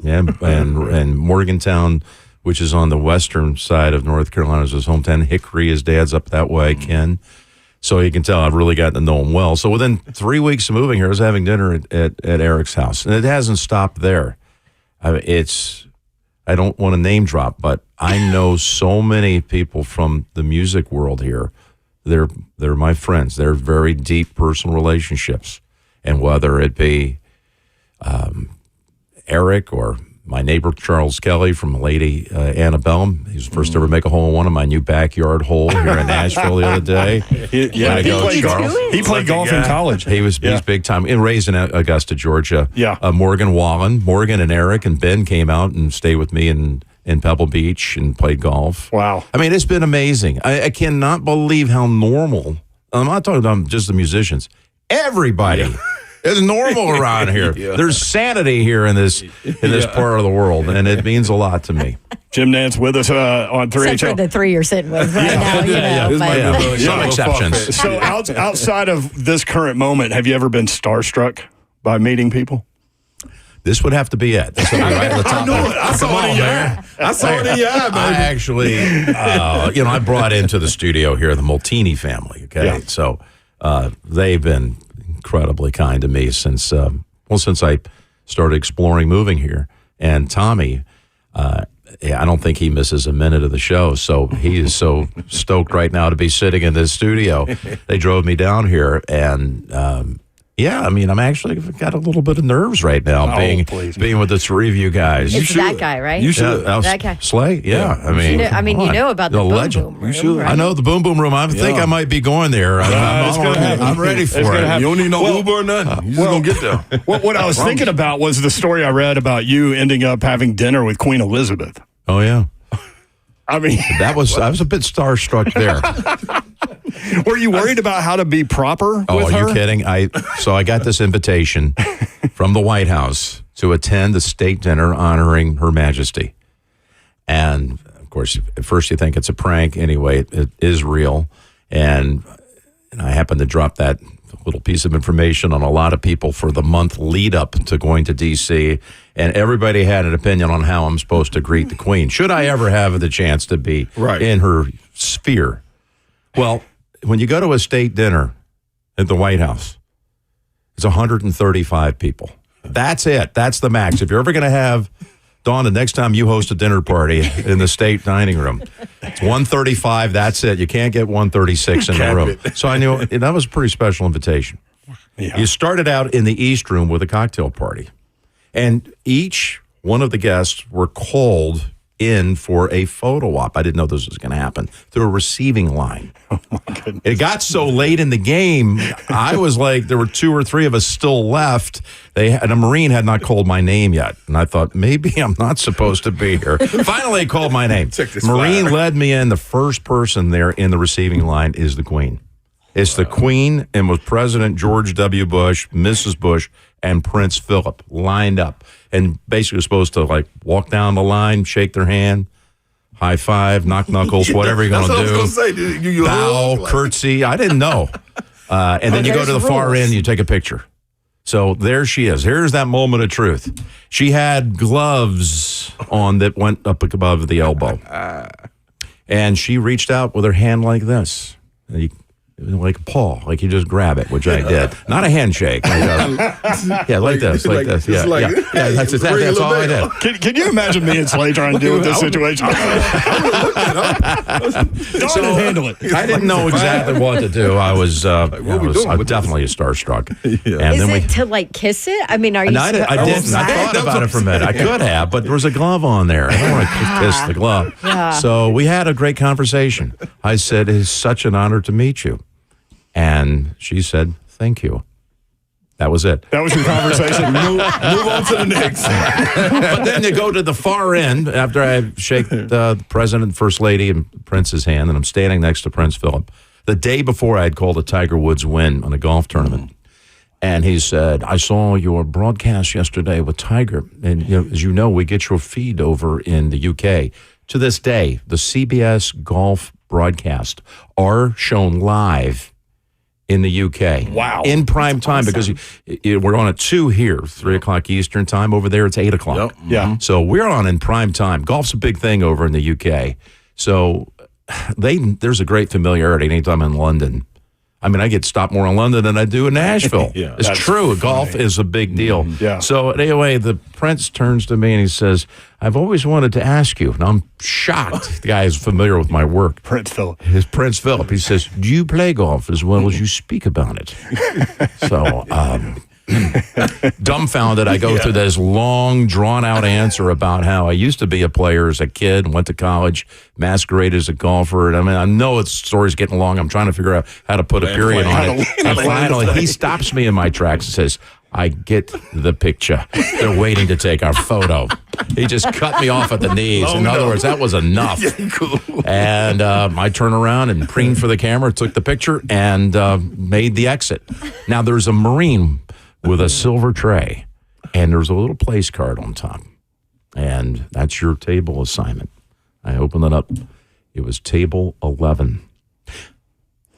and Morgantown, which is on the western side of North Carolina, is his hometown. Hickory, his dad's up that way, Ken. So you can tell I've really gotten to know him well. So within 3 weeks of moving here, I was having dinner at Eric's house. And it hasn't stopped there. I don't want to name drop, but I know so many people from the music world here. They're my friends. They're very deep personal relationships. And whether it be Eric or my neighbor Charles Kelly from Lady Annabelle, he was the first to ever make a hole in one of my new backyard hole here in Nashville the other day.
He played golf in college.
He's big time. And raised in Augusta, Georgia.
Yeah.
Morgan and Eric and Ben came out and stayed with me in Pebble Beach and played golf.
Wow.
I mean, it's been amazing. I cannot believe how normal. I'm not talking about just the musicians. Everybody. It's normal around here. There's sanity here in this part of the world, and it means a lot to me.
Jim Nance with us on 3HL.
Except for the three you're sitting with right now.
Some exceptions.
So outside of this current moment, have you ever been starstruck by meeting people?
This would have to be it. This would be right at the top.
I know it. I saw it in your eye. I saw it in your eye, baby.
I actually, I brought into the studio here the Molteni family. Okay,
Yeah.
So they've been incredibly kind to me since I started exploring moving here. And Tommy, I don't think he misses a minute of the show. So he is so stoked right now to be sitting in this studio. They drove me down here, and I'm actually got a little bit of nerves right now being with the three of you guys.
It's that guy, right?
You should.
That guy.
Slay? Yeah.
You know about the boom boom room.
You should.
Right?
I know the boom boom room. I think I might be going there. I'm ready for it.
You don't need no Uber or nothing. You just going to get there.
What I was thinking about was the story I read about you ending up having dinner with Queen Elizabeth.
Oh, yeah.
I mean,
I was a bit starstruck there.
Were you worried about how to be proper with
are
her?
You kidding? So I got this invitation from the White House to attend the state dinner honoring Her Majesty. And, of course, at first you think it's a prank. Anyway, it is real. And I happened to drop that little piece of information on a lot of people for the month lead up to going to D.C., and everybody had an opinion on how I'm supposed to greet the Queen. Should I ever have the chance to be in her sphere? Well, when you go to a state dinner at the White House, it's 135 people. That's it. That's the max. If you're ever going to have, Dawn, the next time you host a dinner party in the state dining room, it's 135. That's it. You can't get 136 in the room. So I knew that was a pretty special invitation. Yeah. You started out in the East Room with a cocktail party, and each one of the guests were called in for a photo op. I didn't know this was going to happen through a receiving line.
Oh my goodness.
It got so late in the game, I was like, there were 2 or 3 of us still left. And a Marine had not called my name yet. And I thought, maybe I'm not supposed to be here. Finally, he called my name. Marine led me in. The first person there in the receiving line is the Queen. It's the Queen, and with President George W. Bush, Mrs. Bush, and Prince Philip lined up. And basically supposed to walk down the line, shake their hand, high five, knock knuckles, whatever you're going to do.
That's what I was going to say.
Bow, curtsy. I didn't know. And then you go to the far end, you take a picture. So there she is. Here's that moment of truth. She had gloves on that went up above the elbow. And she reached out with her hand like this. Like a paw, like you just grab it, which I did. Not a handshake. Like this. Yeah, that's all I did.
Can you imagine me and Slay trying to deal with this situation?
So handle it. I didn't know exactly what to do. I was definitely starstruck.
Yeah. Is it to like kiss it? I mean, are you?
I didn't. I thought about it for a minute. I could have, but there was a glove on there. I don't want to kiss the glove.
Yeah.
So we had a great conversation. I said, "It's such an honor to meet you." And she said, "Thank you." That was it.
That was your conversation. Move on to the next.
But then you go to the far end after I shake the president, first lady, and Prince's hand, and I'm standing next to Prince Philip. The day before I had called a Tiger Woods win on a golf tournament. And he said, "I saw your broadcast yesterday with Tiger. And as you know, we get your feed over in the UK. To this day, the CBS golf broadcast are shown live in the UK.
Wow.
In prime time, awesome. Because we're on at 2 here, 3 o'clock Eastern time. Over there, it's 8 o'clock.
Yep. Yeah.
So we're on in prime time. Golf's a big thing over in the UK. So there's a great familiarity anytime I'm in London. I mean, I get stopped more in London than I do in Nashville.
Yeah,
it's true. Funny. Golf is a big deal.
Yeah.
So anyway, the Prince turns to me and he says, "I've always wanted to ask you." And I'm shocked. The guy is familiar with my work.
Prince Philip.
His Prince Philip. He says, "Do you play golf as well as you speak about it?" So, dumbfounded, I go through this long, drawn-out answer about how I used to be a player as a kid, went to college, masqueraded as a golfer. And I mean, I know the story's getting long. I'm trying to figure out how to put a period on it. And finally, he stops me in my tracks and says, "I get the picture. They're waiting to take our photo." He just cut me off at the knees. In other words, that was enough.
Yeah, cool.
And I turned around and preened for the camera, took the picture, and made the exit. Now, there's a Marine with a silver tray, and there's a little place card on top. And that's your table assignment. I opened it up. It was table 11.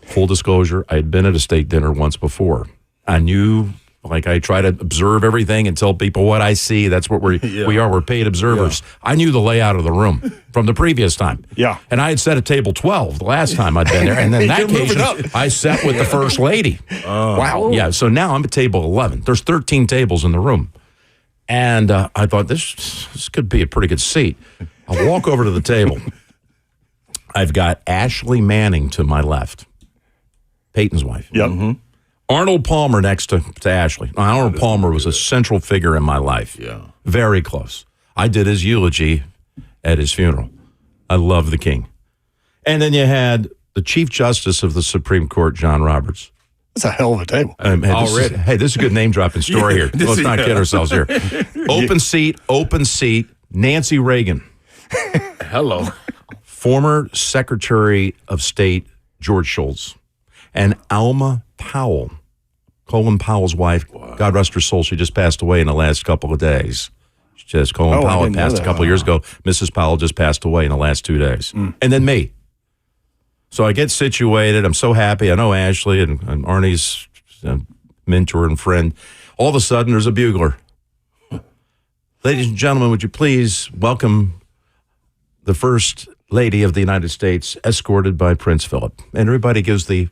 Full disclosure, I had been at a state dinner once before. I knew... Like I try to observe everything and tell people what I see. That's what we are. We're paid observers. Yeah. I knew the layout of the room from the previous time.
Yeah.
And I had sat at table 12 the last time I'd been there. And then that occasion, I sat with the first lady. Wow. Yeah. So now I'm at table 11. There's 13 tables in the room. And I thought this could be a pretty good seat. I walk over to the table. I've got Ashley Manning to my left. Peyton's wife.
Yep. Mm-hmm.
Arnold Palmer next to Ashley. Arnold Palmer was a central figure in my life.
Yeah.
Very close. I did his eulogy at his funeral. I love the king. And then you had the Chief Justice of the Supreme Court, John Roberts.
That's a hell of a table.
This is a good name-dropping story here. Let's not kid ourselves here. Open seat, Nancy Reagan.
Hello.
Former Secretary of State, George Shultz. And Alma Powell, Colin Powell's wife, God rest her soul, she just passed away in the last couple of days. Colin Powell had passed a couple of years ago. Mrs. Powell just passed away in the last 2 days. And then me. So I get situated. I'm so happy. I know Ashley and Arnie's mentor and friend. All of a sudden, there's a bugler. Ladies and gentlemen, would you please welcome the First Lady of the United States, escorted by Prince Philip. And everybody gives the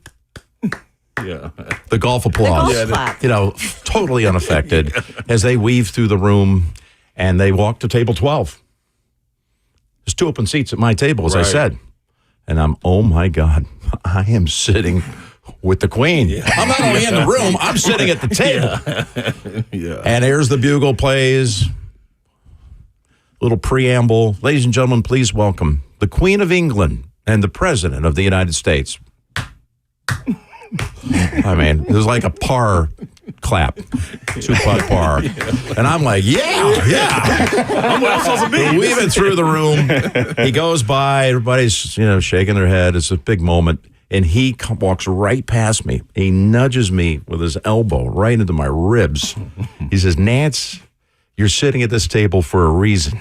golf applause.
The golf clap.
Totally unaffected as they weave through the room and they walk to table 12. There's 2 open seats at my table, as I said. And oh my God, I am sitting with the queen. Yeah. I'm not only in the room, I'm sitting at the table.
Yeah.
And there's the bugle plays. Little preamble. Ladies and gentlemen, please welcome the Queen of England and the President of the United States. I mean, it was like a par clap, 2-putt par. And I'm like, I'm weaving through the room. He goes by, everybody's, shaking their head. It's a big moment. And he walks right past me. He nudges me with his elbow right into my ribs. He says, Nance, you're sitting at this table for a reason.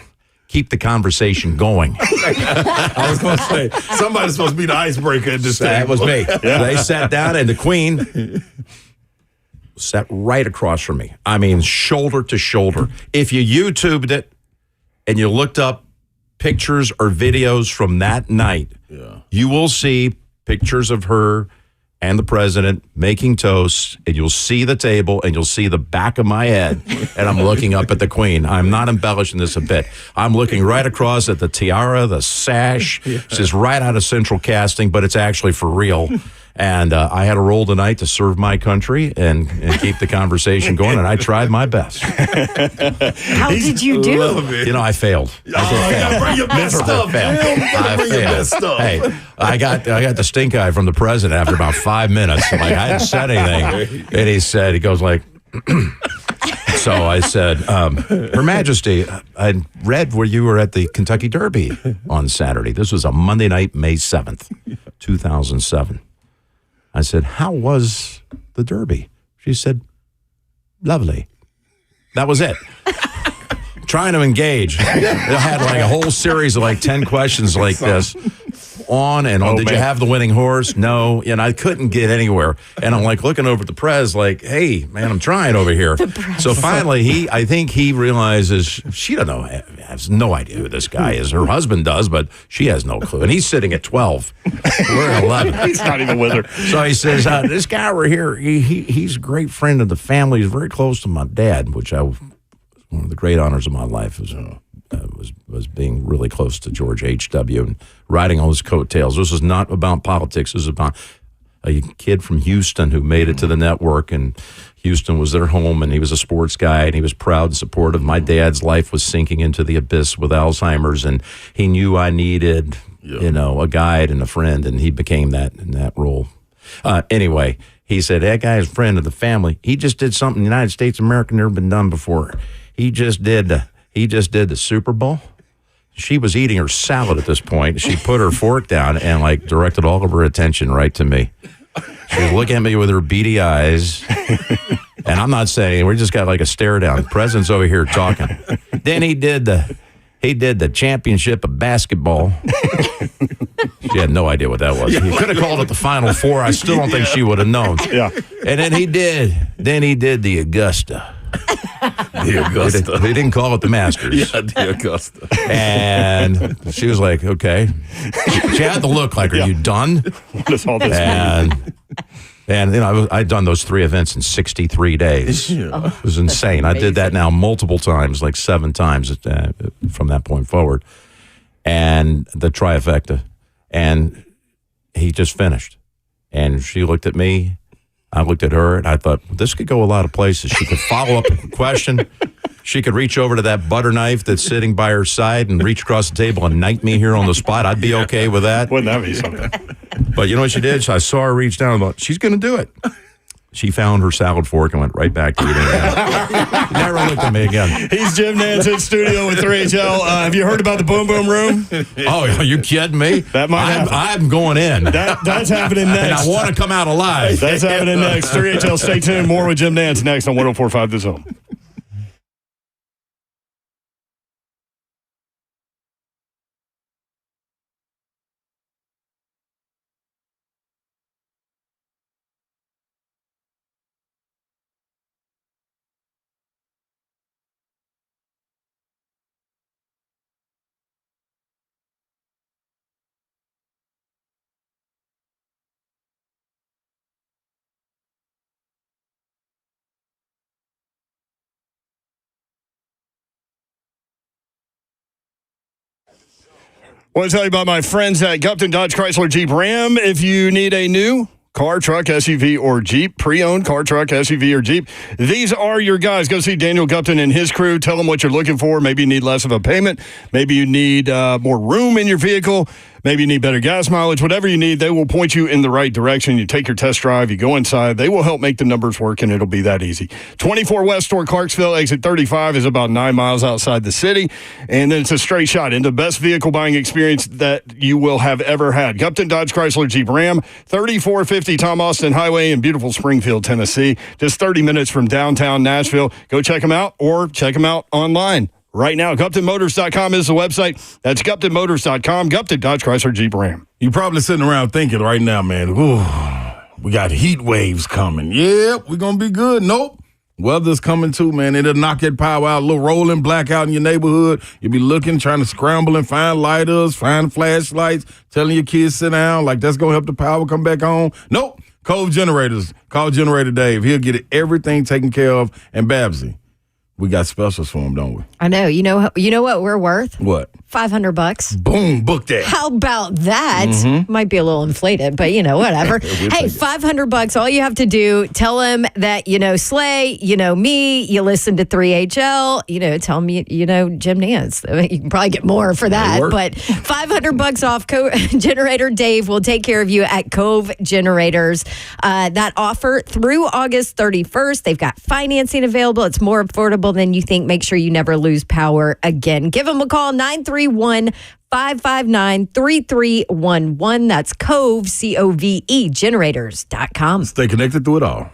keep the conversation going.
I was going to say, somebody's supposed to be the icebreaker at this
That
table.
was me. They sat down, and the Queen sat right across from me. I mean, shoulder to shoulder. If you YouTubed it and you looked up pictures or videos from that night, you will see pictures of her and the president making toast, and you'll see the table, and you'll see the back of my head, and I'm looking up at the Queen. I'm not embellishing this a bit. I'm looking right across at the tiara, the sash. It's just right out of Central Casting, but it's actually for real. And I had a role tonight to serve my country and keep the conversation going, and I tried my best.
How did you do?
You know, I failed.
You gotta bring your best stuff.
I
Bring your
failed.
best stuff.
Hey, I got the stink eye from the president after about 5 minutes. Like, I hadn't said anything, and he goes like. So I said, Her Majesty, I read where you were at the Kentucky Derby on Saturday. This was a Monday night, May 7th, 2007. I said, how was the Derby? She said, lovely. That was it. Trying to engage. It had like a whole series of like 10 questions like this. On and on. Did you have the winning horse? No. And I couldn't get anywhere. And I'm like looking over at the press like, hey, man, I'm trying over here. So finally, I think he realizes she has no idea who this guy is. Her husband does, but she has no clue. And he's sitting at 12. We're at 11.
He's not even with her.
So he says, this guy over here, he's a great friend of the family. He's very close to my dad, which one of the great honors of my life was being really close to George H.W. and riding on his coattails. This was not about politics. This was about a kid from Houston who made it to the network, and Houston was their home, and he was a sports guy, and he was proud and supportive. My dad's life was sinking into the abyss with Alzheimer's, and he knew I needed, a guide and a friend, and he became that in that role. Anyway, he said, that guy is a friend of the family. He just did something in the United States of America never been done before. He just did the Super Bowl. She was eating her salad at this point. She put her fork down and like directed all of her attention right to me. She was looking at me with her beady eyes. And I'm not saying, we just got like a stare down. The president's over here talking. Then he did the championship of basketball. She had no idea what that was. He could have called it the Final Four. I still don't think she would have known.
Yeah.
And then he did the Augusta.
The Augusta.
They didn't call it the Masters.
Yeah, the Augusta.
And she was like, okay. She had the look like, are you done?
What does all this mean?
And I'd done those 3 events in 63 days. It was insane. I did that now multiple times, like 7 times from that point forward. And the trifecta. And he just finished. And she looked at me. I looked at her, and I thought, this could go a lot of places. She could follow up a question. She could reach over to that butter knife that's sitting by her side and reach across the table and knight me here on the spot. I'd be okay with that.
Wouldn't that be something?
But you know what she did? So I saw her reach down and thought, she's going to do it. She found her salad fork and went right back to eating it. Never looked at me again.
He's Jim Nance in studio with 3HL. Have you heard about the Boom Boom Room?
Oh, are you kidding me?
That might happen.
I'm going in.
That's happening next.
And I want to come out alive.
That's happening next. 3HL, stay tuned. More with Jim Nance next on 104.5 The Zone. I want to tell you about my friends at Gupton Dodge Chrysler Jeep Ram. If you need a new car, truck, SUV, or Jeep, pre-owned car, truck, SUV, or Jeep, these are your guys. Go see Daniel Gupton and his crew. Tell them what you're looking for. Maybe you need less of a payment. Maybe you need more room in your vehicle. Maybe you need better gas mileage. Whatever you need, they will point you in the right direction. You take your test drive, you go inside. They will help make the numbers work, and it'll be that easy. 24 West toward Clarksville, exit 35 is about 9 miles outside the city, and then it's a straight shot into the best vehicle buying experience that you will have ever had. Gupton Dodge Chrysler Jeep Ram, 3450 Tom Austin Highway in beautiful Springfield, Tennessee. Just 30 minutes from downtown Nashville. Go check them out or check them out online. right now. GuptonMotors.com is the website. That's GuptonMotors.com. Gupton Dodge Chrysler Jeep Ram.
You're probably sitting around thinking right now, man, ooh, we got heat waves coming. Yep, we're going to be good. Nope. Weather's coming too, man. It'll knock that power out. A little rolling blackout in your neighborhood. You'll be looking, trying to scramble and find lighters, find flashlights, telling your kids sit down, like that's going to help the power come back on. Nope. Cove Generators. Call Generator Dave. He'll get everything taken care of. And Babsy, we got specials for him, don't we?
I know. You know what we're worth?
What?
$500.
Boom, book that.
How about that? Might be a little inflated, but whatever. Hey, $500. All you have to do, tell him that Slay, me, you listen to 3HL, tell him you know Jim Nance. You can probably get more for that, but $500 off. Generator Dave will take care of you at Cove Generators. That offer through August 31st. They've got financing available. It's more affordable than you think. Make sure you never lose power again. Give them a call, 931-559-3311. That's Cove, COVE, generators.com.
Stay connected through it all.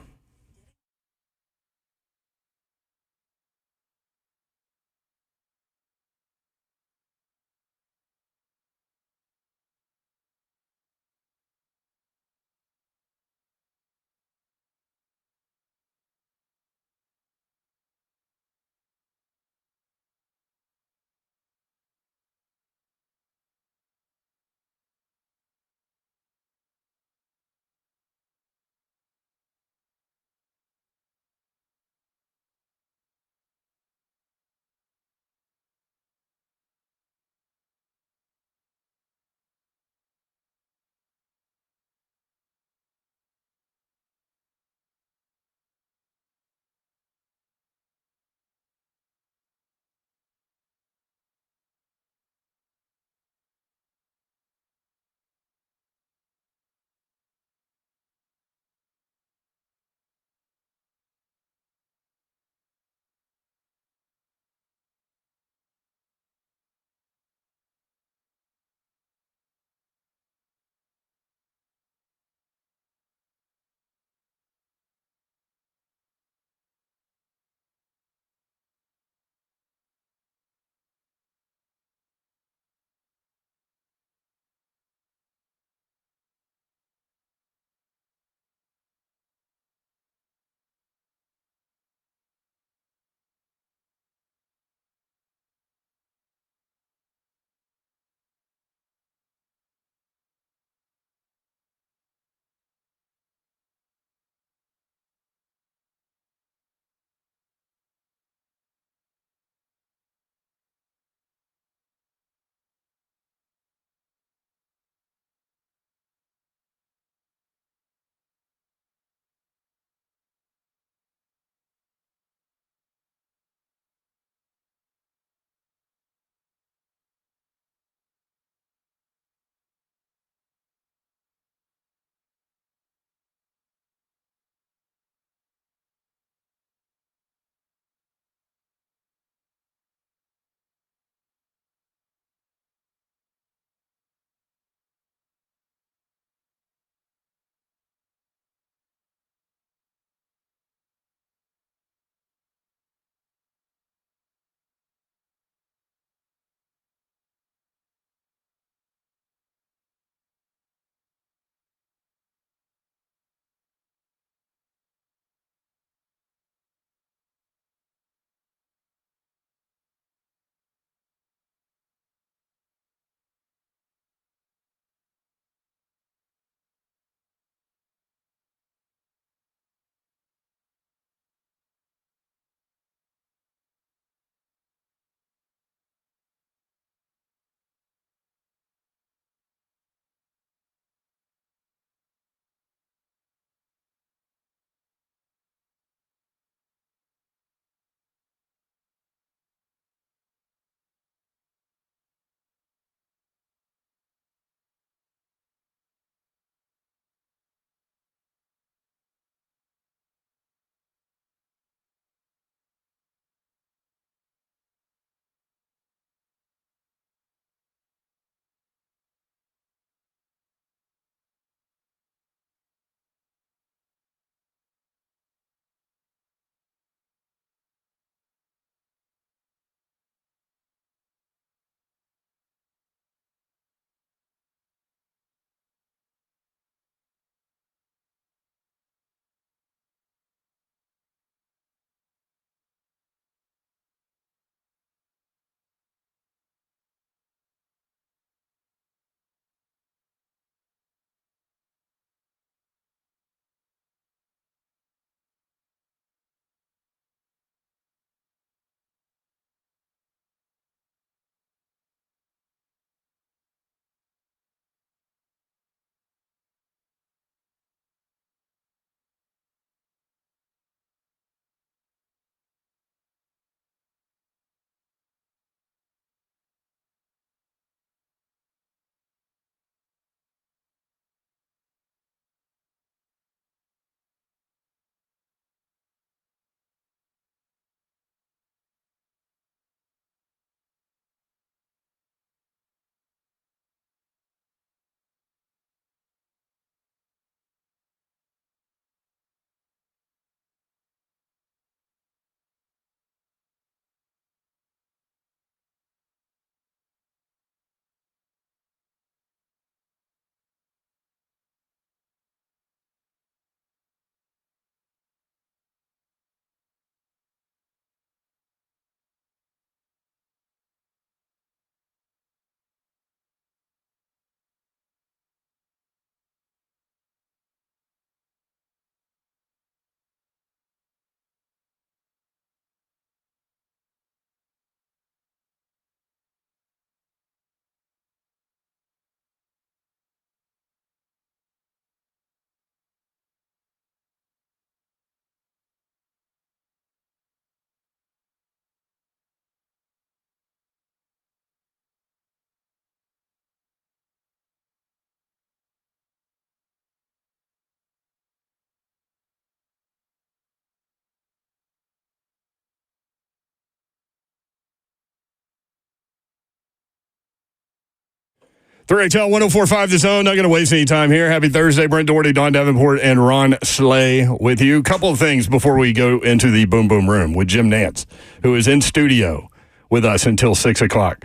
3HL 1045 The Zone. Not going to waste any time here. Happy Thursday. Brent Doherty, Don Davenport, and Ron Slay with you. Couple of things before we go into the Boom Boom Room with Jim Nance, who is in studio with us until 6 o'clock.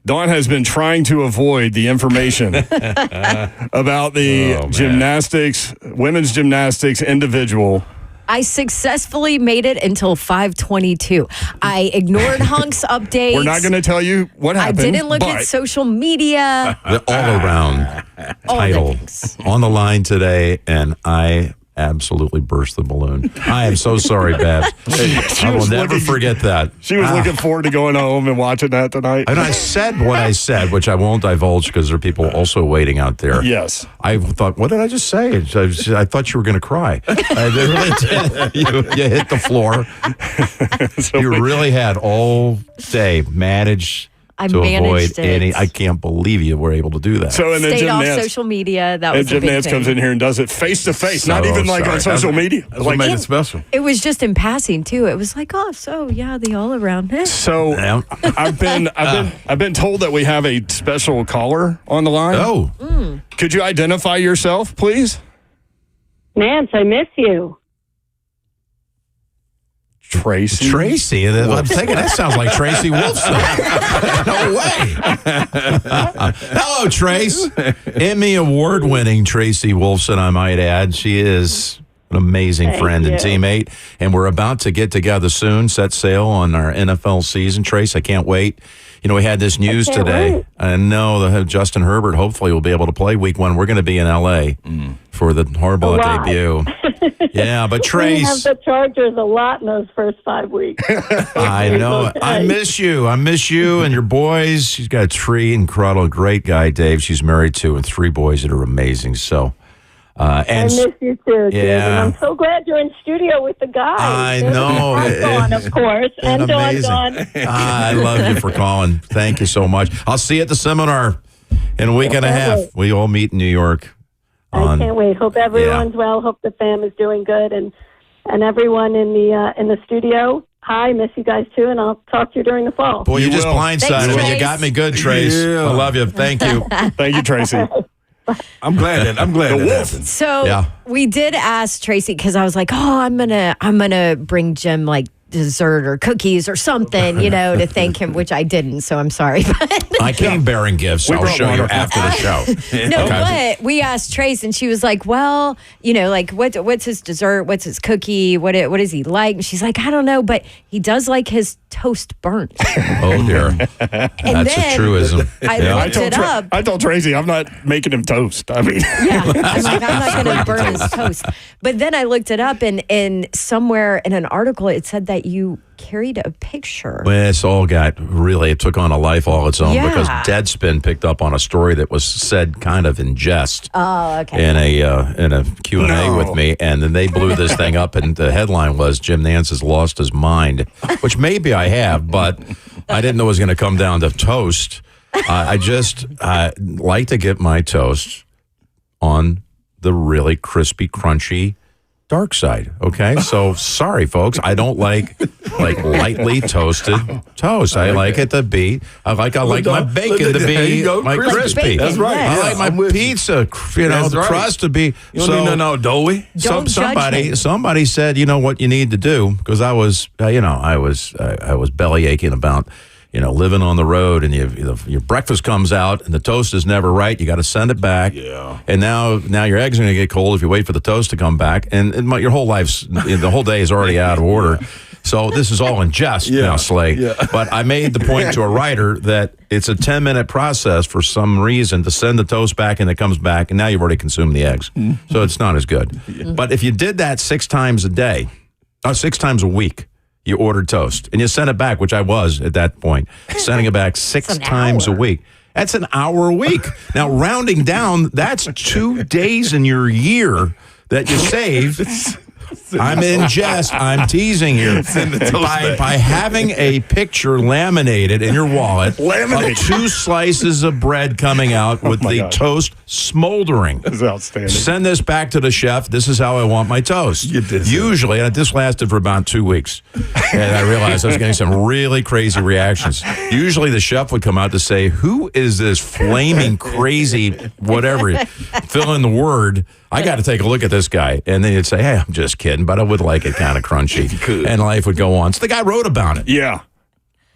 Don has been trying to avoid the information about the gymnastics, women's gymnastics individual.
I successfully made it until 5:22. I ignored Hunk's updates.
We're not going to tell you what happened.
I didn't look at social media.
The all-around title on the line today, and I absolutely burst the balloon. I am so sorry, Babs. I will never forget that.
She was looking forward to going home and watching that tonight.
And I said what I said, which I won't divulge because there are people also waiting out there.
Yes.
I thought, what did I just say? I thought you were going to cry. I really did. You hit the floor. You really had all day managed to avoid any. I can't believe you were able to do that.
So, and then
Stayed
Jim
off
Nance,
social media. That was
and Jim
a big
Nance
thing.
comes in here and does it face to face, not even like on social media.
That's what made it special.
It was just in passing too. It was like, oh, so yeah, the all around.
So I've been told that we have a special caller on the line.
Oh,
Could you identify yourself, please?
Nance, I miss you.
Tracy.
I'm thinking that sounds like Tracy Wolfson. No way. Hello, Trace. Emmy award-winning Tracy Wolfson, I might add. She is an amazing friend and teammate, and we're about to get together soon, set sail on our NFL season. Trace, I can't wait. You know, we had this news today.
Wait.
I know that Justin Herbert hopefully will be able to play week 1. We're going to be in L.A. For the horrible debut. Yeah, but Trace.
We have the Chargers a lot in those first 5 weeks.
I know.
Okay.
I miss you. I miss you and your boys. She's got 3 incredible, great guy, Dave. She's married to, and 3 boys that are amazing. So,
I miss you too, Dave.
Yeah.
And I'm so glad you're in studio with the guys.
I know.
And Dawn, of course. And Dawn.
I love you for calling. Thank you so much. I'll see you at the seminar in a week and a half. We all meet in New York.
I can't wait. Hope everyone's well. Hope the fam is doing good, and everyone in the studio. Hi, miss you guys too, and I'll talk to you during the fall.
Boy, you just blindsided me.
Trace.
You got me good, Trace.
Yeah.
I love you. Thank you.
Thank you, Tracy.
I'm glad that happened.
So we did ask Tracy because I was like, oh, I'm gonna bring Jim like dessert or cookies or something, to thank him, which I didn't. So I'm sorry.
I came bearing gifts. I'll show you after the show.
No, but we asked Trace, and she was like, well, like what's his dessert? What's his cookie? What does he like? And she's like, I don't know, but he does like his toast burnt.
Oh, dear. That's a truism.
I looked it up.
I told Tracy I'm not making him toast. I mean,
Yeah, I'm like, I'm not going to burn his toast. But then I looked it up, and somewhere in an article, it said that you carried a picture.
Well, it's all it took on a life all its own because
Yeah.
Deadspin picked up on a story that was said kind of in jest
Oh, okay.
in a Q&A with me, and then they blew this thing up, and the headline was, Jim Nance has lost his mind, which maybe I have, but I didn't know it was going to come down to toast. I just like to get my toast on the really crispy, crunchy dark side. Okay, so sorry, folks. I don't like lightly toasted toast. I like it to be. I like my bacon to be crispy.
That's right.
I like my pizza. The crust to be.
You don't need no doughy.
Don't judge me.
Somebody said, you know what you need to do, because I was belly aching about. Living on the road, and your breakfast comes out and the toast is never right. You got to send it back.
Yeah.
And now your eggs are going to get cold if you wait for the toast to come back. And your whole the whole day is already out of order. So this is all in jest now, Slay.
Yeah.
But I made the point to a writer that it's a 10-minute process for some reason to send the toast back, and it comes back, and now you've already consumed the eggs. So it's not as good. Mm-hmm. But if you did that 6 times a day, 6 times a week, you ordered toast and you sent it back, which I was at that point, sending it back 6 times a week. That's an hour a week. Now, rounding down, that's 2 days in your year that you saved I'm in jest. I'm teasing here. By having a picture laminated in your wallet of 2 slices of bread coming out with the toast smoldering.
That's outstanding.
Send this back to the chef. This is how I want my toast. Usually, and this lasted for about 2 weeks, and I realized I was getting some really crazy reactions. Usually, the chef would come out to say, "Who is this flaming crazy whatever? Fill in the word. I got to take a look at this guy." And then he'd say, "Hey, I'm just kidding, but I would like it kind of crunchy." And life would go on. So the guy wrote about it.
Yeah.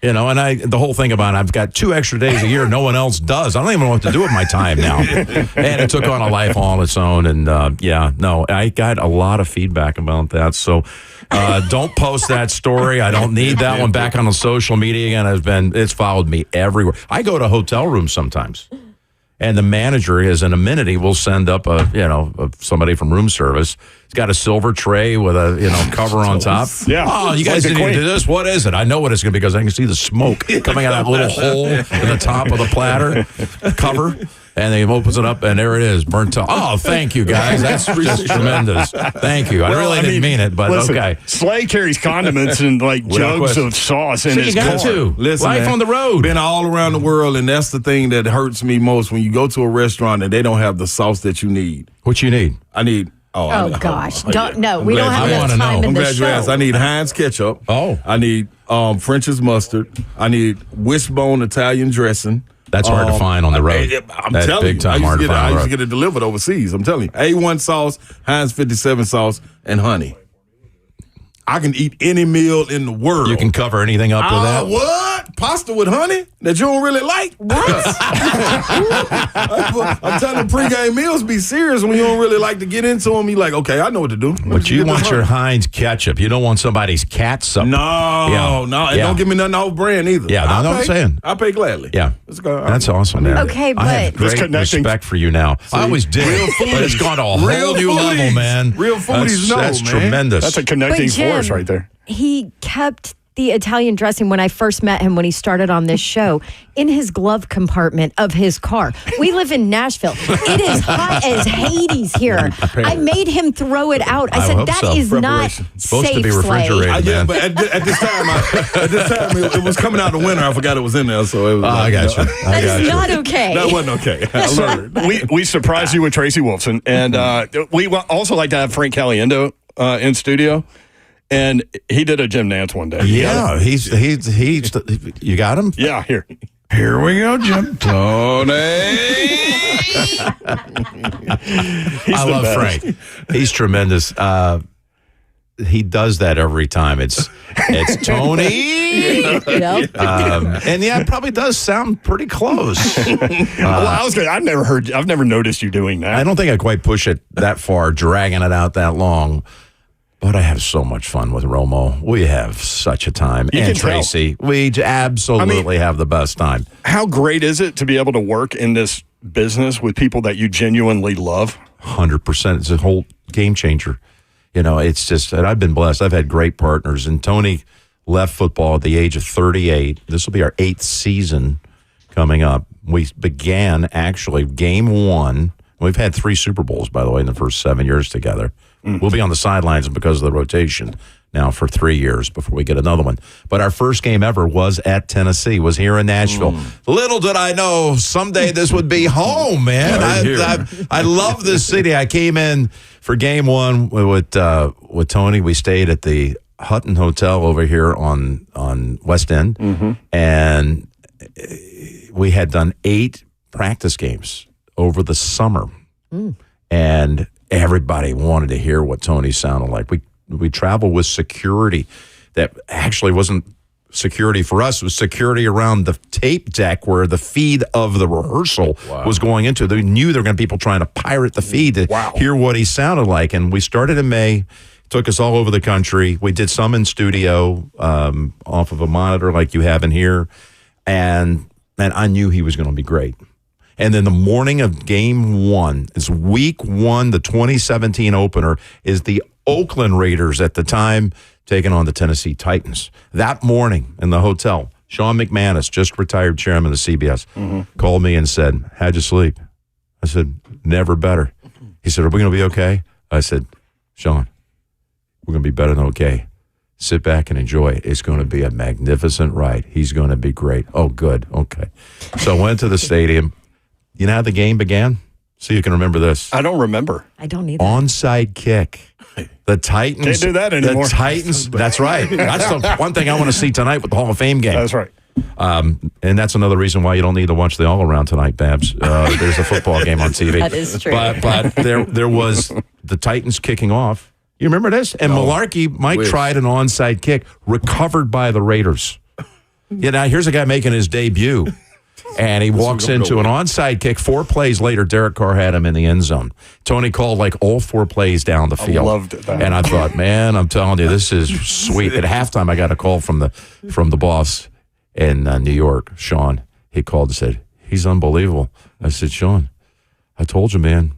You know, and the whole thing about I've got 2 extra days a year no one else does. I don't even know what to do with my time now. And it took on a life all on its own. And, I got a lot of feedback about that. So don't post that story. I don't need that one back on the social media again. It's followed me everywhere. I go to hotel rooms sometimes. And the manager, as an amenity, will send up somebody from room service. He's got a silver tray with a cover on top.
Yeah.
Oh, you guys didn't even do this? What is it? I know what it's going to be because I can see the smoke coming out of that little hole in the top of the platter cover. And he opens it up, and there it is, burnt toast. Oh, thank you, guys. That's just tremendous. Thank you. I really didn't mean it, but
listen,
okay.
Slay carries condiments and jugs of sauce in his car.
Listen, life on the road.
Been all around the world, and that's the thing that hurts me most when you go to a restaurant and they don't have the sauce that you need.
What you need?
I need.
Oh gosh! We don't have enough time
I'm
in the
glad you asked.
show.
I need Heinz ketchup.
Oh.
I need French's mustard. I need wishbone Italian dressing.
That's hard to find on the road.
That's
big time hard to find.
I used to get it delivered overseas. I'm telling you. A1 sauce, Heinz 57 sauce, and honey. I can eat any meal in the world.
You can cover anything up with that?
What? Pasta with honey that you don't really like?
What?
I'm telling you, pregame meals be serious when you don't really like to get into them. You like, okay, I know what to do.
But you want your Heinz ketchup. You don't want somebody's catsup.
No. And don't give me nothing off brand either.
Yeah, I know what I'm saying.
I pay gladly.
Yeah.
Let's go.
That's awesome, man.
Okay,
I have
but-
great respect for you now. I always did. But it's gone to a whole new level, man.
Real foodies know,
That's
man.
tremendous.
That's a connecting
But Jim,
force right there.
He kept the Italian dressing when I first met him when he started on this show in his glove compartment of his car. We live in Nashville. It is hot as Hades here. I made him throw it out. I said, that is not
supposed
safe,
to be
Slay."
refrigerated, man.
But at this time, it was coming out the winter. I forgot it was in there. So it was
I got you.
That is not okay.
That wasn't okay. I learned.
We surprised you with Tracy Wolfson, and we also like to have Frank Caliendo in studio. And he did a gymnasts one day.
Yeah, he's you got him?
Yeah, here.
Here we go, Jim. Tony.
I love Frank. He's tremendous. He does that every time. It's Tony.
Yep.
And yeah, it probably does sound pretty close.
Well, I was good. I've never noticed you doing that.
I don't think I quite push it that far, dragging it out that long. But I have so much fun with Romo. We have such a time.
You
and
can tell.
Tracy, we absolutely have the best time.
How great is it to be able to work in this business with people that you genuinely love?
100%. It's a whole game changer. You know, it's just, and I've been blessed. I've had great partners. And Tony left football at the age of 38. This will be our 8th season coming up. We began actually game 1. We've had 3 Super Bowls, by the way, in the first 7 years together. We'll be on the sidelines because of the rotation now for 3 years before we get another one. But our first game ever was at Tennessee, was here in Nashville. Little did I know someday this would be home, man. I love this city. I came in for game 1 with Tony. We stayed at the Hutton Hotel over here on West End, and we had done 8 practice games over the summer, and everybody wanted to hear what Tony sounded like. We traveled with security that actually wasn't security for us. It was security around the tape deck where the feed of the rehearsal was going into. They knew there were going to be people trying to pirate the feed to hear what he sounded like. And we started in May. It took us all over the country. We did some in studio off of a monitor like you have in here. And I knew he was going to be great. And then the morning of game 1, it's week 1, the 2017 opener, is the Oakland Raiders at the time taking on the Tennessee Titans. That morning in the hotel, Sean McManus, just retired chairman of CBS, called me and said, "How'd you sleep?" I said, "Never better." He said, "Are we going to be okay?" I said, "Sean, We're going to be better than okay. Sit back and enjoy. It's going to be a magnificent ride. He's going to be great. Oh, good. Okay. So I went to the stadium. You know how the game began? So you can remember this.
I don't remember.
I don't need that.
Onside kick. The Titans.
Can't do that anymore.
The Titans. That's right. That's the one thing I want to see tonight with the Hall of Fame game.
That's right.
And that's another reason why you don't need to watch the all-around tonight, Babs. There's a football game on TV.
That is true.
But there was the Titans kicking off. You remember this? And Malarkey, Mike tried an onside kick, recovered by the Raiders. Now here's a guy making his debut. And he walks into an onside kick. 4 plays later, Derek Carr had him in the end zone. Tony called like all 4 plays down the field.
I loved that.
And I thought, man, I'm telling you, this is sweet. At halftime, I got a call from the boss in New York, Sean. He called and said, he's unbelievable. I said, Sean, I told you, man,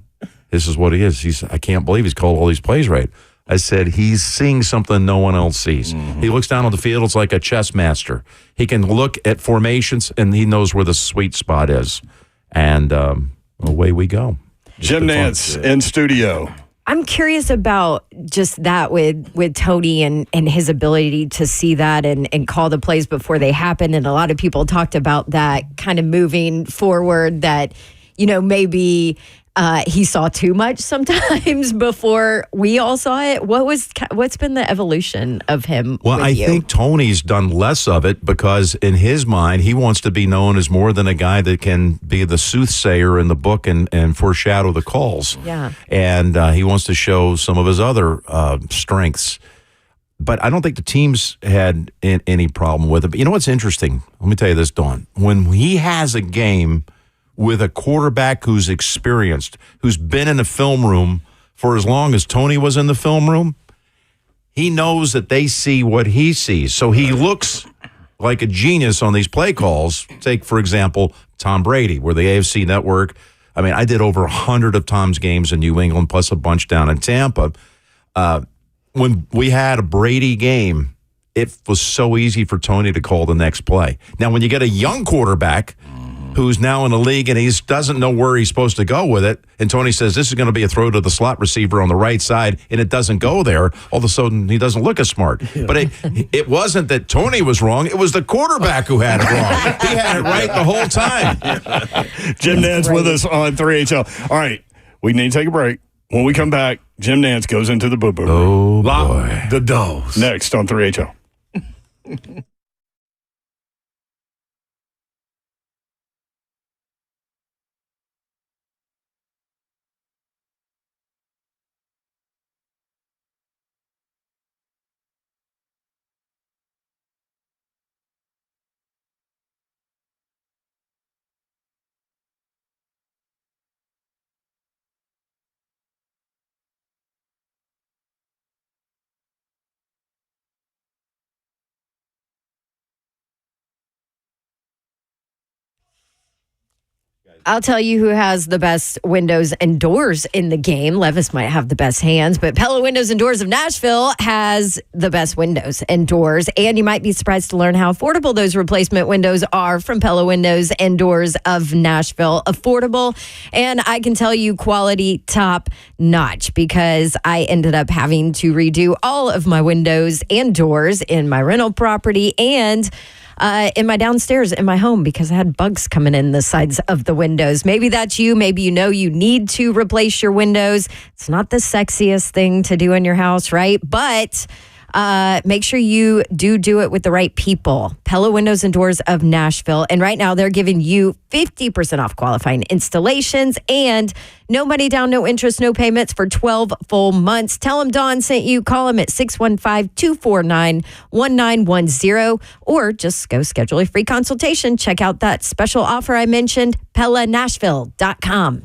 this is what he is. I can't believe he's called all these plays right. I said, he's seeing something no one else sees. Mm-hmm. He looks down on the field, it's like a chess master. He can look at formations, and he knows where the sweet spot is. And away we go.
Jim Nance in studio.
I'm curious about just that with Tony and his ability to see that and call the plays before they happen. And a lot of people talked about that kind of moving forward that, maybe he saw too much sometimes before we all saw it. What's been the evolution of him?
Well, I think Tony's done less of it because in his mind, he wants to be known as more than a guy that can be the soothsayer in the book and foreshadow the calls.
Yeah.
And he wants to show some of his other strengths. But I don't think the teams had any problem with it. But you know what's interesting? Let me tell you this, Dawn. When he has a game with a quarterback who's experienced, who's been in the film room for as long as Tony was in the film room, he knows that they see what he sees. So he looks like a genius on these play calls. Take, for example, Tom Brady, where the AFC Network, I did over 100 of Tom's games in New England, plus a bunch down in Tampa. When we had a Brady game, it was so easy for Tony to call the next play. Now, when you get a young quarterback who's now in the league and he doesn't know where he's supposed to go with it, and Tony says this is going to be a throw to the slot receiver on the right side, and it doesn't go there, all of a sudden he doesn't look as smart. But it wasn't that Tony was wrong. It was the quarterback who had it wrong. He had it right the whole time.
Jim Nance with us on 3HL. All right, we need to take a break. When we come back, Jim Nance goes into the boo-boo room.
Oh, boy.
The dose.
Next on 3HL.
I'll tell you who has the best windows and doors in the game. Levis might have the best hands, but Pella Windows and Doors of Nashville has the best windows and doors. And you might be surprised to learn how affordable those replacement windows are from Pella Windows and Doors of Nashville. Affordable, and I can tell you quality top notch, because I ended up having to redo all of my windows and doors in my rental property and in my downstairs in my home, because I had bugs coming in the sides of the windows. Maybe that's you. Maybe you know you need to replace your windows. It's not the sexiest thing to do in your house, right? But make sure you do it with the right people. Pella Windows and Doors of Nashville. And right now they're giving you 50% off qualifying installations and no money down, no interest, no payments for 12 full months. Tell them Dawn sent you. Call them at 615-249-1910 or just go schedule a free consultation. Check out that special offer I mentioned, PellaNashville.com.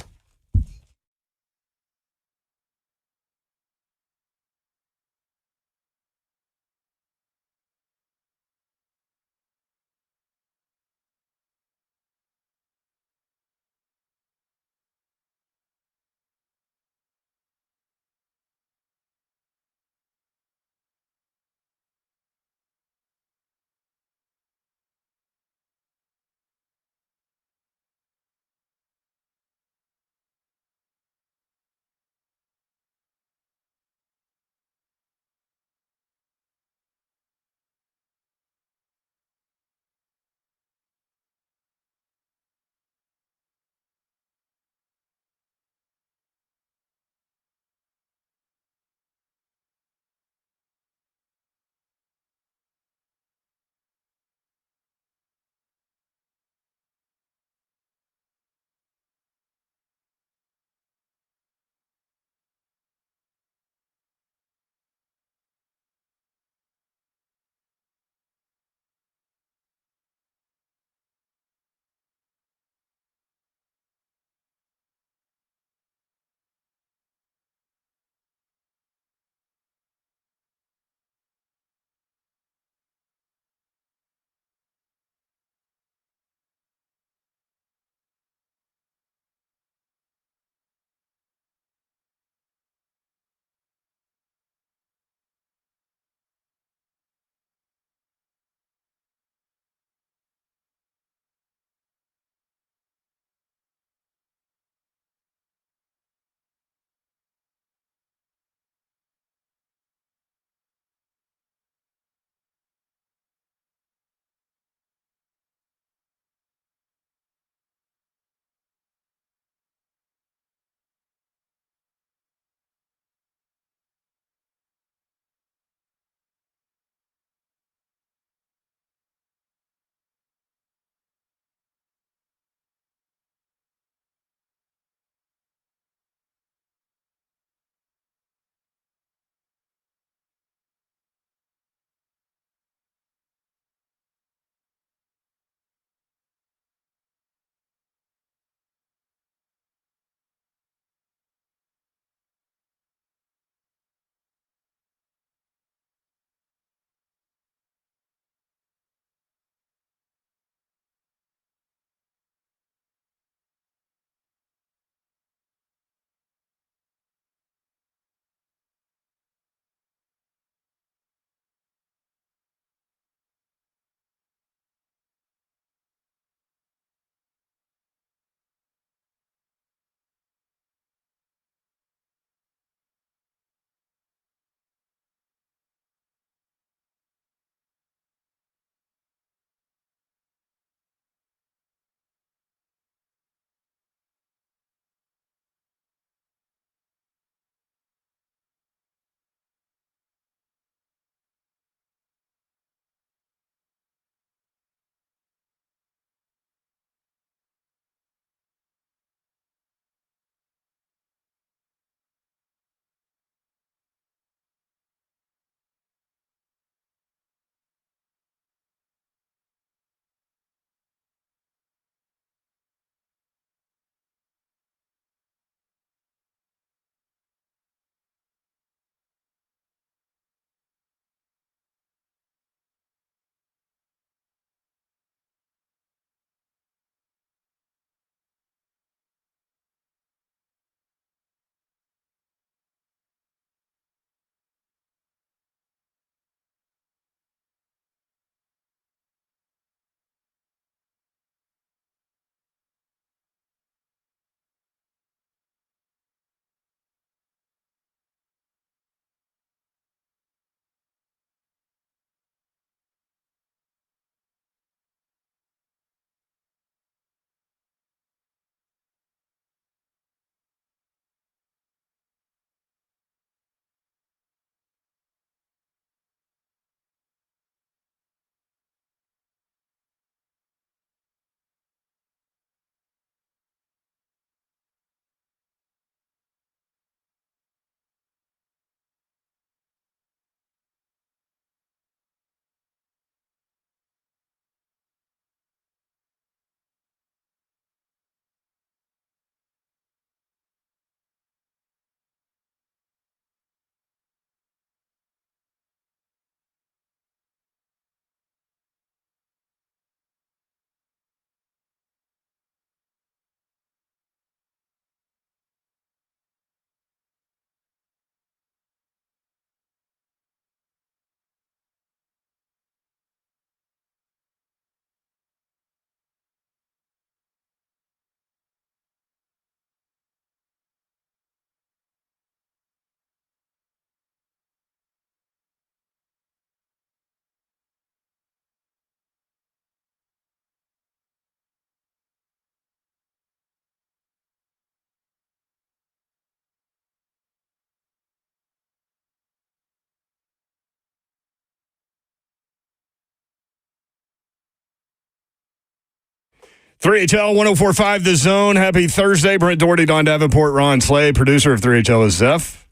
3HL 104.5 The Zone. Happy Thursday. Brent Doherty, Don Davenport, Ron Slay. Producer of 3HL is Zeph.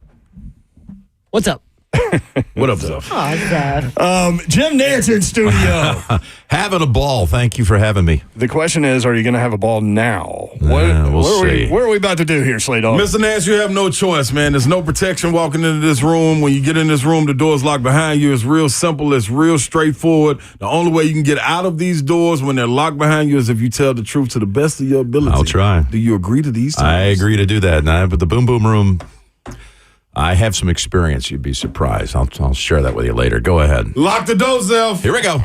What's up?
What up, Zeph?
Oh, Zeph.
Jim Nance in studio.
Having a ball. Thank you for having me.
The question is, are you going to have a ball now?
We'll see.
What are we about to do here, Slay Dog?
Mr. Nance, you have no choice, man. There's no protection walking into this room. When you get in this room, the door's locked behind you. It's real simple. It's real straightforward. The only way you can get out of these doors when they're locked behind you is if you tell the truth to the best of your ability.
I'll try.
Do you agree to these terms?
I agree to do that. Now, but the Boom Boom Room, I have some experience. You'd be surprised. I'll share that with you later. Go ahead.
Lock the door, Zeph.
Here we go.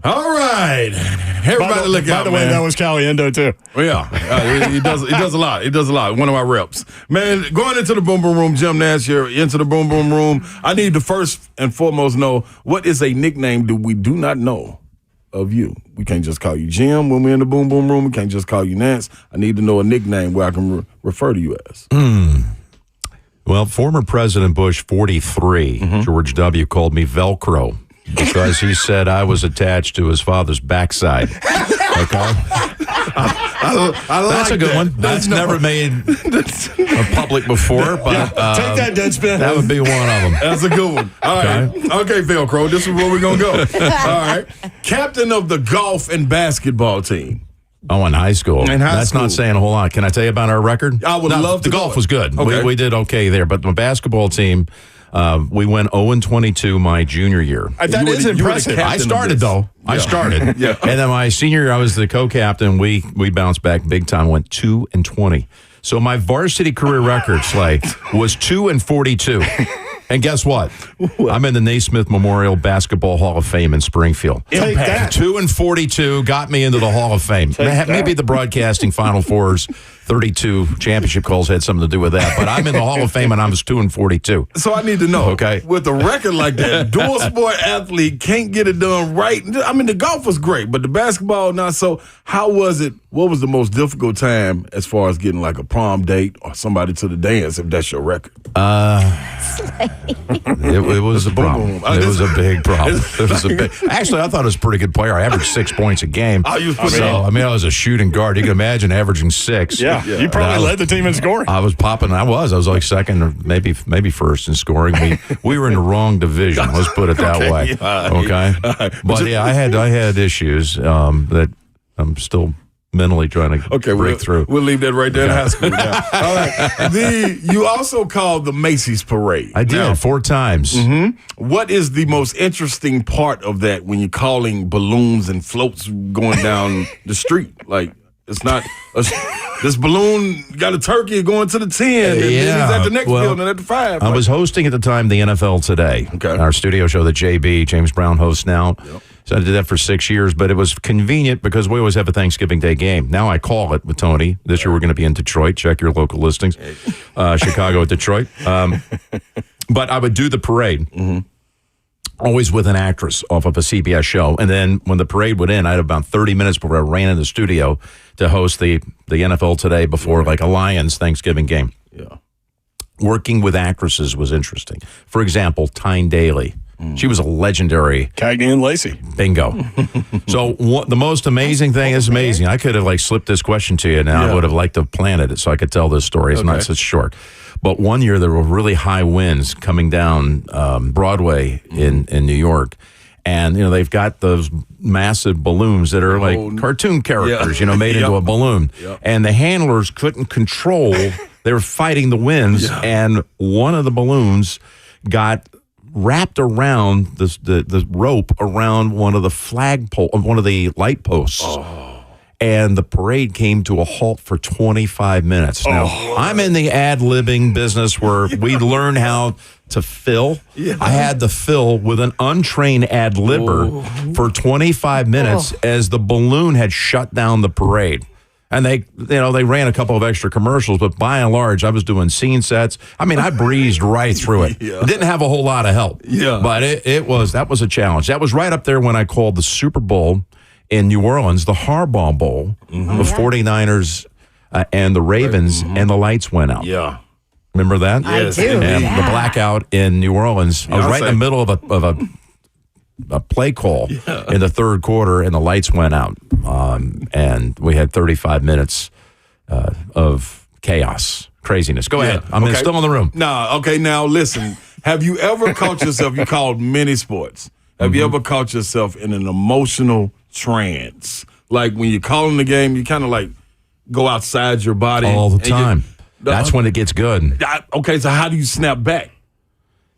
All right. Everybody look out,
By the way,
man.
that was Caliendo, too.
Yeah, he does a lot. He does a lot. One of my reps. Man, going into the Boom Boom Room, Jim Nance, you're into the Boom Boom Room. I need to first and foremost know, what is a nickname that we do not know of you? We can't just call you Jim when we're in the Boom Boom Room. We can't just call you Nance. I need to know a nickname where I can refer to you as.
Well, former President Bush, 43, George W., called me Velcro because he said I was attached to his father's backside. Okay? That's a good one. That's never made public before, but
Take that, Deadspin.
that would be one of them.
That's a good one. All right. Okay, Velcro, this is where we're going to go. All right. Captain of the golf and basketball team.
Oh, in high school. That's
school.
not saying a whole lot. Can I tell you about our record?
I would love to
The
know
golf
it.
was good.
Okay.
We did okay there, but the basketball team, we went 0-22 my junior year.
That is impressive.
I started, though. I started.
Yeah.
And then my senior year, I was the co-captain. We bounced back big time, went 2-20. So my varsity career record, Slay, was 2-42. And guess what? I'm in the Naismith Memorial Basketball Hall of Fame in Springfield.
Take that.
2-42 got me into the Hall of Fame. Maybe the broadcasting Final Fours 32 championship calls had something to do with that, but I'm in the Hall of Fame and I was 2-42.
So I need to know,
Okay.
with a record like that, dual sport athlete can't get it done right. I mean, the golf was great, but the basketball not so. How was it? What was the most difficult time as far as getting like a prom date or somebody to the dance, if that's your record?
It was a problem. It was a big problem. Actually, I thought I was a pretty good player. I averaged 6 points a game.
Oh, you was pretty
So, I was a shooting guard. You can imagine averaging 6.
Yeah, you probably led the team in scoring.
I was popping. I was like second or maybe first in scoring. We were in the wrong division. Let's put it that way. Okay. But yeah, I had issues that I'm still mentally trying to break through.
We'll leave that right there in high school now. All right. You also called the Macy's Parade.
I did
Now,
4 times.
what is the most interesting part of that when you're calling balloons and floats going down the street? Like, it's not this balloon got a turkey going to the 10, and then he's at the next building at the 5.
I was hosting at the time the NFL Today, our studio show that James Brown hosts now. Yep. So I did that for 6 years, but it was convenient because we always have a Thanksgiving Day game. Now I call it with Tony. This year we're going to be in Detroit. Check your local listings. Chicago at Detroit. But I would do the parade. Always with an actress off of a CBS show. And then when the parade would end, I had about 30 minutes before I ran in the studio to host the NFL Today before like a Lions Thanksgiving game.
Yeah.
Working with actresses was interesting. For example, Tyne Daly. She was a legendary
Cagney and Lacey.
Bingo. So the most amazing thing is amazing. I could have like slipped this question to you and I would have liked to have planted it so I could tell this story. It's not such short. But one year there were really high winds coming down Broadway in New York. And, they've got those massive balloons that are like cartoon characters, made into a balloon. Yep. And the handlers couldn't control. They were fighting the winds. Yeah. And one of the balloons got wrapped around the rope around one of the light posts. And the parade came to a halt for 25 minutes. Now, I'm in the ad-libbing business where we learn how to fill. Yeah. I had to fill with an untrained ad-libber for 25 minutes as the balloon had shut down the parade. And they ran a couple of extra commercials, but by and large, I was doing scene sets. I breezed right through it. Yeah. Didn't have a whole lot of help. Yeah. But that was a challenge. That was right up there when I called the Super Bowl in New Orleans, the Harbaugh Bowl, the 49ers and the Ravens, and the lights went out.
Yeah.
Remember that?
Yes, I do.
And
Yeah.
the blackout in New Orleans. I was right in the middle of a play call in the third quarter, and the lights went out. And we had 35 minutes of chaos, craziness. Go ahead. I'm still in the room.
Now listen. Have you ever caught yourself, you called many sports, have you ever caught yourself in an emotional trance? Like when you're calling the game, you kind of like go outside your body.
All the time. That's when it gets good.
Okay, so how do you snap back?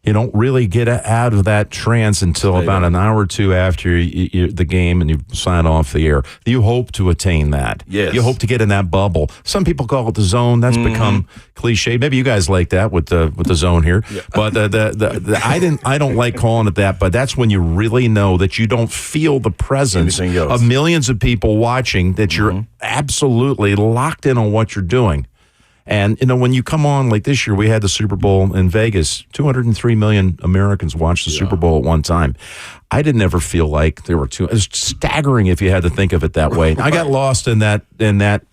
You don't really get out of that trance until about an hour or two after the game and you sign off the air. You hope to attain that.
Yes.
You hope to get in that bubble. Some people call it the zone. That's become cliche. Maybe you guys like that with the zone here. Yeah. But I don't like calling it that. But that's when you really know that you don't feel the presence of millions of people watching. That you're absolutely locked in on what you're doing. And, when you come on, like this year, we had the Super Bowl in Vegas. 203 million Americans watched the Super Bowl at one time. I didn't ever feel like there were two. It was staggering if you had to think of it that way. I got lost in that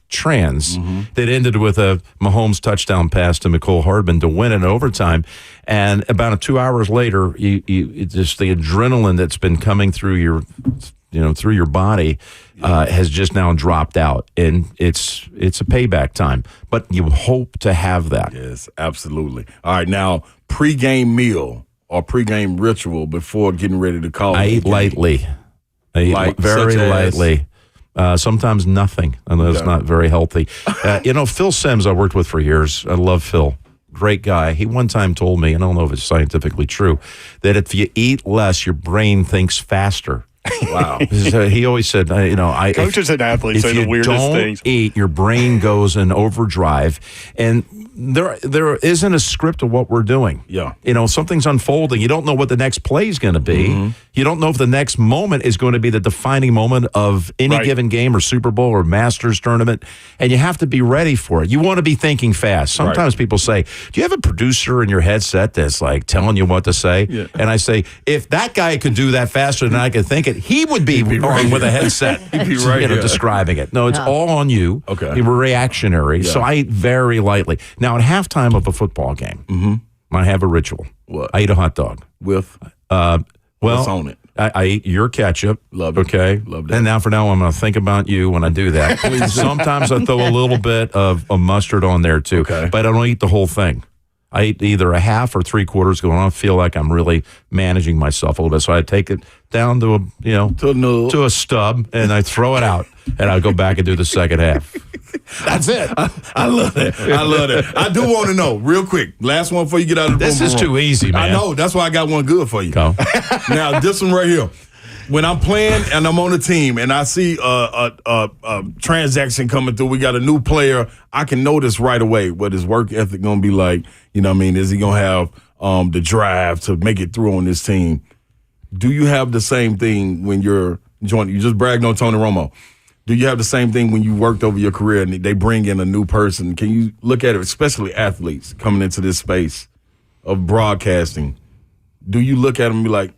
trance that ended with a Mahomes touchdown pass to Mecole Hardman to win in overtime. And about 2 hours later, you just the adrenaline that's been coming through your body has just now dropped out, and it's a payback time. But you hope to have that.
Yes, absolutely. All right, now pregame meal or pregame ritual before getting ready to call.
I eat lightly. I eat very lightly. Sometimes nothing, and that's not very healthy. Phil Simms, I worked with for years. I love Phil. Great guy. He one time told me, I don't know if it's scientifically true, that if you eat less, your brain thinks faster.
Wow.
He always said,
coaches and athletes say the weirdest things.
If you don't eat, your brain goes in overdrive. And there isn't a script of what we're doing.
Yeah.
Something's unfolding. You don't know what the next play is going to be. You don't know if the next moment is going to be the defining moment of any given game or Super Bowl or Masters tournament. And you have to be ready for it. You want to be thinking fast. Sometimes people say, do you have a producer in your headset that's like telling you what to say? Yeah. And I say, if that guy could do that faster than I could think it, he would be on with a headset.
He'd be right
describing it. No, it's all on you.
Okay.
You're reactionary. Yeah. So I eat very lightly. Now, at halftime of a football game, I have a ritual.
What?
I eat a hot dog.
With? What's on it?
I eat your ketchup.
Love it.
Okay.
Love that.
And now, I'm going to think about you when I do that. Sometimes I throw a little bit of mustard on there, too.
Okay.
But I don't eat the whole thing. I eat either a half or 3/4 going on. I feel like I'm really managing myself a little bit. So I take it down to a stub, and I throw it out, and I go back and do the second half. That's it.
I love it. I do want to know, real quick, last one before you get out of the
This is too easy, man.
I know. That's why I got one good for you.
Go.
Now, this one right here. When I'm playing and I'm on a team and I see a transaction coming through, we got a new player, I can notice right away what his work ethic going to be like. You know what I mean? Is he going to have the drive to make it through on this team? Do you have the same thing when you're joining? You just bragged on Tony Romo. Do you have the same thing when you worked over your career and they bring in a new person? Can you look at it, especially athletes coming into this space of broadcasting? Do you look at them and be like,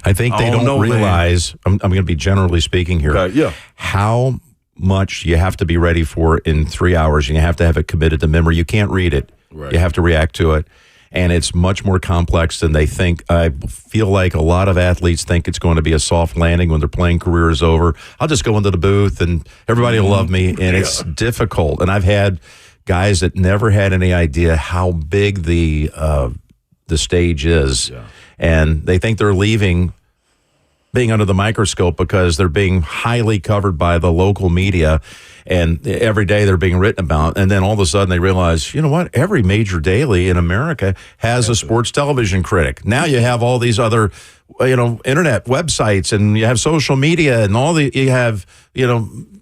I think they don't realize, I'm going to be generally speaking here, how much you have to be ready for in 3 hours, and you have to have it committed to memory. You can't read it. Right. You have to react to it. And it's much more complex than they think. I feel like a lot of athletes think it's going to be a soft landing when their playing career is over. I'll just go into the booth and everybody will love me. And it's difficult. And I've had guys that never had any idea how big the stage is. Yeah. And they think they're leaving being under the microscope because they're being highly covered by the local media, and every day they're being written about. And then all of a sudden they realize, you know what? Every major daily in America has a sports television critic. Now you have all these other, internet websites, and you have social media, and you have,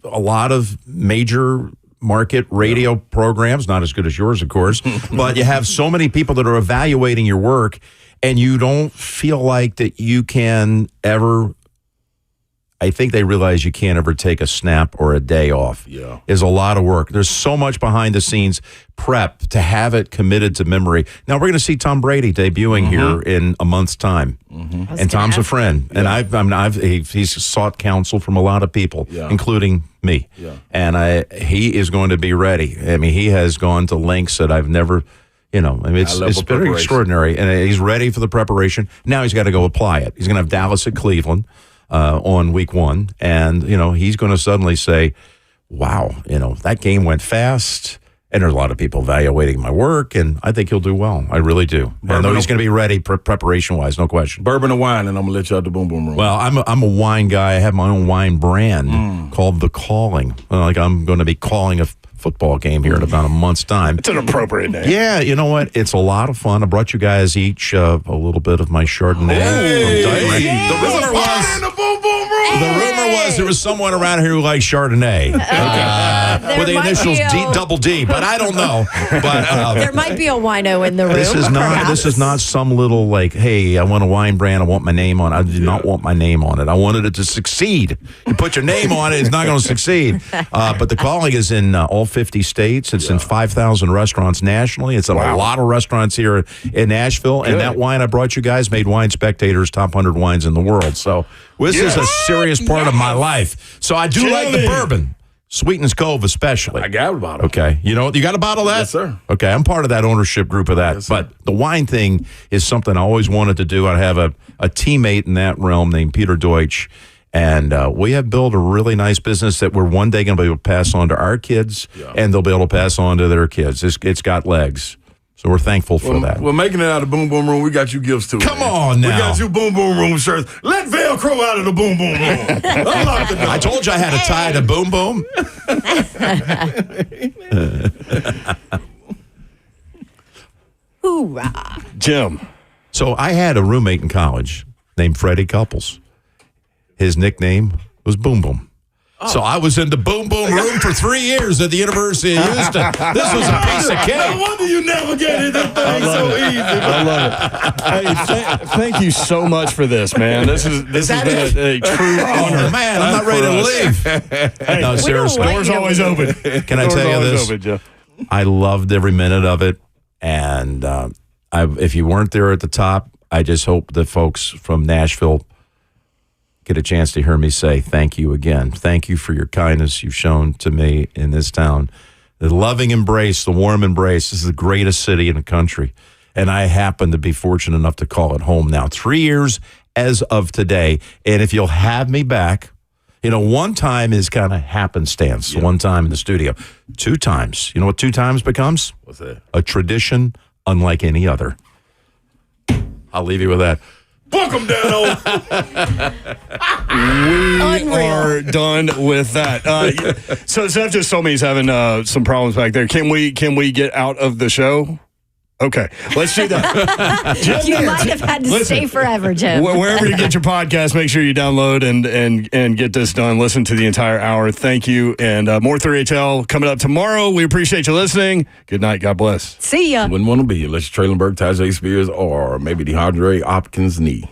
a lot of major market radio programs, not as good as yours, of course, but you have so many people that are evaluating your work, and you don't feel like that you can ever, I think they realize you can't ever take a snap or a day off.
Yeah.
It's a lot of work. There's so much behind the scenes prep to have it committed to memory. Now we're going to see Tom Brady debuting here in a month's time. And Tom's a friend. And he's sought counsel from a lot of people, including me. Yeah. And he is going to be ready. I mean, he has gone to lengths that I've never I mean, it's very
preparation.
extraordinary, and he's ready for the preparation. Now he's got to go apply it. He's going to have Dallas at Cleveland on week 1, and he's going to suddenly say, "Wow, that game went fast." And there's a lot of people evaluating my work, and I think he'll do well. I really do. I know he's going to be ready preparation-wise, no question.
Bourbon and wine, and I'm going to let you out the boom boom room.
Well, I'm a wine guy. I have my own wine brand called The Calling. Like I'm going to be calling a football game here in about a month's time.
It's an appropriate name.
Yeah, you know what? It's a lot of fun. I brought you guys each a little bit of my Chardonnay. The rumor was there was someone around here who likes Chardonnay with the initials double D, but I don't know. But
there might be a wino in the room.
This is not some little like, hey, I want a wine brand. I want my name on it. I do not want my name on it. I wanted it to succeed. You put your name on it, it's not going to succeed. But The Calling is in all 50 states. It's in 5,000 restaurants nationally. It's in a lot of restaurants here in Nashville. And that wine I brought you guys made Wine Spectator's top 100 wines in the world. So this is a serious part of my life. So I do like the bourbon. Sweetens Cove especially.
I got a bottle.
Okay. You got a bottle of that?
Yes, sir.
Okay. I'm part of that ownership group of that.
Yes,
but the wine thing is something I always wanted to do. I have a teammate in that realm named Peter Deutsch. And we have built a really nice business that we're one day going to be able to pass on to our kids, and they'll be able to pass on to their kids. It's got legs. So we're thankful for that.
We're making it out of the Boom Boom Room. We got you gifts, too.
Come on now.
We got you Boom Boom Room shirts. Let Velcro out of the Boom Boom Room. Unlock the door.
I told you I had a tie to Boom Boom.
Hoorah.
Jim.
So I had a roommate in college named Freddie Couples. His nickname was Boom Boom. So I was in the Boom Boom room for 3 years at the University of Houston. This was a piece of cake.
No wonder you navigated this thing so easy.
I love it. Hey, thank you so much for this, man. This has been a true honor.
Oh, man, I'm not ready to leave.
Hey,
no, seriously.
Door's always open.
Can I tell you this?
Open, Jeff.
I loved every minute of it. And if you weren't there at the top, I just hope that folks from Nashville get a chance to hear me say thank you again. Thank you for your kindness you've shown to me in this town. The loving embrace, the warm embrace. This is the greatest city in the country. And I happen to be fortunate enough to call it home now. 3 years as of today. And if you'll have me back, one time is kind of happenstance. Yeah. One time in the studio. 2 times. You know what 2 times becomes?
What's that?
A tradition unlike any other. I'll leave you with that.
Book them, Dano.
We are done with that. So Zeph just told me he's having some problems back there. Can we get out of the show? Okay, let's do that.
You might have had to stay forever, Jim.
Wherever you get your podcast, make sure you download and get this done. Listen to the entire hour. Thank you. And more 3HL coming up tomorrow. We appreciate you listening. Good night. God bless.
See ya.
Wouldn't want to be unless you're Traylon Burke, Tajay Spears, or maybe DeAndre Hopkins' knee.